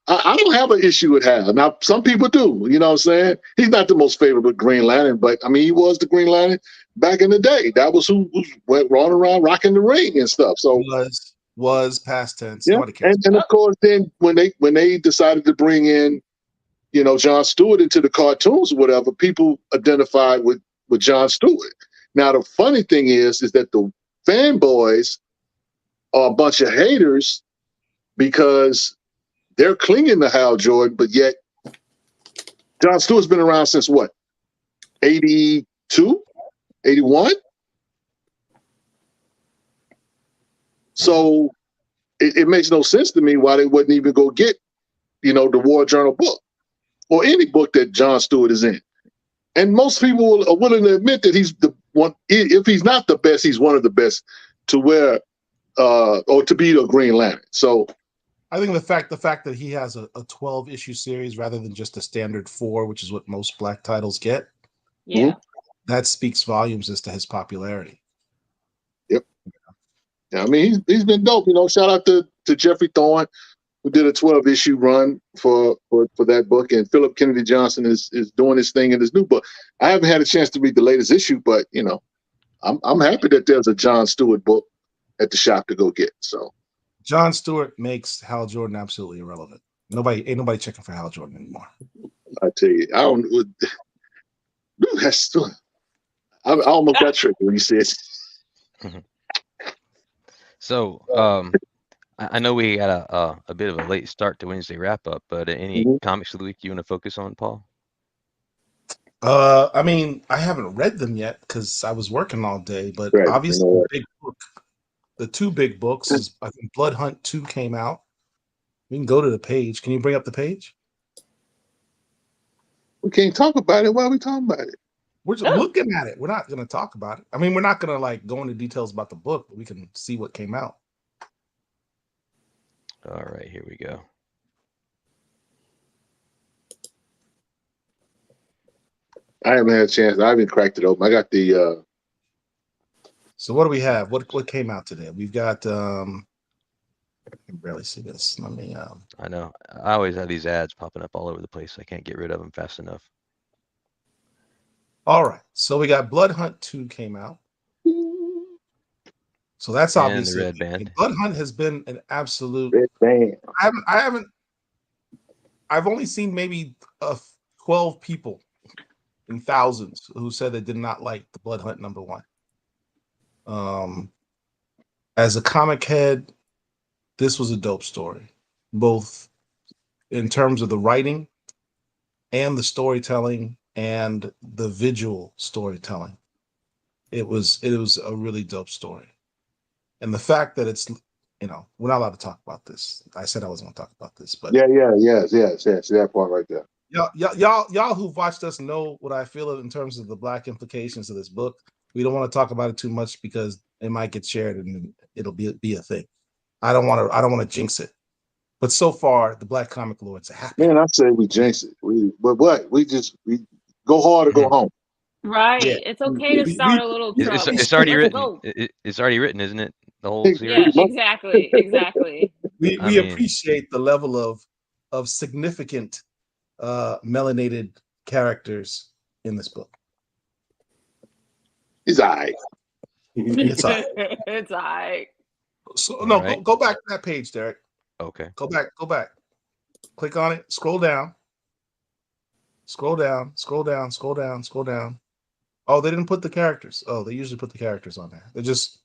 [SPEAKER 7] I don't have an issue with Hal. Now, some people do. You know what I'm saying? He's not the most favorite Green Lantern, but I mean, he was the Green Lantern back in the day. That was who went rolling around rocking the ring and stuff. So
[SPEAKER 1] was past tense.
[SPEAKER 7] Yeah, and of course, then when they decided to bring in, John Stewart into the cartoons or whatever, people identified with John Stewart. Now, the funny thing is that the fanboys are a bunch of haters because they're clinging to Hal Jordan, but yet John Stewart's been around since what? 82, 81? So it makes no sense to me why they wouldn't even go get, the War Journal book or any book that John Stewart is in. And most people are willing to admit that he's the one. If he's not the best, he's one of the best to wear or to be a Green Lantern. So
[SPEAKER 1] I think the fact that he has a 12-issue series rather than just a standard 4, which is what most Black titles get.
[SPEAKER 5] Yeah.
[SPEAKER 1] That speaks volumes as to his popularity.
[SPEAKER 7] Yep. Yeah, I mean, he's been dope. Shout out to Jeffrey Thorne, who did a 12-issue run for that book, and Philip Kennedy Johnson is doing his thing in his new book. I haven't had a chance to read the latest issue, but I'm happy that there's a John Stewart book at the shop to go get. So
[SPEAKER 1] John Stewart makes Hal Jordan absolutely irrelevant. Ain't nobody checking for Hal Jordan anymore.
[SPEAKER 7] I tell you, I don't. I almost got tricked when you said.
[SPEAKER 6] So I know we got a bit of a late start to Wednesday wrap up, but any comics of the week you want to focus on, Paul?
[SPEAKER 1] I mean, I haven't read them yet because I was working all day, but obviously the two big books is, I think, Blood Hunt 2 came out. We can go to the page. Can you bring up the page?
[SPEAKER 7] We can't talk about it. Why are we talking about it?
[SPEAKER 1] We're just looking at it. We're not going to talk about it. I mean, we're not going to like go into details about the book, but we can see what came out.
[SPEAKER 6] All right, here we go.
[SPEAKER 7] I haven't had a chance. I haven't cracked it open. I got the.
[SPEAKER 1] So what do we have? What came out today? We've got. I can barely see this. Let me.
[SPEAKER 6] I know. I always have these ads popping up all over the place. I can't get rid of them fast enough.
[SPEAKER 1] All right. So we got Blood Hunt 2 came out. So that's
[SPEAKER 6] and
[SPEAKER 1] obviously
[SPEAKER 6] the Red Band.
[SPEAKER 1] Blood Hunt has been an absolute.
[SPEAKER 7] Red Band.
[SPEAKER 1] I've only seen maybe 12 people in thousands who said they did not like the Blood Hunt #1. As a comic head, this was a dope story, both in terms of the writing and the storytelling and the visual storytelling. It was a really dope story. And the fact that it's, we're not allowed to talk about this. I said I wasn't going to talk about this, but
[SPEAKER 7] yes, that part right there.
[SPEAKER 1] Y'all who've watched us know what I feel in terms of the Black implications of this book. We don't want to talk about it too much because it might get shared and it'll be a thing. I don't want to jinx it. But so far, the Black comic lords are happy.
[SPEAKER 7] Man, I say we jinx it. We go hard or go home.
[SPEAKER 5] Right. Yeah. It's okay to start a little trouble.
[SPEAKER 6] It's already written. It's already written, isn't it? The whole series.
[SPEAKER 5] Yeah, exactly.
[SPEAKER 1] We appreciate the level of significant melanated characters in this book.
[SPEAKER 7] It's all right.
[SPEAKER 1] It's all right.
[SPEAKER 5] It's all right.
[SPEAKER 1] So no, right. Go back to that page, Derek.
[SPEAKER 6] Okay.
[SPEAKER 1] Go back. Click on it. Scroll down. Oh, they didn't put the characters. Oh, they usually put the characters on there. They're just,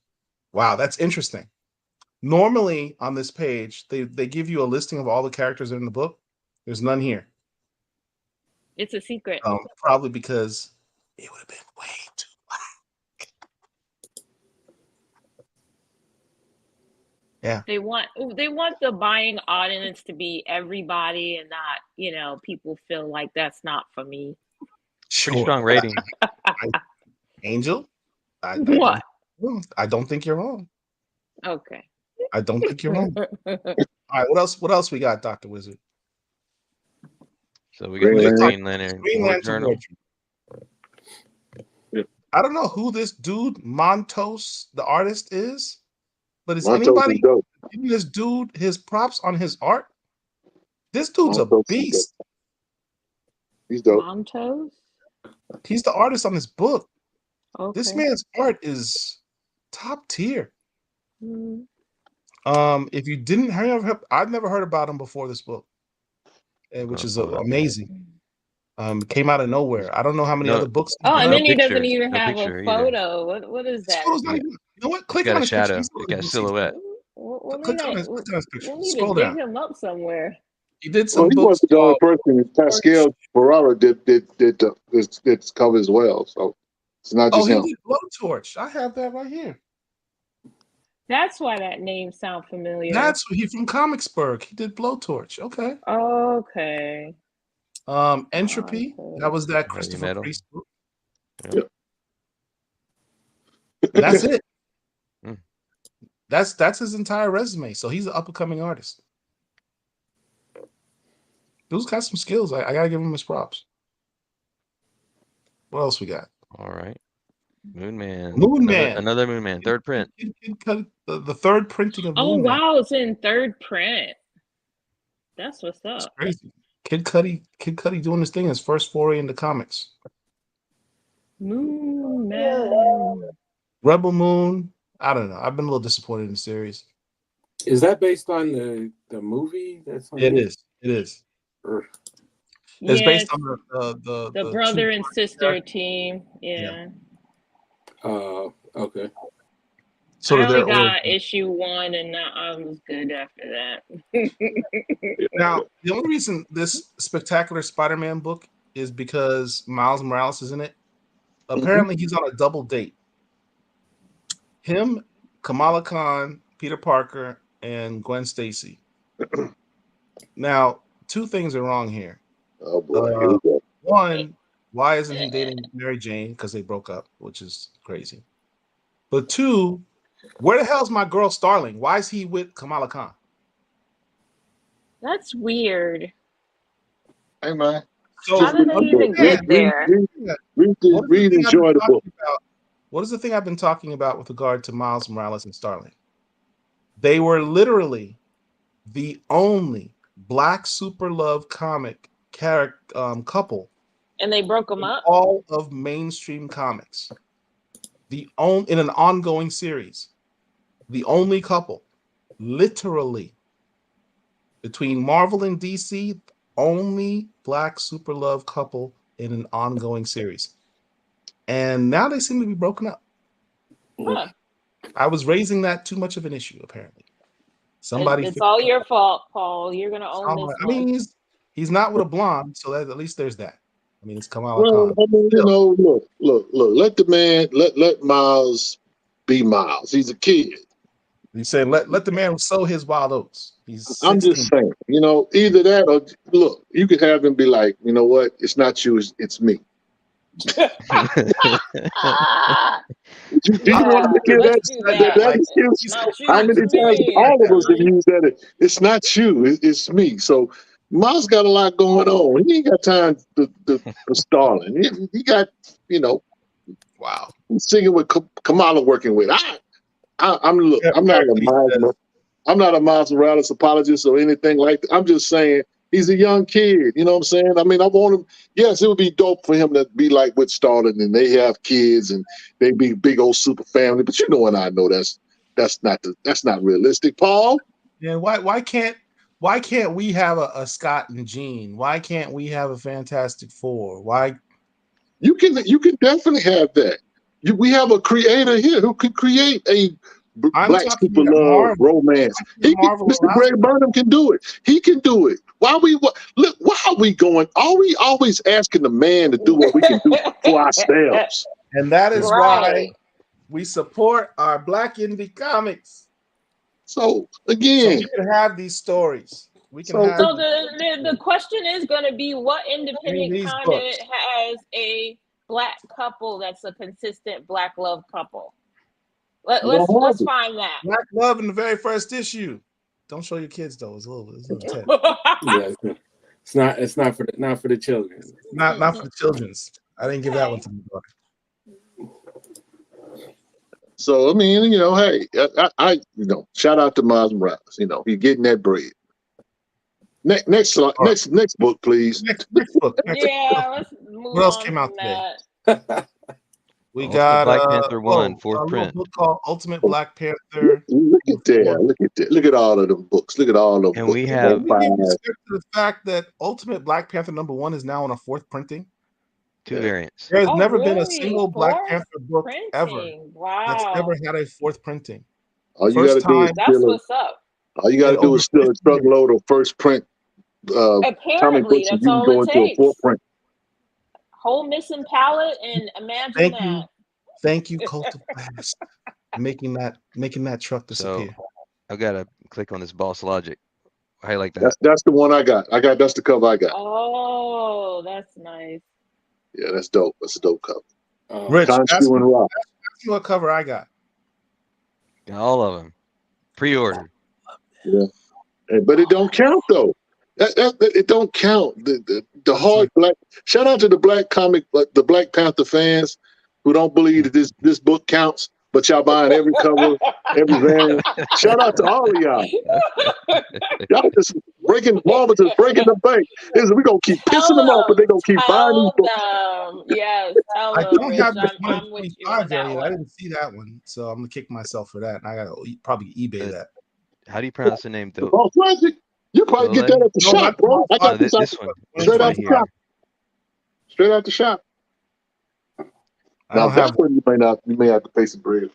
[SPEAKER 1] wow, that's interesting. Normally on this page, they give you a listing of all the characters in the book. There's none here.
[SPEAKER 5] It's a secret.
[SPEAKER 1] Probably because it would have been way too black. Yeah.
[SPEAKER 5] They want the buying audience to be everybody and not, people feel like that's not for me.
[SPEAKER 1] Sure.
[SPEAKER 6] Pretty strong rating.
[SPEAKER 1] Angel? I don't think you're wrong.
[SPEAKER 5] Okay.
[SPEAKER 1] I don't think you're wrong. All right, what else we got, Dr. Wizard?
[SPEAKER 6] So we got the Green Lantern. Journal.
[SPEAKER 1] I don't know who this dude Montos, the artist, is, but is anybody giving this dude his props on his art? This dude's a beast.
[SPEAKER 7] He's dope.
[SPEAKER 5] Montos?
[SPEAKER 1] He's the artist on this book.
[SPEAKER 5] Okay.
[SPEAKER 1] This man's art is top tier.
[SPEAKER 5] Mm-hmm.
[SPEAKER 1] If you didn't hear, I've never heard about him before this book, which is amazing. Came out of nowhere. I don't know how many other books.
[SPEAKER 5] And then he doesn't even have a photo. What is that?
[SPEAKER 1] You know what? Click on his
[SPEAKER 6] shadow.
[SPEAKER 1] Picture.
[SPEAKER 6] It got a silhouette.
[SPEAKER 1] Click on his picture.
[SPEAKER 5] We need
[SPEAKER 1] Scroll
[SPEAKER 5] to
[SPEAKER 1] down.
[SPEAKER 5] dig him up somewhere.
[SPEAKER 1] He did some
[SPEAKER 7] he
[SPEAKER 1] books.
[SPEAKER 7] Was the only person. Pascal Ferrara did this cover as well. So it's not just him.
[SPEAKER 1] He did Blowtorch. I have that right here.
[SPEAKER 5] That's why that name sounds familiar.
[SPEAKER 1] That's he from Comicsburg. He did Blowtorch. Okay.
[SPEAKER 5] Okay.
[SPEAKER 1] Entropy.
[SPEAKER 5] Okay.
[SPEAKER 1] That was that Christopher Priest book.
[SPEAKER 7] Yep.
[SPEAKER 1] That's it. That's his entire resume. So he's an up and coming artist. Dude's got some skills. I gotta give him his props. What else we got?
[SPEAKER 6] All right. Moon Man. Another Moon Man. Third print.
[SPEAKER 1] The third printing of Moon Man.
[SPEAKER 5] Wow, it's in third print. That's what's up.
[SPEAKER 1] That's crazy. Kid Cudi doing this thing, his first foray into comics.
[SPEAKER 5] Moon Man.
[SPEAKER 1] Rebel Moon. I don't know. I've been a little disappointed in the series.
[SPEAKER 2] Is that based on the movie?
[SPEAKER 1] It is. It's based on the
[SPEAKER 5] brother and sister team. Yeah.
[SPEAKER 2] Okay.
[SPEAKER 1] So
[SPEAKER 5] I
[SPEAKER 1] to
[SPEAKER 5] only
[SPEAKER 1] their
[SPEAKER 5] got
[SPEAKER 1] origin.
[SPEAKER 5] issue 1, and I was good after that.
[SPEAKER 1] Now, the only reason this Spectacular Spider-Man book is because Miles Morales is in it. Apparently, he's on a double date. Him, Kamala Khan, Peter Parker, and Gwen Stacy. Now, two things are wrong here.
[SPEAKER 7] Oh boy, here we go.
[SPEAKER 1] One, why isn't he dating Mary Jane? Because they broke up, which is crazy. But two, where the hell's my girl Starling? Why is he with Kamala Khan?
[SPEAKER 5] That's weird.
[SPEAKER 7] Hey man.
[SPEAKER 1] So
[SPEAKER 5] How did they even get there?
[SPEAKER 7] Read enjoy the book.
[SPEAKER 1] What is the thing I've been talking about with regard to Miles Morales and Starling? They were literally the only Black super love comic couple,
[SPEAKER 5] And they broke them up?
[SPEAKER 1] all of mainstream comics. In an ongoing series, the only couple, literally, between Marvel and DC, only Black super love couple in an ongoing series. And now they seem to be broken up.
[SPEAKER 5] Huh.
[SPEAKER 1] I was raising that too much of an issue, apparently.
[SPEAKER 5] It's all your fault, Paul. You're gonna own this
[SPEAKER 1] I
[SPEAKER 5] one.
[SPEAKER 1] mean, he's not with a blonde, so at least there's that. I mean, it's Kamala
[SPEAKER 7] Well,
[SPEAKER 1] Khan.
[SPEAKER 7] I mean, look. Let the man, let Miles be Miles. He's a kid.
[SPEAKER 1] He's saying let the man sow his wild oats.
[SPEAKER 7] I'm just saying, either that or look, you could have him be like, you know what? It's not you, it's me. Do you want to hear that excuse? How many times all of us have used that? It's not you, it's me. So Miles got a lot going on. He ain't got time for Starling. He got,
[SPEAKER 1] wow.
[SPEAKER 7] He's singing with Kamala working with. I'm not a Miles Morales apologist or anything like that. I'm just saying he's a young kid. You know what I'm saying? I mean, I want him. Yes, it would be dope for him to be like with Starling and they have kids and they be big old super family. But and I know that's not realistic, Paul.
[SPEAKER 1] Yeah, why can't we have a Scott and Jean? Why can't we have a Fantastic Four? Why?
[SPEAKER 7] You can definitely have that. We have a creator here who could create a Black super love romance. Mr. Greg Burnham can do it. He can do it. Why are we going? Are we always asking the man to do what we can do for ourselves?
[SPEAKER 1] And that is why we support our Black indie comics.
[SPEAKER 7] So again,
[SPEAKER 1] we can have these stories. We can have.
[SPEAKER 5] So the question is going to be, what independent comic has a Black couple that's a consistent Black love couple? Let's find that.
[SPEAKER 1] Black love in the very first issue. Don't show your kids though. It's a little intense.
[SPEAKER 2] Yeah, it's not for the children.
[SPEAKER 1] Not for the children's. I didn't give that one to my daughter.
[SPEAKER 7] So I mean, hey, I shout out to Miles Morales. He's getting that bread. Next book, please.
[SPEAKER 1] Next book.
[SPEAKER 5] Let's move
[SPEAKER 1] what else
[SPEAKER 5] on
[SPEAKER 1] came out today? We
[SPEAKER 6] Ultimate
[SPEAKER 1] got
[SPEAKER 6] Black Panther 1, fourth print.
[SPEAKER 1] A book called Ultimate Black Panther.
[SPEAKER 7] Look at that. Look at all of them books. Look at all of them.
[SPEAKER 6] And
[SPEAKER 7] books.
[SPEAKER 6] we have
[SPEAKER 1] the fact that Ultimate Black Panther #1 is now on a 4th printing.
[SPEAKER 6] 2 variants.
[SPEAKER 1] There's never been a single Black Panther book ever that's ever had a 4th printing.
[SPEAKER 7] All you got to do is
[SPEAKER 5] that's what's up.
[SPEAKER 7] All you got to do is still a truckload of first print.
[SPEAKER 5] Apparently, that's all
[SPEAKER 7] go
[SPEAKER 5] it
[SPEAKER 7] into
[SPEAKER 5] takes.
[SPEAKER 7] A 4th print.
[SPEAKER 5] Whole missing palette, and imagine that.
[SPEAKER 1] Thank you, Cult of Glass, making that truck disappear.
[SPEAKER 6] So I've got to click on this Boss Logic. How you like that?
[SPEAKER 7] That's the one I got. That's the cover I got.
[SPEAKER 5] Oh, that's nice.
[SPEAKER 7] Yeah, that's dope. That's a dope cover.
[SPEAKER 1] Rich, ask me
[SPEAKER 7] what
[SPEAKER 1] cover I got.
[SPEAKER 6] Got all of them. Pre-order.
[SPEAKER 7] Yeah, but it don't count though. It don't count. The hard Black. Shout out to the Black the Black Panther fans who don't believe that this book counts, but y'all buying every cover, every variant. Shout out to all of y'all. Y'all just breaking the bank. We're gonna keep pissing them off, but they're gonna keep buying these books.
[SPEAKER 5] Yes, tell
[SPEAKER 1] I
[SPEAKER 5] them.
[SPEAKER 1] don't have the
[SPEAKER 5] I'm with you on that one.
[SPEAKER 1] I didn't see that one, so I'm gonna kick myself for that. And I gotta probably eBay that.
[SPEAKER 6] How do you pronounce the name though?
[SPEAKER 7] Boss Logic. You probably get that at the shop, bro. I got
[SPEAKER 6] this one.
[SPEAKER 7] Straight out the shop. Straight out the shop. Now that one you may have to pay some bread.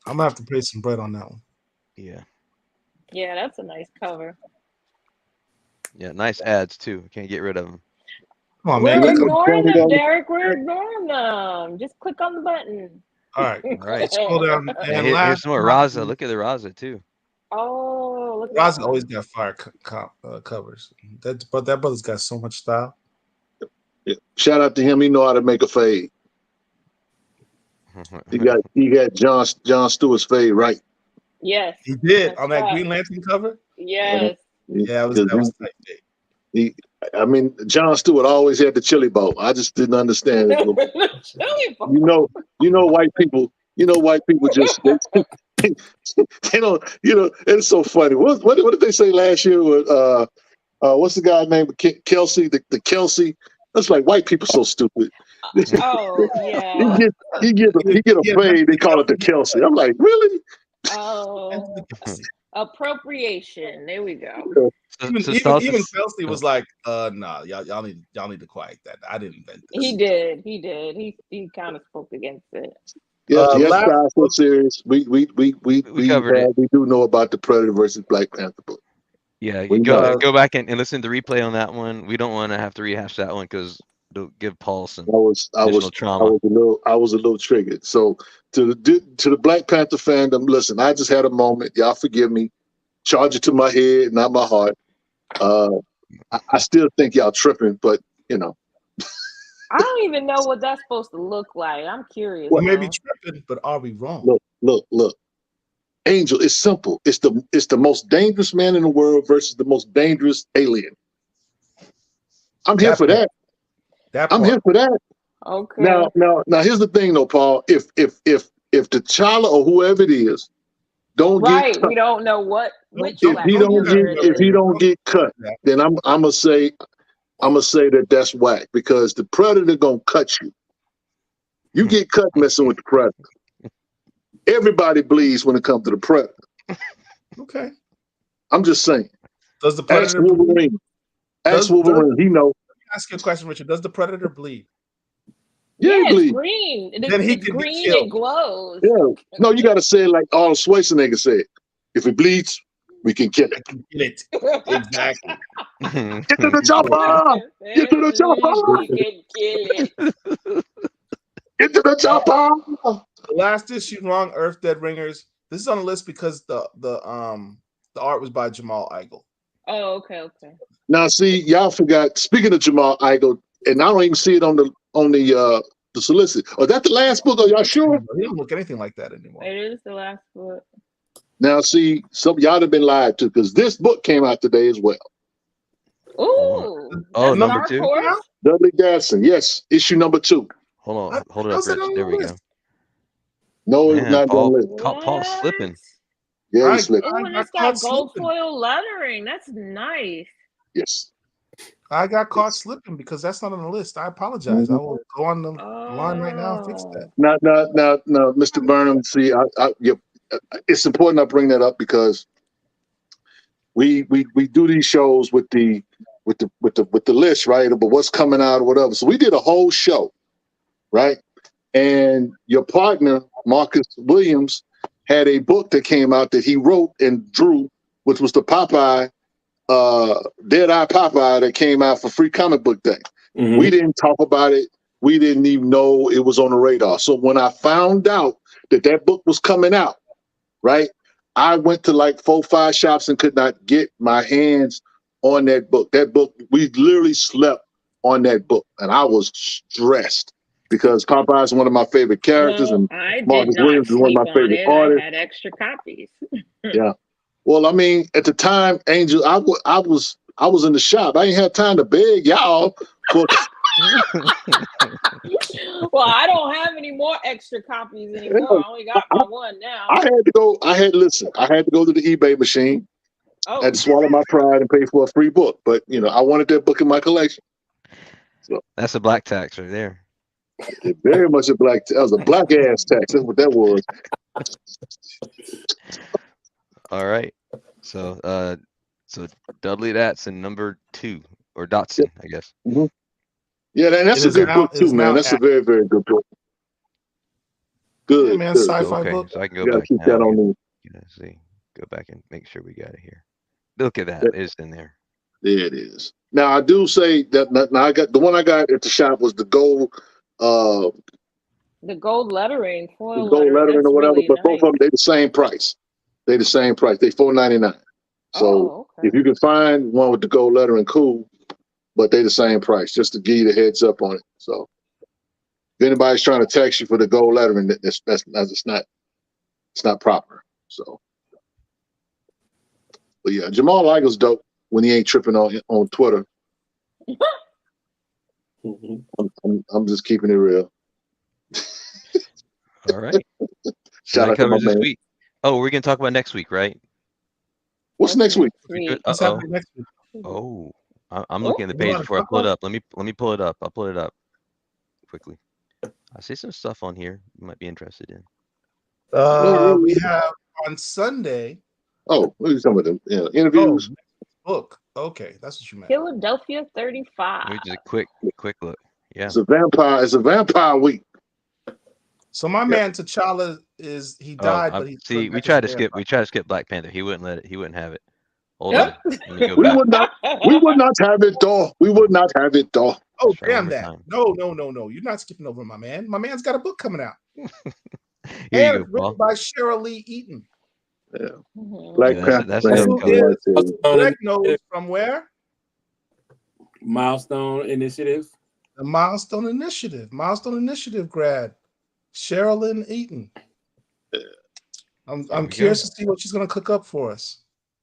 [SPEAKER 1] I'm gonna have to pay some bread on that one.
[SPEAKER 6] Yeah.
[SPEAKER 5] Yeah, that's a nice cover.
[SPEAKER 6] Yeah, nice ads too. Can't get rid of them.
[SPEAKER 1] Come on, man.
[SPEAKER 5] We're
[SPEAKER 1] Click on.
[SPEAKER 5] ignoring them, Derek. We're ignoring them. Just click on the button.
[SPEAKER 1] All right.
[SPEAKER 6] All right.
[SPEAKER 1] Scroll down.
[SPEAKER 6] Yeah,
[SPEAKER 1] And
[SPEAKER 6] here's
[SPEAKER 1] last
[SPEAKER 6] some more
[SPEAKER 1] but not
[SPEAKER 6] Raza.
[SPEAKER 1] least,
[SPEAKER 6] Look at the Raza too.
[SPEAKER 5] Oh, look at
[SPEAKER 1] Raza
[SPEAKER 5] that
[SPEAKER 1] always
[SPEAKER 5] one.
[SPEAKER 1] got fire covers. That brother's got so much style.
[SPEAKER 7] Yeah. Shout out to him. He know how to make a fade. He got John Stewart's fade right.
[SPEAKER 5] Yes.
[SPEAKER 1] He did
[SPEAKER 5] That's
[SPEAKER 1] on that
[SPEAKER 5] right.
[SPEAKER 1] Green Lantern cover.
[SPEAKER 5] Yes.
[SPEAKER 1] Yeah, that was tight.
[SPEAKER 7] I mean, John Stewart always had the chili bowl. I just didn't understand it.
[SPEAKER 5] Chili bowl.
[SPEAKER 7] You know, white people. You know, white people just they don't. You know, it's so funny. What did they say last year? With what's the guy named Kelsey? The Kelsey. That's like white people so stupid.
[SPEAKER 5] Oh yeah.
[SPEAKER 7] he get a fade. They call it the Kelsey. I'm like, really?
[SPEAKER 5] Oh, appropriation. There we go.
[SPEAKER 1] Even Kelsey was like, nah, y'all need to quiet that. I didn't invent this.
[SPEAKER 5] He did. He kind of spoke against it.
[SPEAKER 7] Yes, so serious. We
[SPEAKER 6] covered it.
[SPEAKER 7] We do know about the Predator versus Black Panther book.
[SPEAKER 6] Yeah, you go back and listen to the replay on that one. We don't want to have to rehash that one because it'll give Paul some additional trauma.
[SPEAKER 7] I was a little triggered. So to the Black Panther fandom, listen, I just had a moment. Y'all forgive me. Charge it to my head, not my heart. I still think y'all tripping, but you know.
[SPEAKER 5] I don't even know what that's supposed to look like. I'm curious.
[SPEAKER 1] We may be tripping, but are we wrong?
[SPEAKER 7] Look. Angel, it's simple. It's the most dangerous man in the world versus the most dangerous alien. I'm here for that. I'm here for that.
[SPEAKER 5] Okay.
[SPEAKER 7] Now here's the thing though, Paul. If T'Challa or whoever it is don't get cut,
[SPEAKER 5] we don't know which
[SPEAKER 7] if he don't get cut, then I'm gonna say that's whack because the Predator gonna cut you. You get cut messing with the Predator. Everybody bleeds when it comes to the Predator.
[SPEAKER 1] Okay.
[SPEAKER 7] I'm just saying.
[SPEAKER 1] Does the Predator
[SPEAKER 7] bleed? Ask Wolverine. He know.
[SPEAKER 1] Ask you a question, Richard. Does the Predator bleed?
[SPEAKER 5] Yeah,
[SPEAKER 7] he bleeds.
[SPEAKER 5] It's green.
[SPEAKER 1] Then he
[SPEAKER 5] it's
[SPEAKER 1] can
[SPEAKER 5] green. It glows.
[SPEAKER 7] Yeah. No, you got to say it like Arnold Schwarzenegger said. If it bleeds, we can kill it.
[SPEAKER 1] Exactly.
[SPEAKER 7] Get to the chopper! Get to the chopper!
[SPEAKER 5] We can kill it.
[SPEAKER 7] Get to the chopper!
[SPEAKER 1] The last issue, Wrong Earth Dead Ringers. This is on the list because the art was by Jamal Igle.
[SPEAKER 5] Oh, okay.
[SPEAKER 7] Now, see, y'all forgot. Speaking of Jamal Igle, and I don't even see it on the solicit. Oh, that the last book? Are y'all sure?
[SPEAKER 1] He don't look anything like that anymore.
[SPEAKER 5] It is the last book.
[SPEAKER 7] Now, see, some y'all have been lied to because this book came out today as well.
[SPEAKER 5] Ooh.
[SPEAKER 6] Oh, number 2.
[SPEAKER 7] Dudley Datson, yes, issue number 2.
[SPEAKER 6] Hold it up, Rich. There we go.
[SPEAKER 7] No, it's not
[SPEAKER 6] Paul,
[SPEAKER 7] on the
[SPEAKER 6] Paul's slipping.
[SPEAKER 7] Yeah, he's slipping.
[SPEAKER 5] Oh, and it's got gold foil lettering. That's nice.
[SPEAKER 7] Yes.
[SPEAKER 1] I got caught slipping because that's not on the list. I apologize. I will go on the line right now and fix that.
[SPEAKER 7] Now, Mr. Burnham. See, it's important I bring that up because we do these shows with the list, right? But what's coming out or whatever. So we did a whole show, right? And your partner Marcus Williams had a book that came out that he wrote and drew, which was the Popeye. Dead Eye Popeye that came out for Free Comic Book Day. Mm-hmm. We didn't talk about it. We didn't even know it was on the radar. So when I found out that book was coming out, right, I went to like 4-5 shops and could not get my hands on that book. That book, we literally slept on that book, and I was stressed because Popeye is one of my favorite characters, and Marcus Williams is one of my favorite artists.
[SPEAKER 5] I had extra copies.
[SPEAKER 7] Yeah. Well, I mean, at the time, Angel, I was in the shop. I ain't had time to beg y'all for.
[SPEAKER 5] Well, I don't have any more extra copies anymore. I only got my one now.
[SPEAKER 7] I had to go to the eBay machine.
[SPEAKER 5] Oh.
[SPEAKER 7] I had to swallow my pride and pay for a free book. But I wanted that book in my collection. So
[SPEAKER 6] that's a black tax right there.
[SPEAKER 7] Very much a black. That was a black ass tax. That's what that was.
[SPEAKER 6] All right. So Dudley Datson number 2 or Dotson, I guess.
[SPEAKER 7] Mm-hmm. Yeah, that's a good book too, man. That's a very, very good book. Good,
[SPEAKER 1] Yeah, man,
[SPEAKER 7] good.
[SPEAKER 1] sci-fi
[SPEAKER 6] Okay,
[SPEAKER 1] book.
[SPEAKER 6] so I can go
[SPEAKER 7] You gotta
[SPEAKER 6] back
[SPEAKER 7] keep
[SPEAKER 6] now.
[SPEAKER 7] that on me.
[SPEAKER 6] Let's see. Go back and make sure we got it here. Look at that. It's in there.
[SPEAKER 7] There it is. Now I do say that now I got the one I got at the shop was the gold
[SPEAKER 5] The gold lettering,
[SPEAKER 7] the
[SPEAKER 5] foil
[SPEAKER 7] gold
[SPEAKER 5] lettering.
[SPEAKER 7] lettering
[SPEAKER 5] That's
[SPEAKER 7] or whatever,
[SPEAKER 5] really
[SPEAKER 7] but both
[SPEAKER 5] nice.
[SPEAKER 7] of them they the same price. They the same price. They $4.99. So
[SPEAKER 5] Oh, okay.
[SPEAKER 7] if you can find one with the gold lettering, cool. But they the same price, just to give you the heads up on it. So if anybody's trying to tax you for the gold lettering, it's not proper. So, but yeah, Jamal Igel's dope when he ain't tripping on Twitter. I'm just keeping it real.
[SPEAKER 6] All right. So
[SPEAKER 7] Shout
[SPEAKER 6] that
[SPEAKER 7] out to my
[SPEAKER 6] covers this
[SPEAKER 7] man.
[SPEAKER 6] week. Oh, we're gonna talk about next week, right?
[SPEAKER 7] What's next week?
[SPEAKER 1] What's happening next week?
[SPEAKER 6] Oh, I'm looking at the
[SPEAKER 1] You
[SPEAKER 6] page
[SPEAKER 1] wanna
[SPEAKER 6] before I
[SPEAKER 1] talk
[SPEAKER 6] pull it
[SPEAKER 1] about
[SPEAKER 6] up. Let me pull it up. I'll pull it up quickly. I see some stuff on here you might be interested in.
[SPEAKER 1] We have on Sunday.
[SPEAKER 7] Oh, what are you talking about? The interviews?
[SPEAKER 1] Book. Okay, that's what you meant.
[SPEAKER 5] Philadelphia 35.
[SPEAKER 6] Let me just a quick look. Yeah.
[SPEAKER 7] It's a vampire week.
[SPEAKER 1] So my man T'Challa he died, but he
[SPEAKER 6] see. We tried to skip Black Panther. He wouldn't let it. He wouldn't have it. Hold on. Let me go
[SPEAKER 7] we
[SPEAKER 6] back.
[SPEAKER 7] would not have it, though. We would not have it, though.
[SPEAKER 1] Oh, damn that! No. You're not skipping over my man. My man's got a book coming out.
[SPEAKER 6] Here you
[SPEAKER 1] and
[SPEAKER 6] go,
[SPEAKER 1] written
[SPEAKER 6] Paul.
[SPEAKER 1] by Cheryl Lee Eaton.
[SPEAKER 7] Yeah. Black Panther.
[SPEAKER 6] That's the
[SPEAKER 1] Greg knows from where?
[SPEAKER 2] Milestone Initiative.
[SPEAKER 1] The Milestone Initiative grad, Sherilyn Eaton. I'm curious to see what she's going to cook up for us.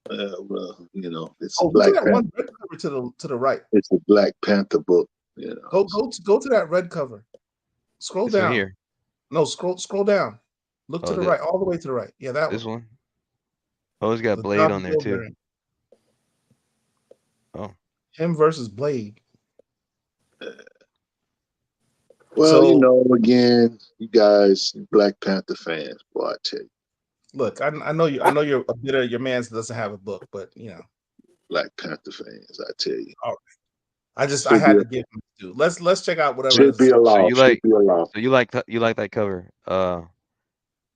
[SPEAKER 7] Well, it's
[SPEAKER 1] look at that one red cover to the right.
[SPEAKER 7] It's a Black Panther book.
[SPEAKER 1] Go to that red cover. Scroll
[SPEAKER 6] this
[SPEAKER 1] down.
[SPEAKER 6] one here.
[SPEAKER 1] No, scroll down. Look to the right, all the way to the right. Yeah, that
[SPEAKER 6] this
[SPEAKER 1] one.
[SPEAKER 6] Oh, it's got Blade on there too. Oh.
[SPEAKER 1] Him versus Blade.
[SPEAKER 7] Well, again, you guys, Black Panther fans, boy, I tell you.
[SPEAKER 1] Look, I know you're a bit of your man doesn't have a book, but
[SPEAKER 7] Black Panther fans, I tell you.
[SPEAKER 1] All right. I had to give him to. Let's check out whatever.
[SPEAKER 7] Should be allowed.
[SPEAKER 6] So you like that cover?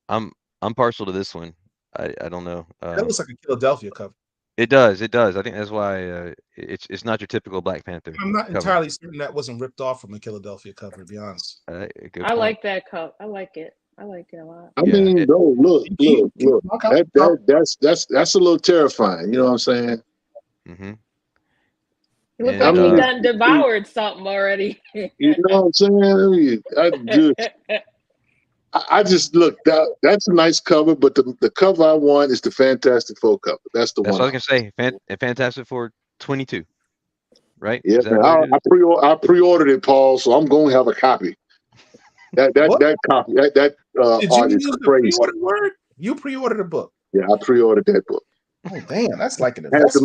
[SPEAKER 6] I'm partial to this one. I don't know.
[SPEAKER 1] That looks like a Philadelphia cover.
[SPEAKER 6] It does. I think that's why it's not your typical Black Panther.
[SPEAKER 1] I'm not entirely certain that wasn't ripped off from a Philadelphia cover, to be honest.
[SPEAKER 5] I like that cover. I like it a lot.
[SPEAKER 7] I mean, look. That's a little terrifying. You know what I'm saying?
[SPEAKER 6] Mm-hmm.
[SPEAKER 5] He looked like he done devoured something already.
[SPEAKER 7] You know what I'm saying? I just look. That's a nice cover, but the cover I want is the Fantastic Four cover. That's the one.
[SPEAKER 6] That's what I was gonna say. Fantastic Four 22, right?
[SPEAKER 7] Yeah, I pre-ordered it, Paul. So I'm going to have a copy. That copy that art is crazy.
[SPEAKER 1] You pre-ordered a book.
[SPEAKER 7] Yeah, I pre-ordered that book.
[SPEAKER 1] Oh damn, that's like an
[SPEAKER 7] I had to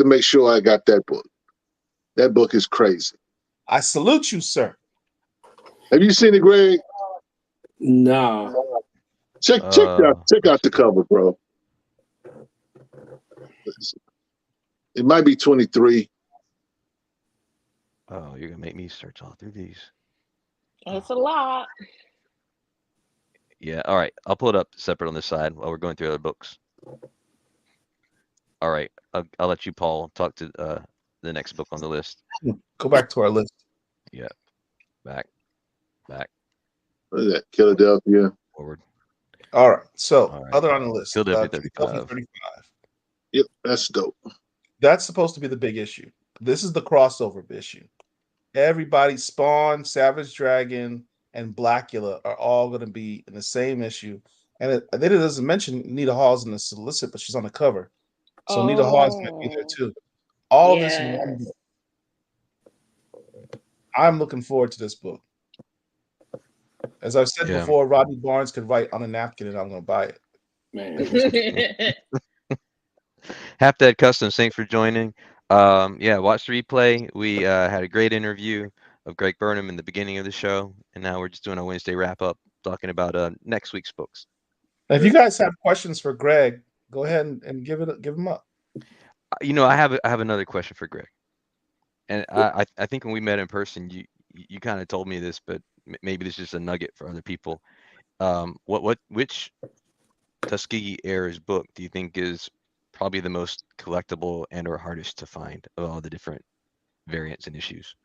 [SPEAKER 7] make sure I got that book. That book is crazy.
[SPEAKER 1] I salute you, sir.
[SPEAKER 7] Have you seen it, Greg?
[SPEAKER 2] No.
[SPEAKER 7] Check out the cover, bro. It might be 23.
[SPEAKER 6] Oh, you're gonna make me search all through these.
[SPEAKER 5] That's a lot.
[SPEAKER 6] Yeah. All right. I'll pull it up separate on this side while we're going through other books. All right. I'll let you, Paul, talk to the next book on the list.
[SPEAKER 1] Go back to our list.
[SPEAKER 6] Yeah. Back.
[SPEAKER 7] What is that? Philadelphia.
[SPEAKER 6] Forward.
[SPEAKER 1] All right. So other on the list.
[SPEAKER 6] Philadelphia 35.
[SPEAKER 7] Yep, that's dope.
[SPEAKER 1] That's supposed to be the big issue. This is the crossover issue. Everybody, Spawn, Savage Dragon, and Blackula are all going to be in the same issue. And it doesn't mention Nita Hall's in the solicit, but she's on the cover. So Nita Hall's going to be there too. All this in one book. I'm looking forward to this book. As I've said before, Rodney Barnes could write on a napkin and I'm going to buy it.
[SPEAKER 2] Man.
[SPEAKER 6] Half Dead Customs, thanks for joining. Watch the replay. We had a great interview of Greg Burnham in the beginning of the show, and now we're just doing a Wednesday wrap up talking about next week's books.
[SPEAKER 1] If you guys have questions for Greg, go ahead and give them up.
[SPEAKER 6] I have another question for Greg, and I think when we met in person, you kind of told me this, but maybe this is just a nugget for other people. Which Tuskegee Heirs book do you think is probably the most collectible and or hardest to find of all the different variants and issues?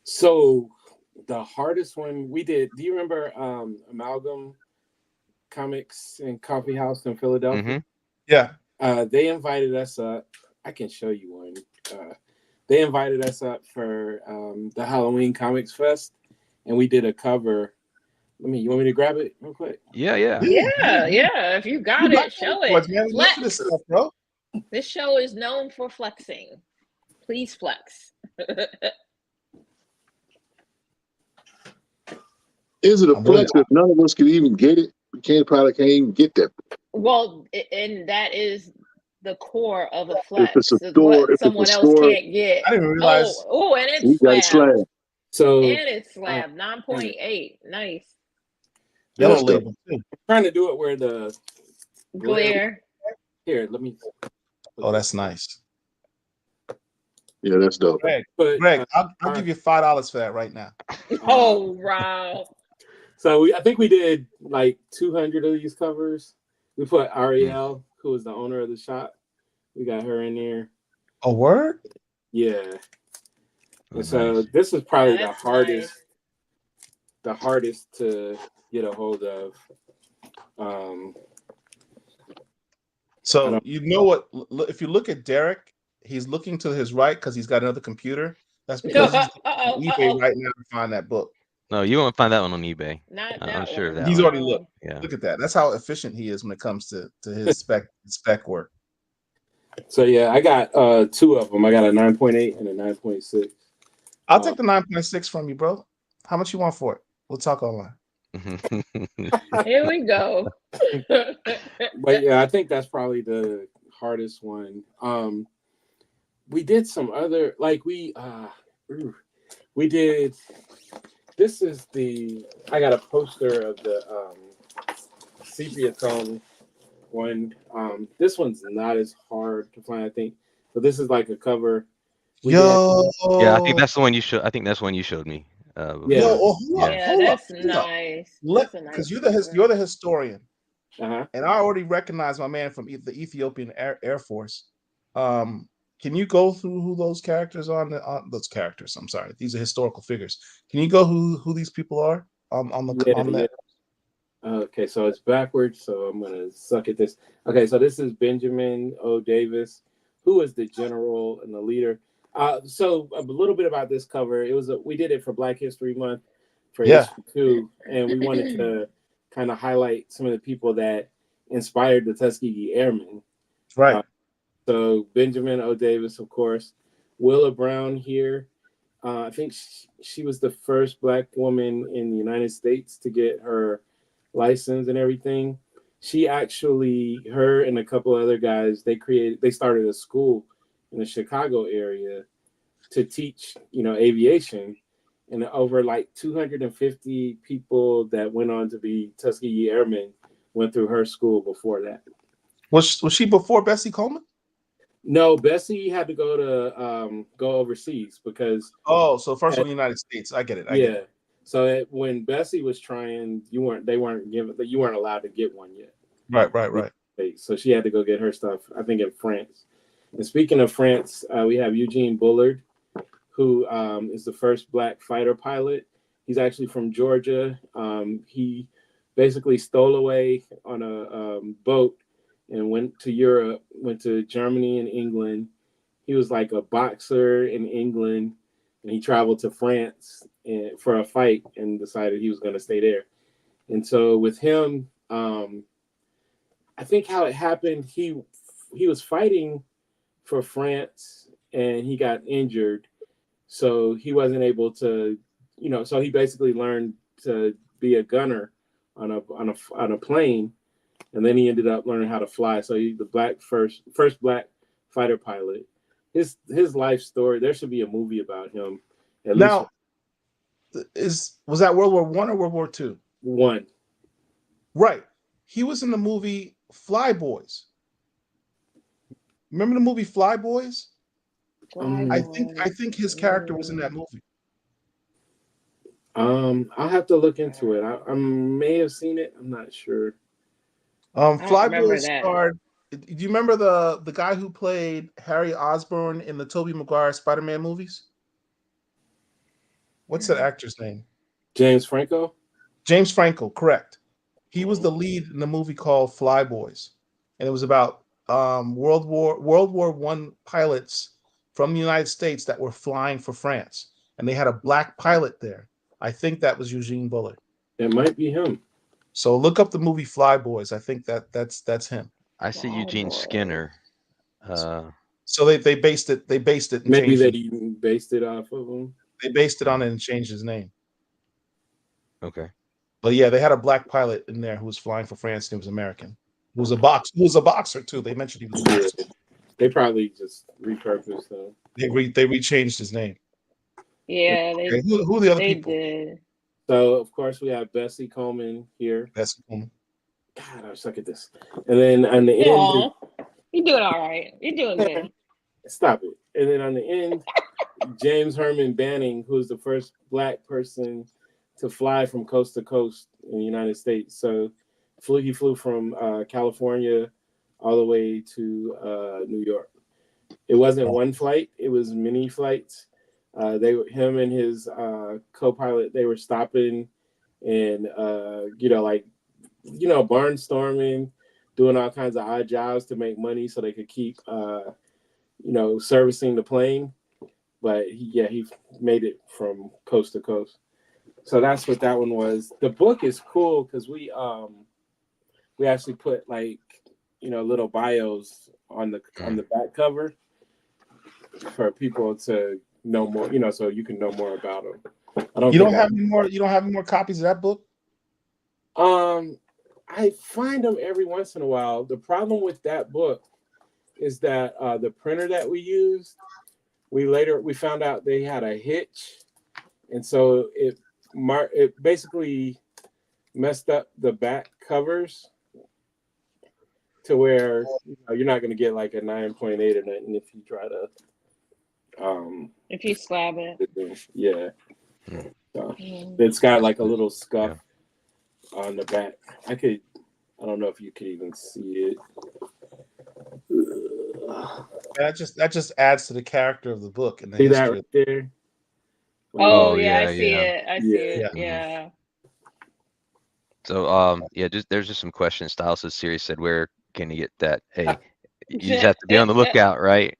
[SPEAKER 2] So the hardest one we did. Do you remember Amalgam Comics and Coffee House in Philadelphia?
[SPEAKER 1] Yeah.
[SPEAKER 2] They invited us up. I can show you one. They invited us up for the Halloween Comics Fest, and we did a cover. You want me to grab it real quick?
[SPEAKER 6] Yeah.
[SPEAKER 5] If you got it, show it.
[SPEAKER 1] Man. Look for this stuff, bro.
[SPEAKER 5] This show is known for flexing. Please flex.
[SPEAKER 7] Is it a flex if none of us can even get it? We probably can't even get that.
[SPEAKER 5] Well, and that is the core of a flex.
[SPEAKER 7] If it's a store, if
[SPEAKER 5] someone
[SPEAKER 7] it's a
[SPEAKER 5] else
[SPEAKER 7] store,
[SPEAKER 5] can't get.
[SPEAKER 1] I didn't realize.
[SPEAKER 5] Oh, and it's
[SPEAKER 7] we got
[SPEAKER 5] slab.
[SPEAKER 7] slab.
[SPEAKER 5] And it's slab 9.8. Nice.
[SPEAKER 1] Yellow label too.
[SPEAKER 2] I'm trying to do it where the
[SPEAKER 5] glare.
[SPEAKER 2] Here, let me.
[SPEAKER 1] Oh, that's nice.
[SPEAKER 7] Yeah, that's dope.
[SPEAKER 1] Greg, I'll give you $5 for that right now.
[SPEAKER 5] Oh, wow.
[SPEAKER 2] So I think we did like 200 of these covers. We put Ariel, who is the owner of the shop. We got her in there.
[SPEAKER 1] A word?
[SPEAKER 2] Yeah. And so this is probably the hardest to get a hold of.
[SPEAKER 1] So you know what? If you look at Derek, he's looking to his right because he's got another computer. That's because he's on eBay right now to find that book.
[SPEAKER 6] No, you won't find that one on eBay.
[SPEAKER 5] I'm
[SPEAKER 6] sure of that.
[SPEAKER 1] He's already looked.
[SPEAKER 6] Yeah.
[SPEAKER 1] Look at that. That's how efficient he is when it comes to his spec work.
[SPEAKER 2] So yeah, I got 2 of them. I got a 9.8 and a 9.6.
[SPEAKER 1] I'll take the 9.6 from you, bro. How much you want for it? We'll talk online.
[SPEAKER 5] Here we go.
[SPEAKER 2] But yeah, I think that's probably the hardest one. We did some other we did. This is I got a poster of the sepia tone one. This one's not as hard to find, I think. But this is like a cover.
[SPEAKER 1] Yeah,
[SPEAKER 6] I think that's the one you showed. I think that's one you showed me.
[SPEAKER 1] Hold up.
[SPEAKER 5] That's nice.
[SPEAKER 1] Because you're the historian, and I already recognize my man from the Ethiopian Air Force. Can you go through who those characters are? Those characters. I'm sorry, these are historical figures. Can you go who these people are on that?
[SPEAKER 2] Okay, so it's backwards. So I'm gonna suck at this. Okay, so this is Benjamin O. Davis, who is the general and the leader. So a little bit about this cover. We did it for Black History Month for issue 2, and we wanted to kind of highlight some of the people that inspired the Tuskegee Airmen.
[SPEAKER 1] Right.
[SPEAKER 2] So Benjamin O. Davis, of course, Willa Brown here. I think she was the first Black woman in the United States to get her license and everything. She actually, her and a couple other guys, they started a school in the Chicago area to teach, aviation, and over like 250 people that went on to be Tuskegee Airmen went through her school before that.
[SPEAKER 1] Was she before Bessie Coleman?
[SPEAKER 2] No, Bessie had to go overseas because.
[SPEAKER 1] Oh, so first one in the United States. I get it. Get it.
[SPEAKER 2] So when Bessie was trying, you weren't allowed to get one yet.
[SPEAKER 1] Right.
[SPEAKER 2] So she had to go get her stuff, I think, in France. And speaking of France, we have Eugene Bullard, who is the first Black fighter pilot. He's actually from Georgia. He basically stole away on a boat and went to Europe, went to Germany and England. He was like a boxer in England, and he traveled to France for a fight and decided he was going to stay there. And so with him, I think how it happened, he was fighting for France and he got injured. So he wasn't able to, so he basically learned to be a gunner on a plane. And then he ended up learning how to fly. So he's the first Black fighter pilot. His life story, there should be a movie about him.
[SPEAKER 1] Now, was that World War I or World War II?
[SPEAKER 2] One.
[SPEAKER 1] Right. He was in the movie Fly Boys. Remember the movie Fly Boys? I think his character was in that movie.
[SPEAKER 2] I'll have to look into it. I may have seen it. I'm not sure.
[SPEAKER 5] I don't remember
[SPEAKER 1] Flyboy
[SPEAKER 5] that.
[SPEAKER 1] starred. Do you remember the guy who played Harry Osborn in the Tobey Maguire Spider-Man movies? What's that actor's name?
[SPEAKER 2] James Franco.
[SPEAKER 1] James Franco, correct. He was
[SPEAKER 2] Mhm.
[SPEAKER 1] the lead in the movie called Flyboys, and it was about World War I pilots from the United States that were flying for France, and they had a black pilot there. I think that was Eugene Bullard.
[SPEAKER 2] That might be him.
[SPEAKER 1] So look up the movie Flyboys. I think that's him.
[SPEAKER 6] I see Eugene Skinner.
[SPEAKER 1] So they based it and
[SPEAKER 2] Maybe
[SPEAKER 1] changed
[SPEAKER 2] they
[SPEAKER 1] it.
[SPEAKER 2] even based it off of him.
[SPEAKER 1] They based it on it and changed his name.
[SPEAKER 6] Okay.
[SPEAKER 1] But yeah, they had a black pilot in there who was flying for France and he was American. Who was a boxer too. They mentioned he was a boxer.
[SPEAKER 2] Yeah. They probably just repurposed him.
[SPEAKER 1] They rechanged his name.
[SPEAKER 5] Yeah,
[SPEAKER 1] Okay, who are the other
[SPEAKER 5] they
[SPEAKER 1] people?
[SPEAKER 5] did.
[SPEAKER 2] So of course we have Bessie Coleman here.
[SPEAKER 1] Bessie Coleman.
[SPEAKER 2] God, I suck at this. And then on the end,
[SPEAKER 5] you're doing all right. You're doing good.
[SPEAKER 2] Stop it. And then on the end, James Herman Banning, who's the first black person to fly from coast to coast in the United States. So he flew from California all the way to New York. It wasn't one flight; it was many flights. Him and his co-pilot, they were stopping and barnstorming, doing all kinds of odd jobs to make money so they could keep servicing the plane. But he made it from coast to coast. So that's what that one was. The book is cool because we actually put little bios on the back cover for people to know more, so you can know more about them.
[SPEAKER 1] You don't have any more copies of that book?
[SPEAKER 2] I find them every once in a while. The problem with that book is that the printer that we used, we found out they had a hitch, and so it basically messed up the back covers to where you're not going to get like a 9.8 or nothing if you try to
[SPEAKER 5] if you slab it.
[SPEAKER 2] Yeah. So it's got like a little scuff on the back. I don't know if you could even see it.
[SPEAKER 1] That just adds to the character of the book and the
[SPEAKER 2] See
[SPEAKER 1] history.
[SPEAKER 2] that right there?
[SPEAKER 5] Oh yeah, I see it. I see it. Yeah.
[SPEAKER 6] So there's just some questions. Styles is serious. Said, where can you get that? Hey, you just have to be on the lookout, right?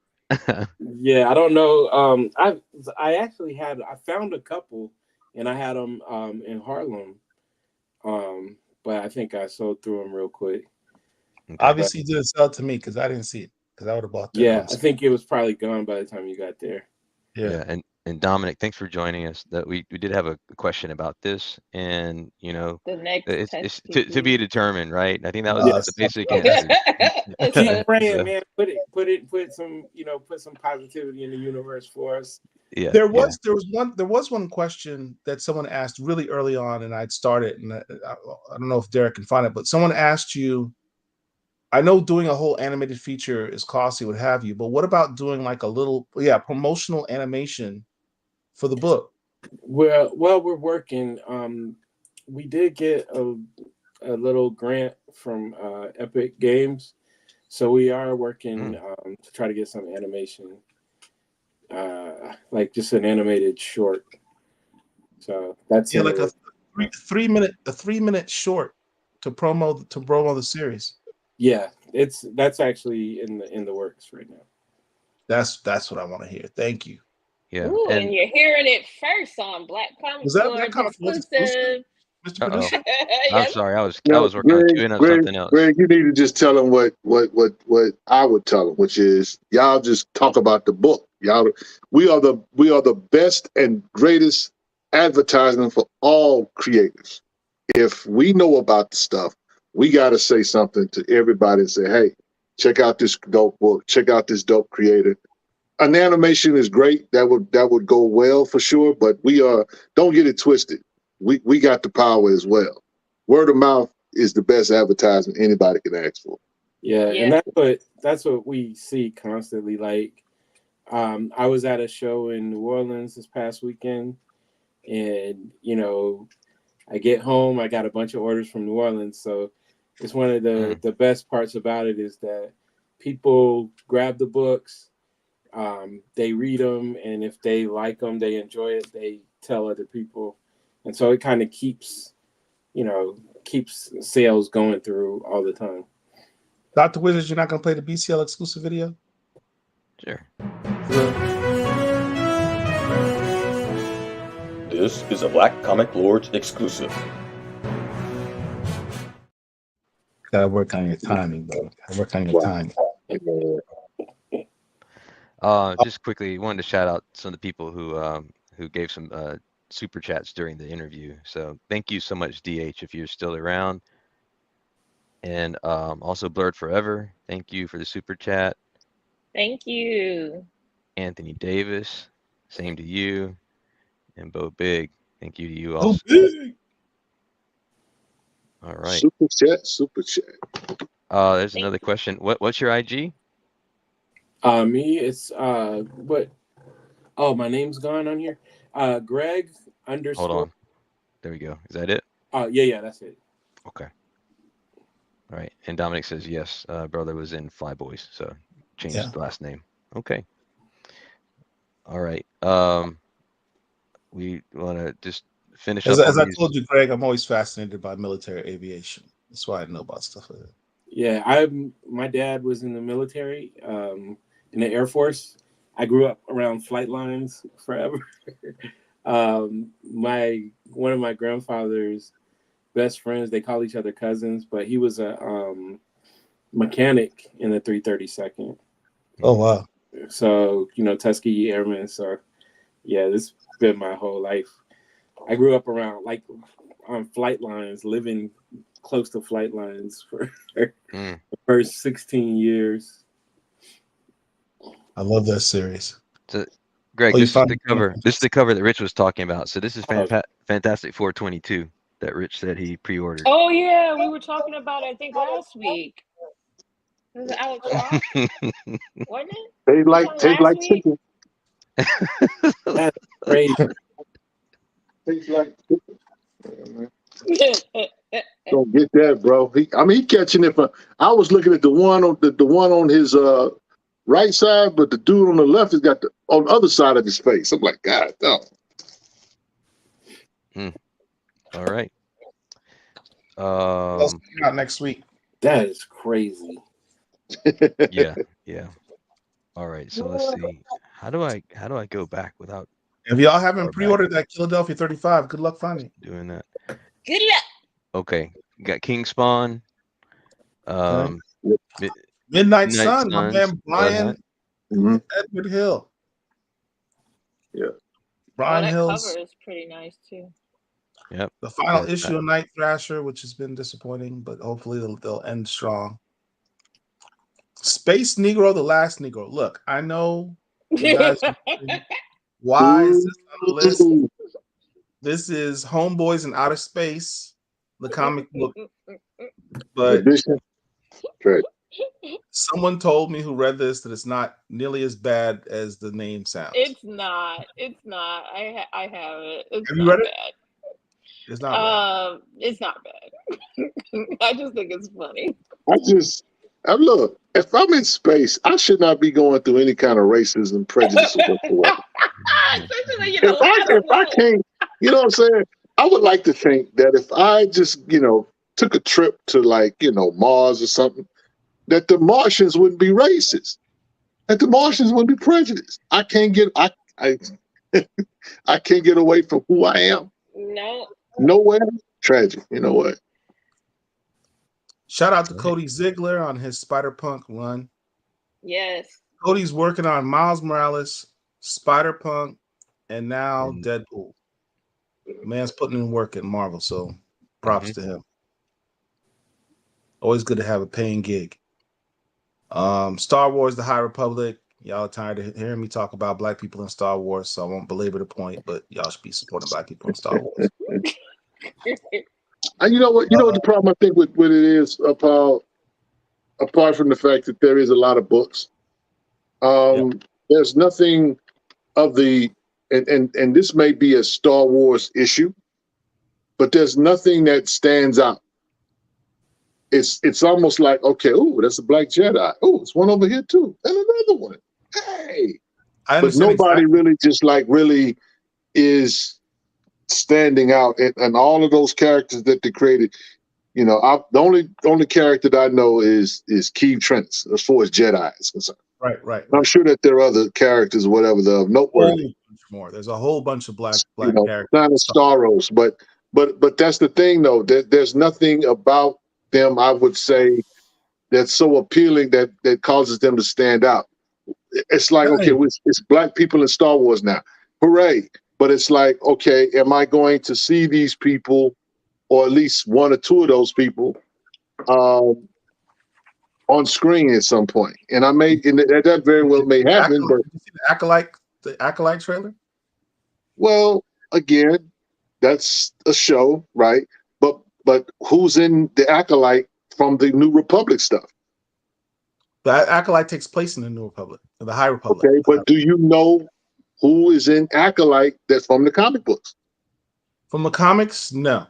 [SPEAKER 2] Yeah, I don't know. I found a couple, and I had them in Harlem, but I think I sold through them real quick.
[SPEAKER 6] Okay.
[SPEAKER 1] Obviously, you didn't sell it to me because I didn't see it because I would have bought that.
[SPEAKER 2] Yeah, I think it was probably gone by the time you got there.
[SPEAKER 6] Yeah, and Dominic, thanks for joining us. That we did have a question about this, and
[SPEAKER 5] the next
[SPEAKER 6] it's to be determined, right? I think that was the basic answer.
[SPEAKER 2] Keep praying, man. Put some positivity in the universe for us.
[SPEAKER 6] Yeah.
[SPEAKER 1] There was one question that someone asked really early on, and I'd started, and I don't know if Derek can find it, but someone asked you. I know doing a whole animated feature is costly, what have you, but what about doing like a little, promotional animation for the book?
[SPEAKER 2] Well, we're working. We did get a little grant from Epic Games, so we are working to try to get some animation, like just an animated short. So that's
[SPEAKER 1] like a 3-minute short to promo the series.
[SPEAKER 2] Yeah, that's actually in the works right now.
[SPEAKER 1] That's what I want to hear. Thank you.
[SPEAKER 6] Yeah.
[SPEAKER 5] Ooh, and you're hearing it first on Black Comic Book exclusive.
[SPEAKER 1] Mr. Producer?
[SPEAKER 6] I'm sorry, I was working on queuing up something else.
[SPEAKER 7] Greg, you need to just tell them what I would tell them, which is y'all just talk about the book. We are the best and greatest advertisement for all creators. If we know about the stuff, we got to say something to everybody and say, hey, check out this dope book. Check out this dope creator. An animation is great. That would go well for sure. But don't get it twisted. We got the power as well. Word of mouth is the best advertisement anybody can ask for.
[SPEAKER 2] Yeah. And that's what we see constantly. Like, I was at a show in New Orleans this past weekend, And, you know, I get home, I got a bunch of orders from New Orleans. So it's one of the best parts about it is that people grab the books, they read them, and if they like them, they enjoy it, they tell other people. And so it kind of keeps sales going through all the time.
[SPEAKER 1] Dr. Wizards, you're not going to play the BCL exclusive video?
[SPEAKER 6] Sure.
[SPEAKER 8] This is a Black Comic Lords exclusive.
[SPEAKER 1] Gotta work on your timing, bro. Gotta work on your timing.
[SPEAKER 6] Just quickly, wanted to shout out some of the people who gave some super chats during the interview. So thank you so much, DH, if you're still around. And also Blurred Forever, thank you for the super chat.
[SPEAKER 5] Thank you.
[SPEAKER 6] Anthony Davis, same to you. And Bo Big, thank you to you also. All right.
[SPEAKER 7] Super chat.
[SPEAKER 6] There's another question. What's your IG?
[SPEAKER 2] Me, it's what? Oh, my name's gone on here. Greg _
[SPEAKER 6] Hold on. There we go. Is that it?
[SPEAKER 2] Yeah, that's it.
[SPEAKER 6] Okay. All right. And Dominic says yes. Brother was in Fly Boys, so changed the last name. Okay. All right. We want to just finish up.
[SPEAKER 1] As I told you, Greg, I'm always fascinated by military aviation. That's why I know about stuff like that.
[SPEAKER 2] Yeah, my dad was in the military, in the Air Force. I grew up around flight lines forever. One of my grandfather's best friends, they call each other cousins, but he was a mechanic in the 332nd.
[SPEAKER 1] Oh wow!
[SPEAKER 2] So Tuskegee Airmen. So yeah, this has been my whole life. I grew up around on flight lines, living close to flight lines for the first 16 years.
[SPEAKER 1] I love that series.
[SPEAKER 6] So, Greg, this is the cover. This is the cover that Rich was talking about. So this is Fantastic 422 that Rich said he pre-ordered.
[SPEAKER 5] Oh yeah, we were talking about it, I think last week. Was it Alex Ross? Wasn't it?
[SPEAKER 7] Tastes like chicken.
[SPEAKER 2] That's crazy.
[SPEAKER 7] Tastes like chicken. Don't get that, bro. He catching it. I was looking at the one on his right side, but the dude on the left has got on the other side of his face. I'm like, God, no.
[SPEAKER 6] All right.
[SPEAKER 1] What's coming out next week?
[SPEAKER 2] That is crazy.
[SPEAKER 6] Yeah. All right. So let's see. How do I go back without?
[SPEAKER 1] If y'all haven't pre-ordered that Philadelphia 35, good luck finding it.
[SPEAKER 6] Doing that.
[SPEAKER 5] Good luck.
[SPEAKER 6] Okay. You got King Spawn.
[SPEAKER 1] Midnight Sun, my man Brian Edward Hill.
[SPEAKER 7] Yeah.
[SPEAKER 1] Brian
[SPEAKER 5] that
[SPEAKER 1] Hill's
[SPEAKER 5] cover is pretty nice too.
[SPEAKER 6] Yep.
[SPEAKER 1] The final issue of Night Thrasher, which has been disappointing, but hopefully they'll end strong. Space Negro, the last Negro. Look, I know you guys. Why is this on the list? This is Homeboys in Outer Space, the comic book. But someone told me who read this that it's not nearly as bad as the name sounds.
[SPEAKER 5] It's not. I have it. Have
[SPEAKER 1] you read it?
[SPEAKER 5] Bad.
[SPEAKER 1] It's not bad.
[SPEAKER 5] It's not bad. I just think it's funny.
[SPEAKER 7] Look, if I'm in space, I should not be going through any kind of racism, prejudice, or whatsoever. If I can't, you know what I'm saying? I would like to think that if I just, took a trip to Mars or something, that the Martians wouldn't be racist, that the Martians wouldn't be prejudiced. I can't get I can't get away from who I am.
[SPEAKER 5] No.
[SPEAKER 7] Nowhere. Tragic. You know what?
[SPEAKER 1] Shout out to Cody Ziegler on his Spider-Punk run.
[SPEAKER 5] Yes.
[SPEAKER 1] Cody's working on Miles Morales, Spider-Punk, and now Deadpool. The man's putting in work at Marvel, so props to him. Always good to have a paying gig. Star Wars: The High Republic. Y'all are tired of hearing me talk about black people in Star Wars, so I won't belabor the point, but y'all should be supporting black people in Star Wars.
[SPEAKER 7] And you know what? The problem I think with it is, Paul, apart from the fact that there is a lot of books, there's nothing of the and this may be a Star Wars issue, but there's nothing that stands out. It's almost like, okay, oh, that's a black Jedi. Oh, it's one over here too, and another one. Hey, but nobody really just like really is standing out, and all of those characters that they created. You know, the only character that I know is Keith Trent as far as Jedi is concerned.
[SPEAKER 1] Right.
[SPEAKER 7] I'm sure that there are other characters, whatever, the noteworthy.
[SPEAKER 1] More. There's a whole bunch of black characters.
[SPEAKER 7] Not a Staros, but that's the thing though. There's nothing about them, I would say, that's so appealing that causes them to stand out. It's like, okay, it's black people in Star Wars now. Hooray. But it's like, okay, am I going to see these people, or at least one or two of those people, on screen at some point? And I may, and that very well may happen. But
[SPEAKER 1] did you see the Acolyte trailer?
[SPEAKER 7] Well, again, that's a show, right? But who's in the Acolyte from the New Republic stuff?
[SPEAKER 1] The Acolyte takes place in the New Republic, the High Republic.
[SPEAKER 7] Okay, but do you know who is in Acolyte that's from the comic books?
[SPEAKER 1] From the comics, no.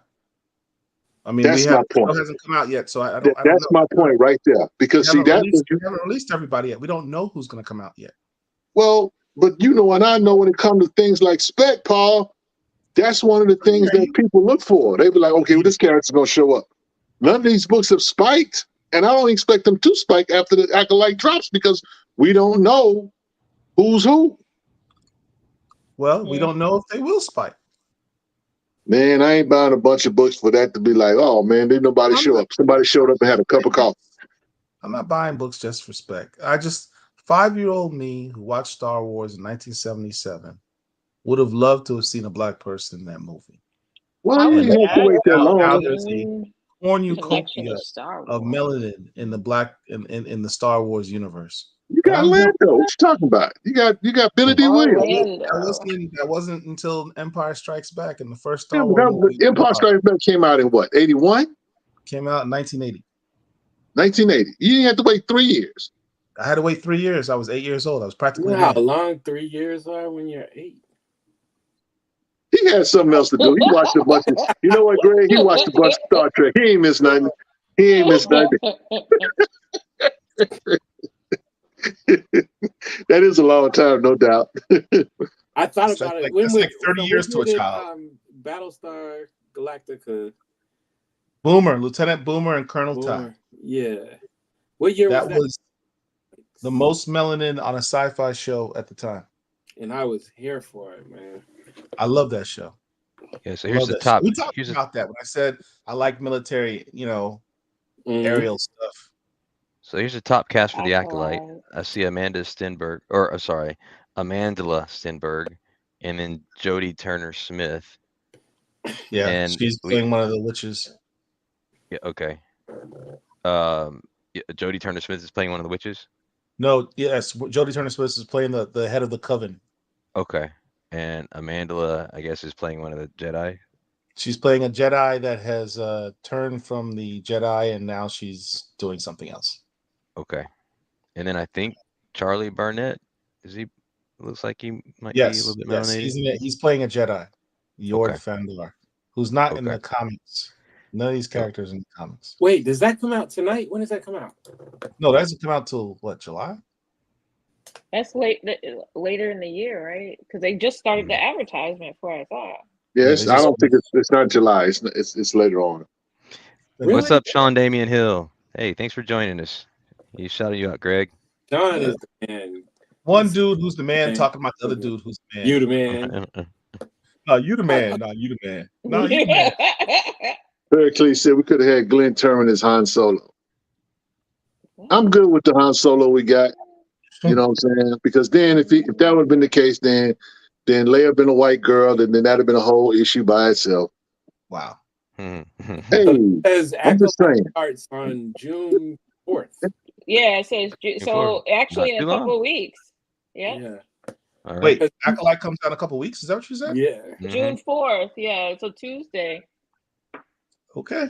[SPEAKER 1] I mean,
[SPEAKER 7] that's my point.
[SPEAKER 1] It hasn't come out yet, so I don't.
[SPEAKER 7] That's my point right there. Because
[SPEAKER 1] we haven't released everybody yet. We don't know who's going to come out yet.
[SPEAKER 7] Well, but you know, and I know when it comes to things like spec, Paul, that's one of the things that people look for. They be like, okay, well, this character's going to show up. None of these books have spiked, and I don't expect them to spike after the Acolyte drops because we don't know who's who.
[SPEAKER 1] Well, we don't know if they will spike.
[SPEAKER 7] Man, I ain't buying a bunch of books for that to be like, oh man, didn't nobody show up. Somebody showed up and had a cup of coffee.
[SPEAKER 1] I'm not buying books just for spec. 5-year-old me who watched Star Wars in 1977 would have loved to have seen a black person in that movie.
[SPEAKER 7] Well, you didn't have to wait that long.
[SPEAKER 1] Now there's a cornucopia of melanin in the black in the Star Wars universe.
[SPEAKER 7] You got Lando. What you talking about? You got Billy D. Williams.
[SPEAKER 1] That wasn't until Empire Strikes Back in the first Star Wars movie.
[SPEAKER 7] Empire Strikes Back came out in what? 81?
[SPEAKER 1] Came out in 1980.
[SPEAKER 7] 1980. You didn't have to wait 3 years.
[SPEAKER 1] I had to wait 3 years. I was 8 years old. I was practically.
[SPEAKER 2] You know how long 3 years are when you're 8?
[SPEAKER 7] He had something else to do. He watched a bunch of. You know what, Greg? He watched a bunch of Star Trek. He ain't missed nothing. That is a long time, no doubt.
[SPEAKER 2] I thought about it.
[SPEAKER 1] It's like 30 years to a child.
[SPEAKER 2] Battlestar Galactica.
[SPEAKER 1] Boomer, Lieutenant Boomer, and Colonel Ty.
[SPEAKER 2] Yeah. What year was that? That was
[SPEAKER 1] the most melanin on a sci-fi show at the time.
[SPEAKER 2] And I was here for it, man.
[SPEAKER 1] I love that show.
[SPEAKER 6] Yeah, so here's the top.
[SPEAKER 1] We talked about that when I said I like military, aerial stuff.
[SPEAKER 6] So here's the top cast for the Acolyte. I see Amandla Stenberg, and then Jodie Turner-Smith.
[SPEAKER 1] Yeah, and she's playing one of the witches.
[SPEAKER 6] Yeah, okay. Jodie Turner-Smith is playing one of the witches?
[SPEAKER 1] No, yes, Jodie Turner-Smith is playing the head of the coven.
[SPEAKER 6] Okay. And Amandla, I guess, is playing one of the Jedi?
[SPEAKER 1] She's playing a Jedi that has turned from the Jedi, and now she's doing something else.
[SPEAKER 6] Okay. And then I think Charlie Barnett, looks like he might be a little bit melanated?
[SPEAKER 1] Yes, he's playing a Jedi, Yord Fandor, who's not in the comics. None of these characters in the comics.
[SPEAKER 2] Wait, does that come out tonight? When does that come out?
[SPEAKER 1] No, that doesn't come out till what, July?
[SPEAKER 5] That's later in the year, right? Because they just started the advertisement for it, I thought.
[SPEAKER 7] Yes, I don't think it's not July. It's later on.
[SPEAKER 6] Really? What's up, Sean Damian Hill? Hey, thanks for joining us. He's shouting you out, Greg.
[SPEAKER 2] Sean is the man.
[SPEAKER 1] One dude who's the man talking about the other dude who's the man.
[SPEAKER 2] You the man.
[SPEAKER 1] No, you the man. No, you the man. No, you the man.
[SPEAKER 7] Pericles said we could have had Glenn Turman as Han Solo. I'm good with the Han Solo we got. You know what I'm saying? Because then if that would have been the case, then Leia been a white girl, and then that'd have been a whole issue by itself.
[SPEAKER 1] Wow.
[SPEAKER 7] Hey, I'm just saying.
[SPEAKER 2] Starts on June 4th.
[SPEAKER 5] Yeah, it says so. Actually, in a couple of weeks. Yeah.
[SPEAKER 1] Right. Wait, Acolyte comes out in a couple of weeks. Is that what you said?
[SPEAKER 2] Yeah.
[SPEAKER 5] June 4th. Yeah, it's a Tuesday.
[SPEAKER 1] Okay.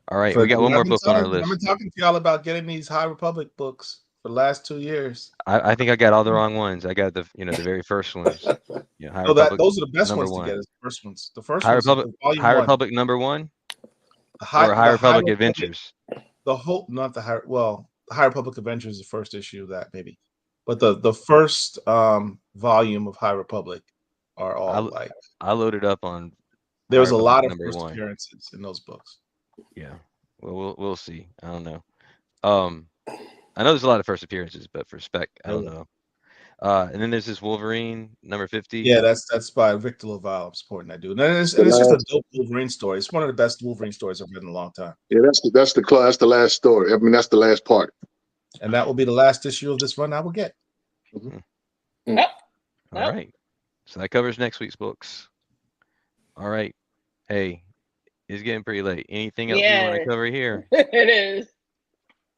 [SPEAKER 6] All right, we got one more book on our list.
[SPEAKER 1] I've been talking to y'all about getting these High Republic books for the last 2 years.
[SPEAKER 6] I think I got all the wrong ones. I got the very first ones. Yeah, High
[SPEAKER 1] No,
[SPEAKER 6] Republic
[SPEAKER 1] those are the best
[SPEAKER 6] number
[SPEAKER 1] ones to get.
[SPEAKER 6] one.
[SPEAKER 1] Is the first ones. The first
[SPEAKER 6] High
[SPEAKER 1] ones is
[SPEAKER 6] Republic,
[SPEAKER 1] the volume
[SPEAKER 6] High
[SPEAKER 1] one.
[SPEAKER 6] Republic number one,
[SPEAKER 1] The High
[SPEAKER 6] or High Republic
[SPEAKER 1] Republic,
[SPEAKER 6] Adventures.
[SPEAKER 1] the whole not the High well, the High Republic Adventures is the first issue of that maybe, but the first volume of High Republic are all like
[SPEAKER 6] I loaded up on
[SPEAKER 1] there was a
[SPEAKER 6] Republic
[SPEAKER 1] lot of
[SPEAKER 6] number
[SPEAKER 1] first
[SPEAKER 6] one.
[SPEAKER 1] appearances in those books.
[SPEAKER 6] Yeah, well, we'll see. I don't know. I know there's a lot of first appearances, but for spec, I don't know. And then there's this Wolverine number 50.
[SPEAKER 1] Yeah, that's by Victor LaValle. I'm supporting that dude. And it's just a dope Wolverine story. It's one of the best Wolverine stories I've read in a long time.
[SPEAKER 7] Yeah, that's the last story. I mean, that's the last part.
[SPEAKER 1] And that will be the last issue of this run I will get.
[SPEAKER 6] All right. So that covers next week's books. All right. Hey, it's getting pretty late. Anything else you want to cover here?
[SPEAKER 5] It is.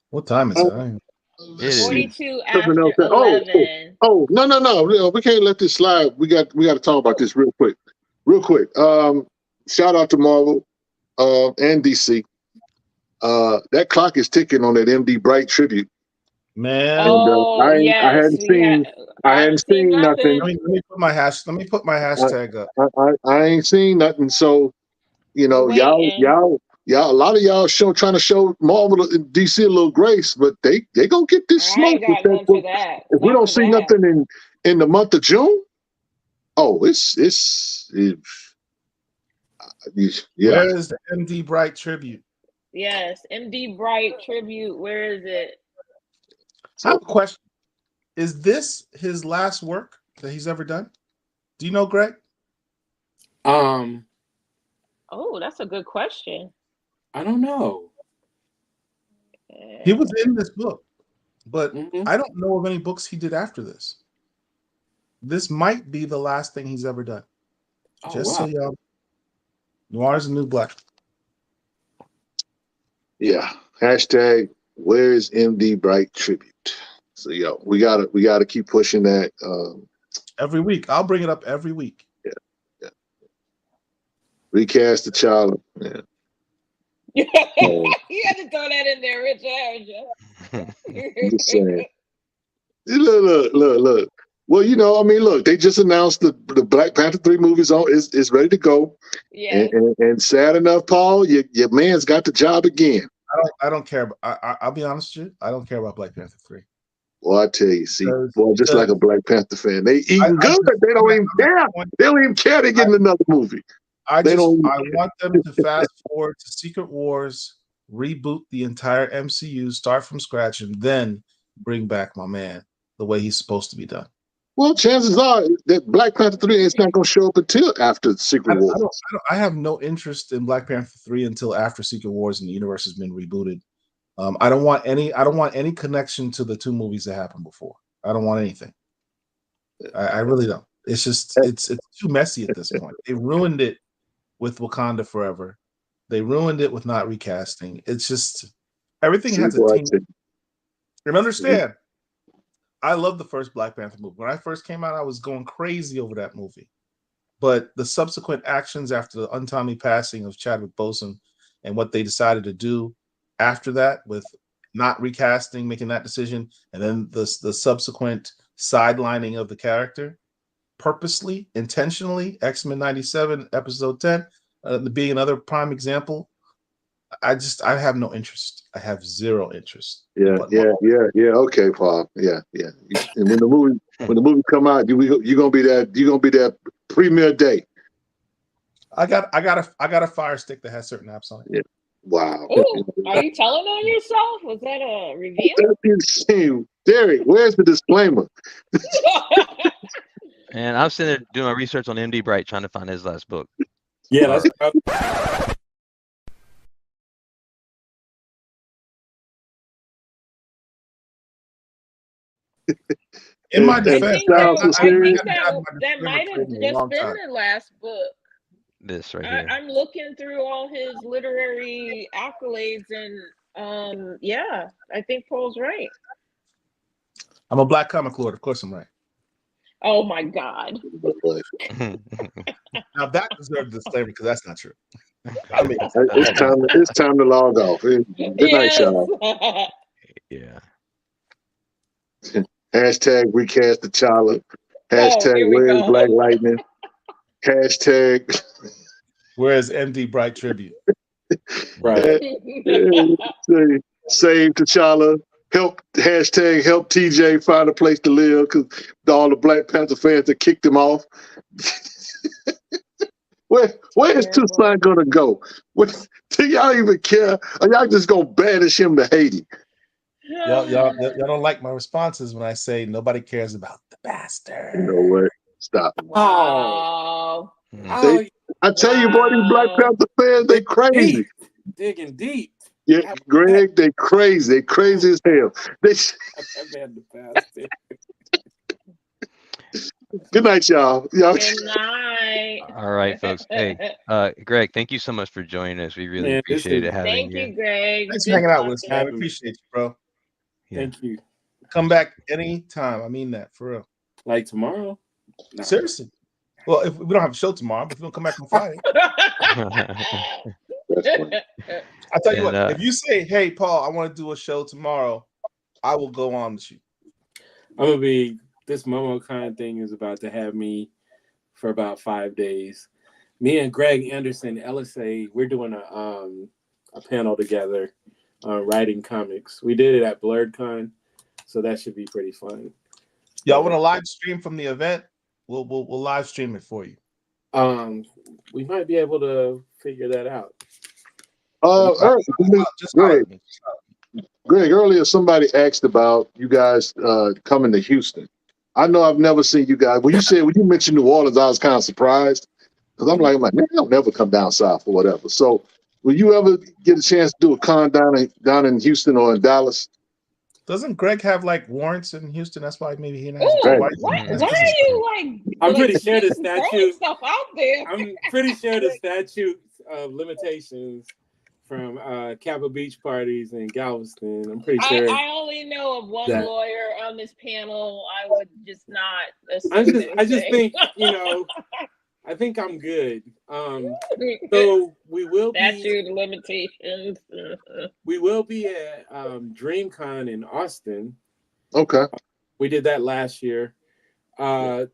[SPEAKER 1] What time is it?
[SPEAKER 6] It is
[SPEAKER 5] 42 after 11.
[SPEAKER 7] Oh, no. We can't let this slide. We got to talk about this real quick. Shout out to Marvel and DC. That clock is ticking on that MD Bright tribute.
[SPEAKER 1] Man,
[SPEAKER 7] I hadn't seen nothing.
[SPEAKER 1] Let me put my hashtag up.
[SPEAKER 7] I ain't seen nothing. So, y'all, a lot of y'all trying to show Marvel and DC a little grace, but they gonna get this smoke. If we don't see nothing in the month of June,
[SPEAKER 1] Where is the MD Bright tribute?
[SPEAKER 5] Yes, MD Bright tribute. Where is it?
[SPEAKER 1] I have a question. Is this his last work that he's ever done? Do you know, Greg?
[SPEAKER 5] Oh, that's a good question.
[SPEAKER 2] I don't know.
[SPEAKER 1] He was in this book, but I don't know of any books he did after this. This might be the last thing he's ever done. So y'all, Noir is the new black.
[SPEAKER 7] Yeah. Hashtag where's MD Bright tribute? So we gotta keep pushing that.
[SPEAKER 1] Every week. I'll bring it up every week.
[SPEAKER 7] Yeah. Recast the child. Yeah.
[SPEAKER 5] You had to throw that in there, Rich.
[SPEAKER 7] Just saying. Look. Well, look, they just announced the Black Panther 3 movies is ready to go.
[SPEAKER 5] Yeah.
[SPEAKER 7] And sad enough, Paul, your man's got the job again.
[SPEAKER 1] I don't care. I'll be honest with you. I don't care about Black Panther 3.
[SPEAKER 7] Well, I tell you, just like a Black Panther fan, they eating good. They don't even care. They don't even care. They're getting another movie.
[SPEAKER 1] I want them to fast forward to Secret Wars, reboot the entire MCU, start from scratch, and then bring back my man the way he's supposed to be done.
[SPEAKER 7] Well, chances are that Black Panther 3 is not going to show up until after Secret Wars.
[SPEAKER 1] I have no interest in Black Panther 3 until after Secret Wars and the universe has been rebooted. I don't want any connection to the two movies that happened before. I don't want anything. I really don't. It's just it's too messy at this point. They ruined it with Wakanda Forever. They ruined it with not recasting. It's just everything has a team. And understand, I love the first Black Panther movie. When I first came out, I was going crazy over that movie. But the subsequent actions after the untimely passing of Chadwick Boseman and what they decided to do after that with not recasting, making that decision, and then the subsequent sidelining of the character, purposely, intentionally, X-Men 97, episode 10, being another prime example. I have no interest. I have zero interest.
[SPEAKER 7] Yeah. Okay, Paul. Yeah. And when the movie come out, you're gonna be that premiere day.
[SPEAKER 1] I got a Fire Stick that has certain apps on it.
[SPEAKER 7] Yeah. Wow.
[SPEAKER 5] Ooh, are you telling on yourself? Was that a reveal?
[SPEAKER 7] That's insane. Derek, where's the disclaimer?
[SPEAKER 6] And I'm sitting there doing my research on MD Bright, trying to find his last book.
[SPEAKER 2] Yeah, that's
[SPEAKER 1] in my defense,
[SPEAKER 5] that might have just been the last book.
[SPEAKER 6] This right here.
[SPEAKER 5] I'm looking through all his literary accolades, and yeah, I think Paul's right.
[SPEAKER 1] I'm a Black comic lord. Of course, I'm right.
[SPEAKER 5] Oh my God!
[SPEAKER 1] Now that deserves a disclaimer because that's not true. I mean,
[SPEAKER 7] it's time to log off. Good night, y'all.
[SPEAKER 6] Yeah.
[SPEAKER 7] Hashtag recast T'Challa.
[SPEAKER 5] Oh,
[SPEAKER 7] Hashtag
[SPEAKER 5] here we
[SPEAKER 7] where's
[SPEAKER 5] go.
[SPEAKER 7] Black Lightning. Hashtag
[SPEAKER 1] Where's MD Bright tribute?
[SPEAKER 2] Right.
[SPEAKER 7] save T'Challa. Help TJ find a place to live because all the Black Panther fans that kicked him off. Where is Toussaint gonna go? Do y'all even care? Are y'all just gonna banish him to Haiti?
[SPEAKER 1] Y'all don't like my responses when I say nobody cares about the bastard.
[SPEAKER 7] You know what? Stop.
[SPEAKER 5] Wow.
[SPEAKER 7] I tell you, boy, these Black Panther fans, they crazy.
[SPEAKER 2] Digging deep.
[SPEAKER 7] Yeah, Greg, they crazy. They crazy as hell. Good night, y'all.
[SPEAKER 5] Good night.
[SPEAKER 6] All right, folks. Hey, Greg, thank you so much for joining us. We really appreciate having you.
[SPEAKER 5] Thank you, Greg.
[SPEAKER 1] Thanks for hanging out with us, man. I appreciate you, bro.
[SPEAKER 6] Yeah.
[SPEAKER 2] Thank you.
[SPEAKER 1] Come back anytime. I mean that for real.
[SPEAKER 2] Like tomorrow?
[SPEAKER 1] No. Seriously. Well, if we don't have a show tomorrow, but if we don't come back on Friday. I'll tell you what, if you say, hey, Paul, I want to do a show tomorrow, I will go on with you.
[SPEAKER 2] I'm going to be, this MomoCon thing is about to have me for about 5 days. Me and Greg Anderson, LSA, we're doing a panel together on writing comics. We did it at BlurredCon, so that should be pretty fun.
[SPEAKER 1] Y'all want to live stream from the event? We'll live stream it for you.
[SPEAKER 2] We might be able to figure that out.
[SPEAKER 7] Greg, earlier somebody asked about you guys coming to Houston. I know I've never seen you guys. When you mentioned New Orleans, I was kind of surprised because I'm like, man, they'll never come down south or whatever. So, will you ever get a chance to do a con down in Houston or in Dallas?
[SPEAKER 1] Doesn't Greg have like warrants in Houston? That's why maybe he.
[SPEAKER 5] Why are you like?
[SPEAKER 2] I'm pretty sure the statute
[SPEAKER 5] stuff out there.
[SPEAKER 2] I'm pretty sure the statute of limitations from Kappa Beach parties in Galveston. I'm pretty sure.
[SPEAKER 5] I only know of one lawyer on this panel. I would just not.
[SPEAKER 2] I just think I think I'm good. So we will
[SPEAKER 5] statute limitations.
[SPEAKER 2] We will be at DreamCon in Austin.
[SPEAKER 7] Okay.
[SPEAKER 2] We did that last year. I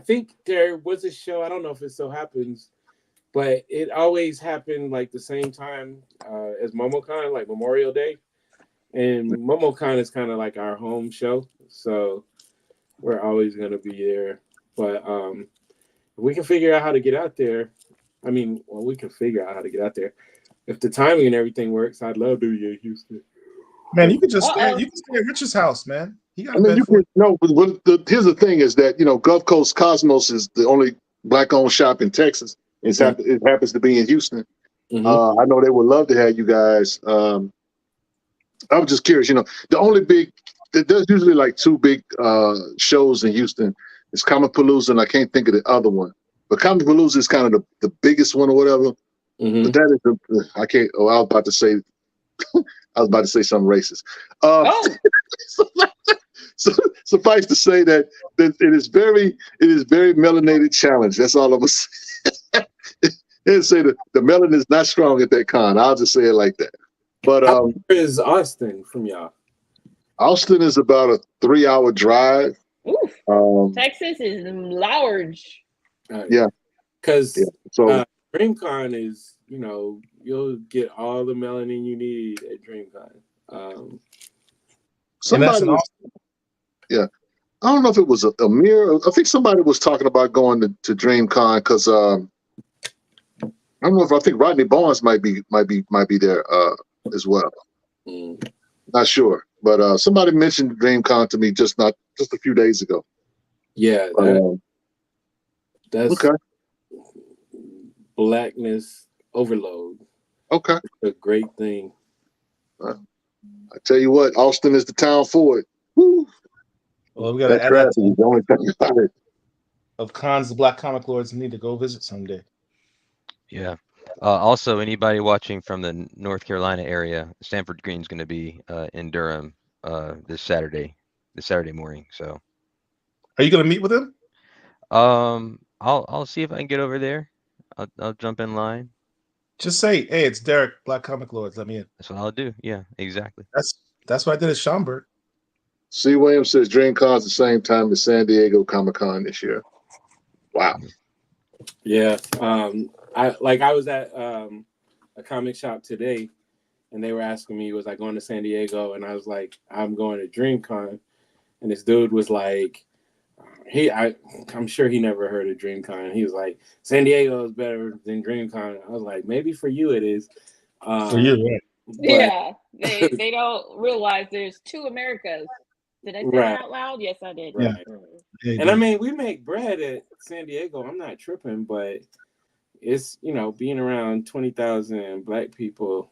[SPEAKER 2] think there was a show. I don't know if it still happens, but it always happened like the same time as MomoCon, like Memorial Day. And MomoCon is kind of like our home show, so we're always going to be there. But we can figure out how to get out there. I mean, we can figure out how to get out there. If the timing and everything works, I'd love to be in Houston.
[SPEAKER 1] Man, you could just stay. You can stay at Richard's house, man. He got
[SPEAKER 7] here's the thing is that Gulf Coast Cosmos is the only Black-owned shop in Texas. It happens to be in Houston. Mm-hmm. I know they would love to have you guys. I was just curious. There's usually like two big shows in Houston. It's Comicpalooza, and I can't think of the other one. But Comicpalooza is kind of the biggest one or whatever. Mm-hmm. But that is I can't. I was about to say. I was about to say something racist. So suffice to say that it is very melanated challenge. That's all I'm gonna say. And say that the melanin is not strong at that con. I'll just say it like that. But
[SPEAKER 2] how far is Austin from y'all?
[SPEAKER 7] Austin is about a 3-hour drive.
[SPEAKER 5] Texas is large.
[SPEAKER 7] Yeah,
[SPEAKER 2] because DreamCon is you'll get all the melanin you need at DreamCon.
[SPEAKER 7] Yeah, I don't know if it was Amir. I think somebody was talking about going to DreamCon because I don't know if I think Rodney Barnes might be there as well. Not sure, but somebody mentioned DreamCon to me just a few days ago.
[SPEAKER 2] Yeah, that's
[SPEAKER 7] okay.
[SPEAKER 2] Blackness overload.
[SPEAKER 7] Okay,
[SPEAKER 2] it's a great thing.
[SPEAKER 7] I tell you what, Austin is the town for it. Woo.
[SPEAKER 1] Well, we got to add that to the only thing about it. Of cons the Black Comic Lords need to go visit someday.
[SPEAKER 6] Yeah. Also, anybody watching from the North Carolina area, Stanford Green's going to be in Durham this Saturday morning. So,
[SPEAKER 1] are you going to meet with him?
[SPEAKER 6] I'll see if I can get over there. I'll jump in line.
[SPEAKER 1] Just say, "Hey, it's Derek, Black Comic Lords. Let me in."
[SPEAKER 6] That's what I'll do. Yeah, exactly.
[SPEAKER 1] That's what I did at Schaumburg.
[SPEAKER 7] C. Williams says DreamCon's the same time as San Diego Comic-Con this year. Wow.
[SPEAKER 2] Yeah. I was at a comic shop today, and they were asking me, was I going to San Diego? And I was like, I'm going to DreamCon. And this dude was like, I'm sure he never heard of DreamCon. He was like, San Diego is better than DreamCon. I was like, maybe for you it is.
[SPEAKER 1] For you, right?
[SPEAKER 5] Yeah, they don't realize there's two Americas. Did I say that out loud? Yes, I did.
[SPEAKER 2] Right. Yeah. And I mean, we make bread at San Diego. I'm not tripping, but it's, being around 20,000 Black people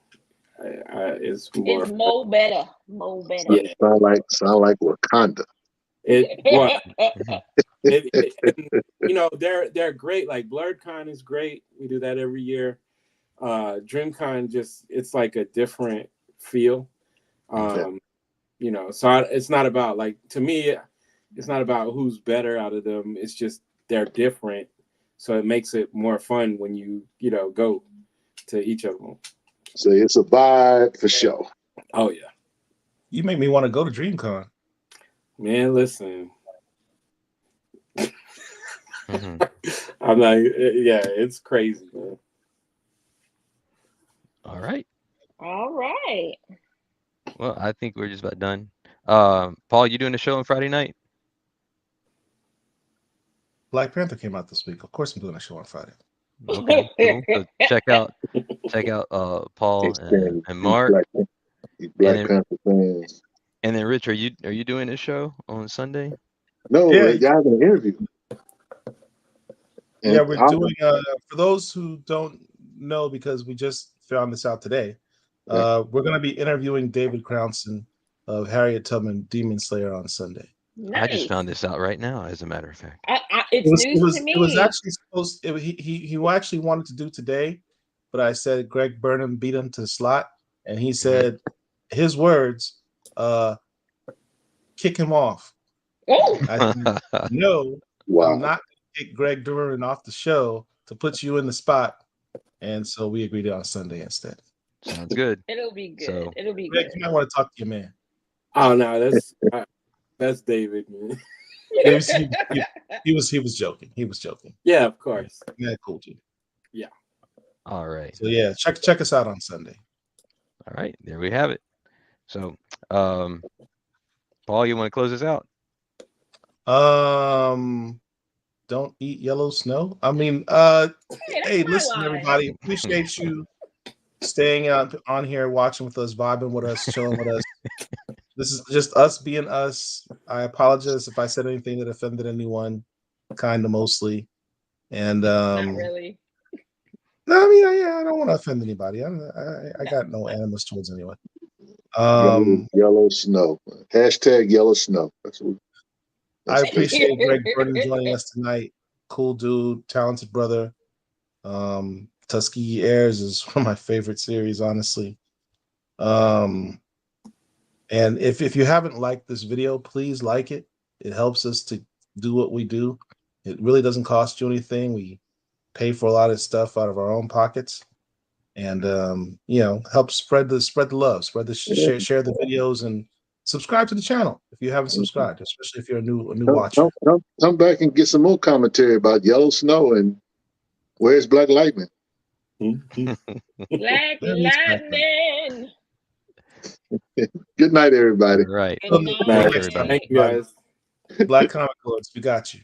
[SPEAKER 2] is more.
[SPEAKER 5] It's more better. More better.
[SPEAKER 7] Yeah. Sound like Wakanda.
[SPEAKER 2] They're great. Like BlurredCon is great. We do that every year. DreamCon it's like a different feel. So it's not about, like, to me, it's not about who's better out of them. It's just they're different. So it makes it more fun when you go to each of them.
[SPEAKER 7] So it's a vibe for sure.
[SPEAKER 2] Oh yeah.
[SPEAKER 1] You make me want to go to DreamCon.
[SPEAKER 2] Man, listen.
[SPEAKER 6] Mm-hmm.
[SPEAKER 2] I'm like, yeah, it's crazy, man.
[SPEAKER 6] All right.
[SPEAKER 5] All right.
[SPEAKER 6] Well, I think we're just about done. Paul, you doing a show on Friday night?
[SPEAKER 1] Black Panther came out this week. Of course, I'm doing a show on Friday.
[SPEAKER 6] Okay, cool. So check out Paul and Mark.
[SPEAKER 7] Black Panther fans.
[SPEAKER 6] And then Rich, are you doing a show on Sunday?
[SPEAKER 7] No, yeah, y'all have an interview.
[SPEAKER 1] And yeah, we're doing. For those who don't know, because we just found this out today, we're going to be interviewing David Crownson of Harriet Tubman Demon Slayer on Sunday.
[SPEAKER 5] Nice.
[SPEAKER 6] I just found this out right now, as a matter of fact.
[SPEAKER 5] It's news to me.
[SPEAKER 1] It was actually supposed. He actually wanted to do today, but I said Greg Burnham beat him to the slot, and he said his words, "Kick him off."
[SPEAKER 5] Oh.
[SPEAKER 1] I said, no, wow. I'm not going to kick Greg Burnham off the show to put you in the spot, and so we agreed on Sunday instead.
[SPEAKER 6] Sounds good.
[SPEAKER 5] It'll be good.
[SPEAKER 6] So,
[SPEAKER 5] it'll be
[SPEAKER 1] Greg,
[SPEAKER 5] good.
[SPEAKER 1] you might want to talk to your man.
[SPEAKER 2] Oh no, that's David, man.
[SPEAKER 1] He was joking. He was joking.
[SPEAKER 2] Yeah, of course.
[SPEAKER 1] Yeah, cool dude.
[SPEAKER 2] Yeah.
[SPEAKER 6] All right.
[SPEAKER 1] So yeah, check us out on Sunday.
[SPEAKER 6] All right, there we have it. So, Paul, you want to close us out?
[SPEAKER 1] Don't eat yellow snow. I mean, hey, listen, everybody, appreciate you staying on here, watching with us, vibing with us, chilling with us. This is just us being us. I apologize if I said anything that offended anyone, kind of mostly. And
[SPEAKER 5] not really.
[SPEAKER 1] No, I mean, I don't want to offend anybody. I got no animus towards anyone.
[SPEAKER 7] Yellow snow. Hashtag yellow snow.
[SPEAKER 1] I appreciate Greg Burnham joining us tonight. Cool dude, talented brother. Tuskegee Heirs is one of my favorite series, honestly. And if you haven't liked this video, please like it. It helps us to do what we do. It really doesn't cost you anything. We pay for a lot of stuff out of our own pockets, and help spread the love, share the videos, and subscribe to the channel if you haven't subscribed, especially if you're a new watcher.
[SPEAKER 7] Come back and get some more commentary about yellow snow and where's Black Lightning.
[SPEAKER 5] Black Lightning.
[SPEAKER 7] Good night, everybody.
[SPEAKER 6] Right.
[SPEAKER 5] Good night,
[SPEAKER 6] everybody.
[SPEAKER 2] Thank you, guys.
[SPEAKER 1] Black Comic Lords, we got you.